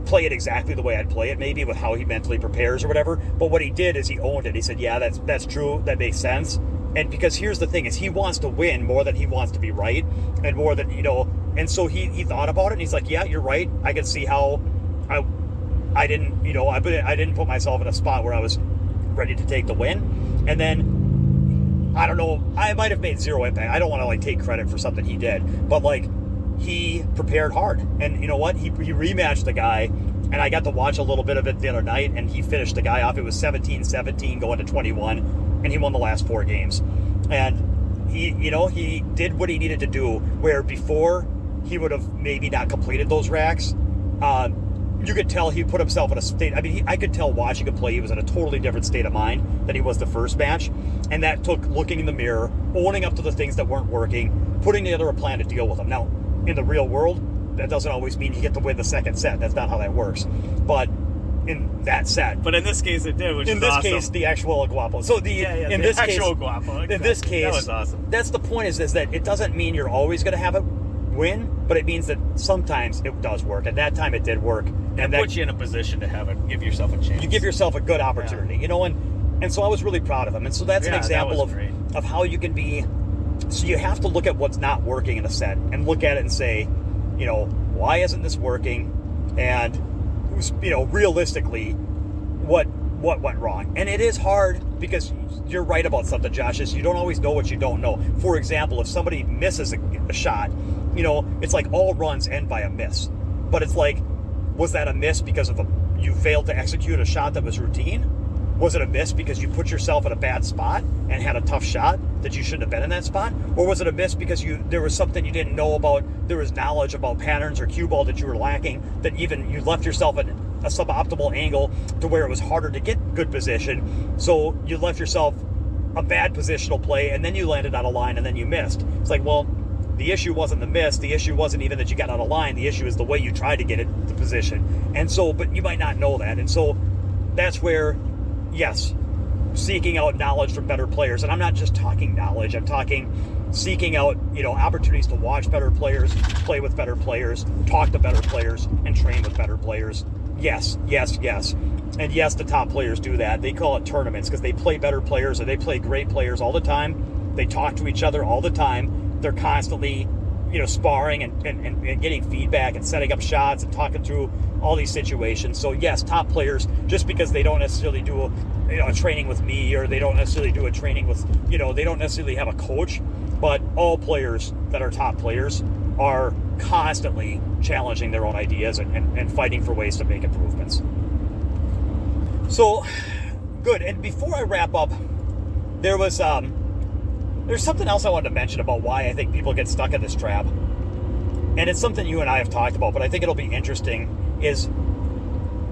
play it exactly the way I'd play it, maybe with how he mentally prepares or whatever, but what he did is he owned it. He said, yeah, that's true, that makes sense. And because here's the thing, is he wants to win more than he wants to be right, and more than, and so he thought about it, and he's like, yeah, you're right, I can see how I didn't put myself in a spot where I was ready to take the win. And then, I don't know, I might have made zero impact. I don't want to, like, take credit for something he did, but, like, he prepared hard. And you know what? He rematched the guy, and I got to watch a little bit of it the other night, and he finished the guy off. It was 17-17 going to 21, and he won the last 4 games. And he did what he needed to do, where before he would have maybe not completed those racks. You could tell he put himself in a state. I mean, I could tell watching him play, he was in a totally different state of mind than he was the first match. And that took looking in the mirror, owning up to the things that weren't working, putting together a plan to deal with them. Now, in the real world, that doesn't always mean you get to win the second set. That's not how that works. But in that set. But in this case, it did, which is awesome. In this case, the actual Guapo. So in this case, Guapo. Exactly. In this case, that was awesome. That's the point, is that it doesn't mean you're always going to have it win, but it means that sometimes it does work. And that time it did work. And that puts you in a position to have it, give yourself a chance. You give yourself a good opportunity, and so I was really proud of him. And so that's an example of how you can be. So you have to look at what's not working in a set and look at it and say, why isn't this working? And, realistically, what went wrong? And it is hard, because you're right about something, Josh, is you don't always know what you don't know. For example, if somebody misses a shot, it's like all runs end by a miss. But it's like, was that a miss because you failed to execute a shot that was routine? Was it a miss because you put yourself in a bad spot and had a tough shot that you shouldn't have been in that spot? Or was it a miss because there was something you didn't know about, there was knowledge about patterns or cue ball that you were lacking, that even you left yourself in a suboptimal angle to where it was harder to get good position, so you left yourself a bad positional play, and then you landed on a line and then you missed. It's like, well, the issue wasn't the miss, the issue wasn't even that you got out of line, the issue is the way you tried to get it, the position. And so, but you might not know that. And so that's where, yes, seeking out knowledge from better players. And I'm not just talking knowledge, I'm talking seeking out, opportunities to watch better players, play with better players, talk to better players, and train with better players. Yes. And yes, the top players do that. They call it tournaments because they play better players, or they play great players all the time. They talk to each other all the time. They're constantly, sparring and getting feedback and setting up shots and talking through all these situations. So yes, top players, just because they don't necessarily do a training with me, or they don't necessarily do a training with, they don't necessarily have a coach, but all players that are top players are constantly challenging their own ideas and fighting for ways to make improvements. So, good. And before I wrap up, there's something else I wanted to mention about why I think people get stuck in this trap. And it's something you and I have talked about, but I think it'll be interesting, is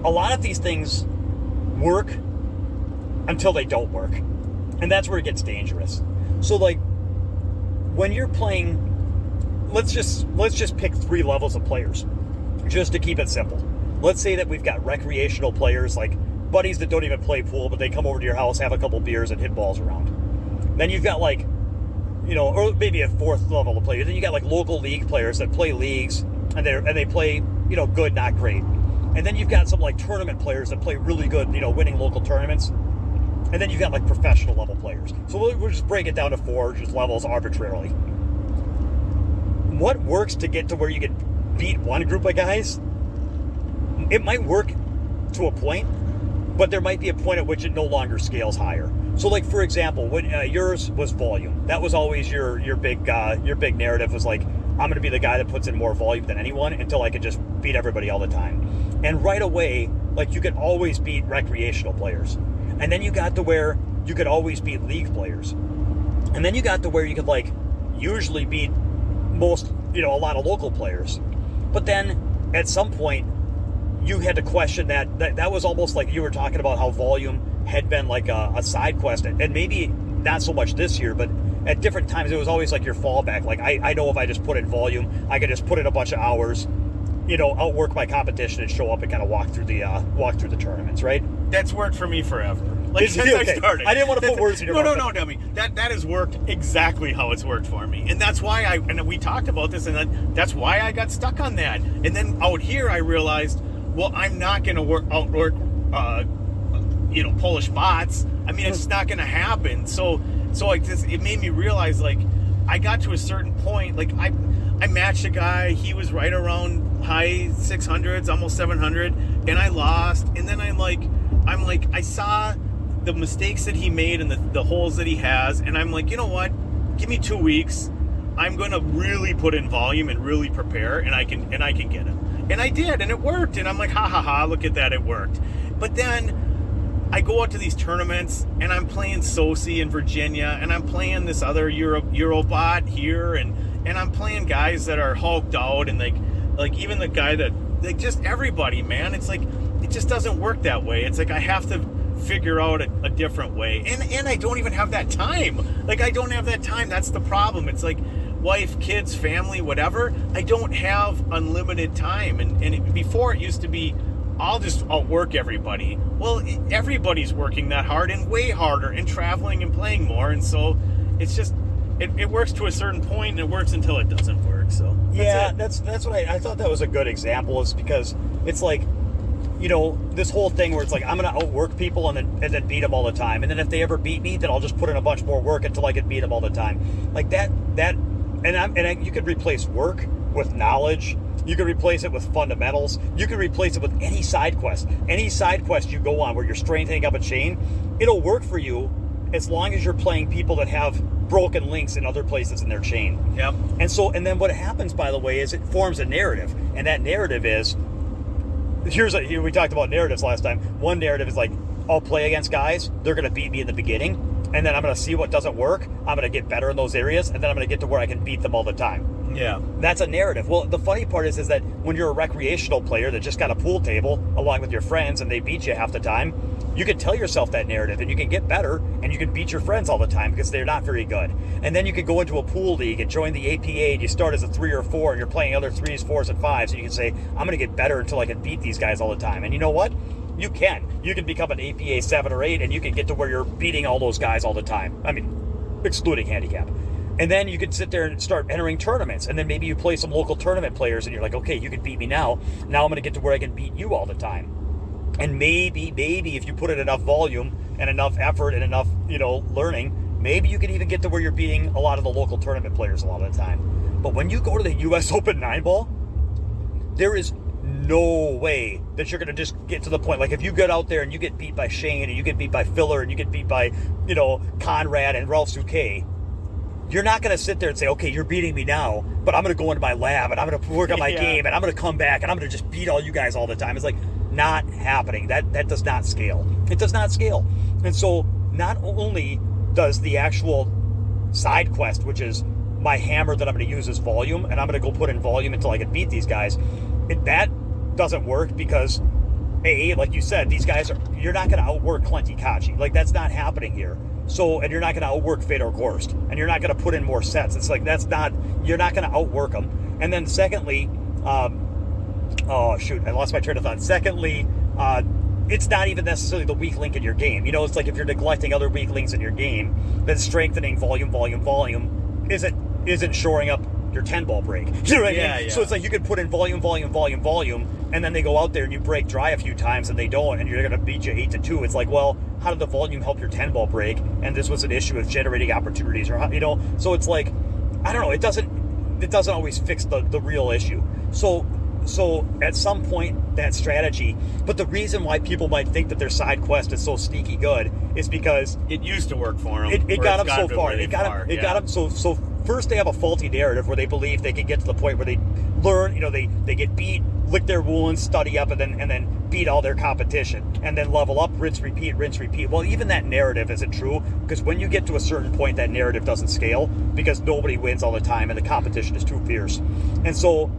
a lot of these things work until they don't work. And that's where it gets dangerous. So, like, when you're playing, let's just pick 3 levels of players, just to keep it simple. Let's say that we've got recreational players, like buddies that don't even play pool, but they come over to your house, have a couple beers, and hit balls around. Then you've got, like, or maybe a 4th level of players. Then you got, like, local league players that play leagues, and they play, good, not great. And then you've got some, like, tournament players that play really good, winning local tournaments. And then you've got, like, professional level players. So we'll just break it down to 4 just levels arbitrarily. What works to get to where you can beat one group of guys? It might work to a point, but there might be a point at which it no longer scales higher. So, like, for example, when yours was volume. That was always your big narrative, was like, I'm going to be the guy that puts in more volume than anyone until I can just beat everybody all the time. And right away, like, you could always beat recreational players. And then you got to where you could always beat league players. And then you got to where you could, like, usually beat most, a lot of local players. But then at some point, you had to question that was almost like you were talking about how volume had been like a side quest, and maybe not so much this year, but at different times it was always like your fallback. Like, I know if I just put in volume, I could just put in a bunch of hours, outwork my competition and show up and kind of walk through the tournaments, right? That's worked for me forever. Like, since I started. I didn't want to put words in your mouth. No, dummy. That has worked exactly how it's worked for me. And that's why and we talked about this, and that's why I got stuck on that. And then out here I realized, well, I'm not going to outwork Polish bots. I mean, it's not going to happen. So it made me realize, like, I got to a certain point, like, I matched a guy, he was right around high 600s, almost 700, and I lost. And then I saw the mistakes that he made and the holes that he has, and I'm like, you know what? Give me 2 weeks. I'm going to really put in volume and really prepare, and I can get him. And I did, and it worked. And I'm like, ha ha ha, look at that, it worked. But then I go out to these tournaments and I'm playing Sosi in Virginia, and I'm playing this other Eurobot here, and I'm playing guys that are hulked out, and like even the guy that, like, just everybody, man. It's like, it just doesn't work that way. It's like I have to figure out a different way, and I don't even have that time. Like, I don't have that time. That's the problem. It's like wife, kids, family, whatever. I don't have unlimited time, and before it used to be, I'll just outwork everybody. Well, everybody's working that hard and way harder and traveling and playing more. And so it's just, it works to a certain point, and it works until it doesn't work. So that's what I thought that was a good example, is because it's like, you know, this whole thing where it's like, I'm going to outwork people and then beat them all the time. And then if they ever beat me, then I'll just put in a bunch more work until I can beat them all the time. Like you could replace work with knowledge. You can replace it with fundamentals. You can replace it with any side quest. Any side quest you go on where you're strengthening up a chain, it'll work for you as long as you're playing people that have broken links in other places in their chain. Yep. And then what happens, by the way, is it forms a narrative. And that narrative is, we talked about narratives last time. One narrative is like, I'll play against guys, they're going to beat me in the beginning, and then I'm going to see what doesn't work. I'm going to get better in those areas, and then I'm going to get to where I can beat them all the time. Yeah. That's a narrative. Well, the funny part is that when you're a recreational player that just got a pool table along with your friends and they beat you half the time, you can tell yourself that narrative and you can get better and you can beat your friends all the time because they're not very good. And then you can go into a pool league and join the APA, and you start as a 3 or 4 and you're playing other 3s, 4s, and 5s, and you can say, I'm going to get better until I can beat these guys all the time. And you know what? You can. You can become an APA 7 or 8 and you can get to where you're beating all those guys all the time. I mean, excluding handicap. And then you could sit there and start entering tournaments. And then maybe you play some local tournament players and you're like, okay, you can beat me now. Now I'm going to get to where I can beat you all the time. And maybe if you put in enough volume and enough effort and enough, learning, maybe you can even get to where you're beating a lot of the local tournament players a lot of the time. But when you go to the U.S. Open 9-ball, there is no way that you're going to just get to the point. Like, if you get out there and you get beat by Shane and you get beat by Filler and you get beat by, Conrad and Ralph Souquet, you're not going to sit there and say, okay, you're beating me now, but I'm going to go into my lab and I'm going to work on my game and I'm going to come back and I'm going to just beat all you guys all the time. It's like, not happening. That does not scale. It does not scale. And so not only does the actual side quest, which is my hammer that I'm going to use as volume, and I'm going to go put in volume until I can beat these guys, that doesn't work because, like you said, these guys you're not going to outwork Clenty Kachi. Like, that's not happening here. So, and you're not going to outwork Fedor Gorst, and you're not going to put in more sets. It's like, you're not going to outwork them. And then secondly, oh shoot, I lost my train of thought. Secondly, it's not even necessarily the weak link in your game. It's like if you're neglecting other weak links in your game, then strengthening volume isn't shoring up your 10-ball break. You know what I mean? Yeah. So it's like you could put in volume, and then they go out there and you break dry a few times and they don't, and you're going to beat you 8-2. It's like, well, how did the volume help your 10-ball break? And this was an issue of generating opportunities, or So it's like, I don't know. It doesn't always fix the real issue. So at some point, that strategy, but the reason why people might think that their side quest is so sneaky good is because it used to work for them. It got them so far. It got them so first they have a faulty narrative where they believe they can get to the point where they learn, they get beat, lick their wounds, study up, and then beat all their competition, and then level up, rinse, repeat. Well, even that narrative isn't true, because when you get to a certain point, that narrative doesn't scale, because nobody wins all the time and the competition is too fierce. And so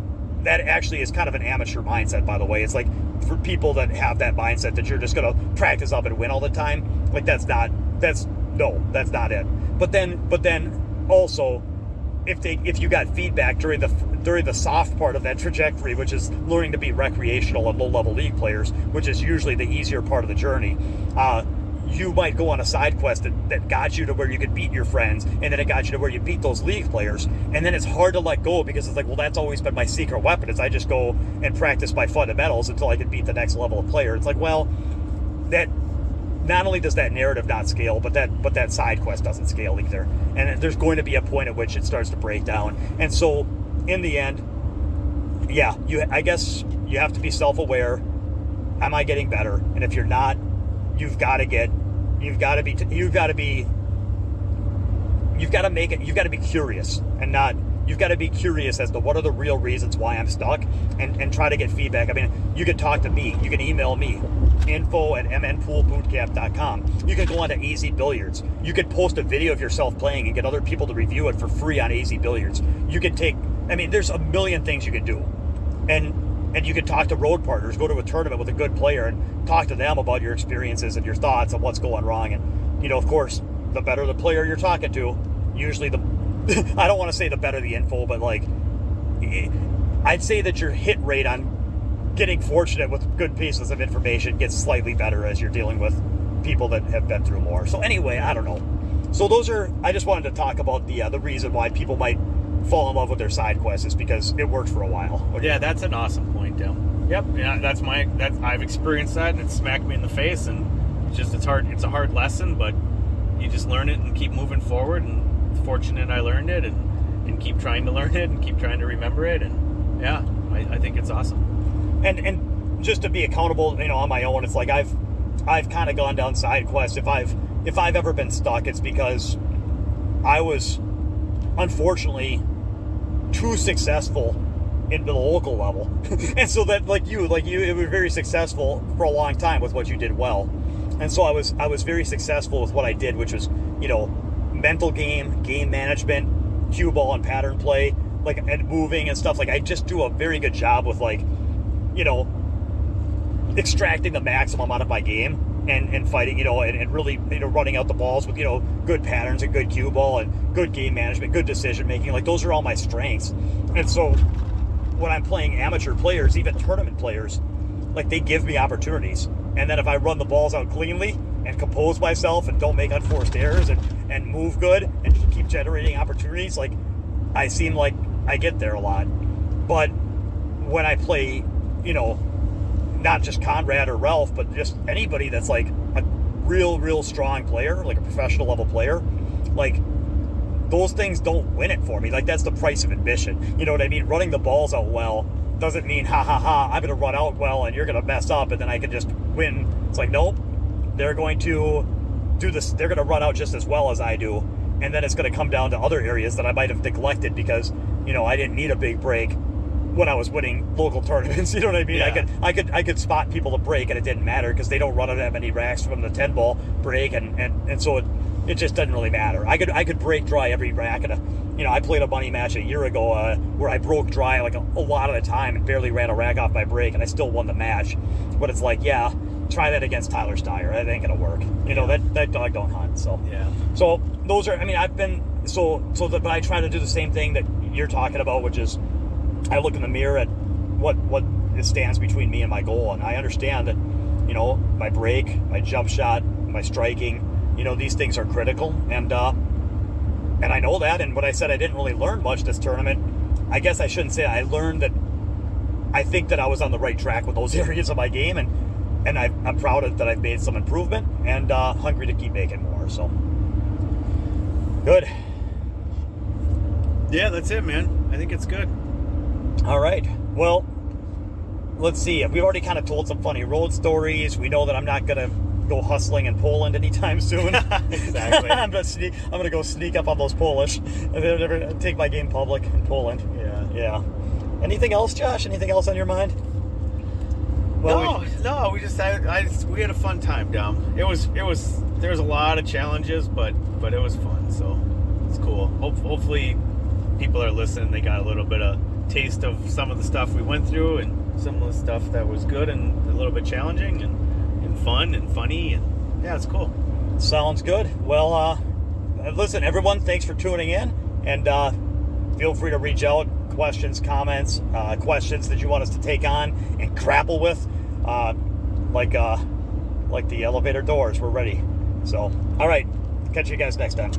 that actually is kind of an amateur mindset, by the way. It's like, for people that have that mindset that you're just going to practice up and win all the time, like, that's not it. But then also, if you got feedback during the soft part of that trajectory, which is learning to be recreational and low-level league players, which is usually the easier part of the journey, you might go on a side quest that got you to where you could beat your friends, and then it got you to where you beat those league players, and then it's hard to let go, because it's like, well, that's always been my secret weapon, is I just go and practice my fundamentals until I can beat the next level of player. It's like, well, that not only does that narrative not scale, but that side quest doesn't scale either. And there's going to be a point at which it starts to break down. And so, in the end, I guess you have to be self-aware. Am I getting better? And if you're not, you've got to be curious, and not. You've got to be curious as to what are the real reasons why I'm stuck, and try to get feedback. I mean, you can talk to me, you can email me, info@mnpoolbootcamp.com. You can go on to AZ Billiards. You could post a video of yourself playing and get other people to review it for free on AZ Billiards. You could there's a million things you could do. And you could talk to road partners, go to a tournament with a good player and talk to them about your experiences and your thoughts on what's going wrong. And, of course, the better the player you're talking to, usually I don't want to say the better the info, but I'd say that your hit rate on getting fortunate with good pieces of information gets slightly better as you're dealing with people that have been through more. So anyway, I don't know. So I just wanted to talk about the reason why people might fall in love with their side quests is because it worked for a while. Yeah, that's an awesome point, Tim. Yep. Yeah, I've experienced that, and it smacked me in the face, and it's a hard lesson, but you just learn it and keep moving forward, and fortunate I learned it, and keep trying to learn it and keep trying to remember it, and yeah, I think it's awesome. And just to be accountable, on my own, it's like I've kind of gone down side quests. If I've ever been stuck, it's because I was unfortunately too successful into the local level. And so that like you it was very successful for a long time with what you did well. And so I was very successful with what I did, which was, mental game management, cue ball and pattern play, and moving and stuff. I just do a very good job with extracting the maximum out of my game and fighting, and really, running out the balls with, good patterns and good cue ball and good game management, good decision making. Those are all my strengths. And so when I'm playing amateur players, even tournament players, they give me opportunities. And then if I run the balls out cleanly and compose myself and don't make unforced errors and move good and keep generating opportunities, I seem like I get there a lot. But when I play, not just Conrad or Ralph, but just anybody that's a real strong player, a professional level player, those things don't win it for me. That's the price of admission. You know what I mean? Running the balls out well doesn't mean, I'm going to run out well and you're going to mess up and then I can just win. It's nope. They're going to do this. They're going to run out just as well as I do. And then it's going to come down to other areas that I might have neglected because, I didn't need a big break when I was winning local tournaments. You know what I mean? Yeah. I could spot people to break and it didn't matter because they don't run that many racks from the 10 ball break and so it just doesn't really matter. I could break dry every rack I played a money match a year ago where I broke dry a lot of the time and barely ran a rack off my break and I still won the match. But it's try that against Tyler Steyer. That ain't gonna work. That dog don't hunt. So yeah. So those are. I've been but I try to do the same thing that you're talking about, which is I look in the mirror at what stands between me and my goal, and I understand that my break, my jump shot, my striking, these things are critical, and I know that. And when I said I didn't really learn much this tournament, I guess I shouldn't say I learned that. I think that I was on the right track with those areas of my game, and I'm proud that I've made some improvement and hungry to keep making more. So good. Yeah, that's it, man. I think it's good. All right. Well, let's see. We've already kind of told some funny road stories. We know that I'm not going to go hustling in Poland anytime soon. Exactly. I'm gonna go sneak up on those Polish and then never take my game public in Poland. Yeah. Anything else, Josh? Anything else on your mind? Well, no. We just we had a fun time, Dom. There was a lot of challenges, but it was fun. So it's cool. Hopefully, people are listening. They got a little bit of taste of some of the stuff we went through and some of the stuff that was good and a little bit challenging and fun and funny, and yeah, it's cool. Sounds good. Well, listen, everyone, thanks for tuning in, and feel free to reach out, questions, comments, questions that you want us to take on and grapple with, like the elevator doors. We're ready. So, all right, catch you guys next time.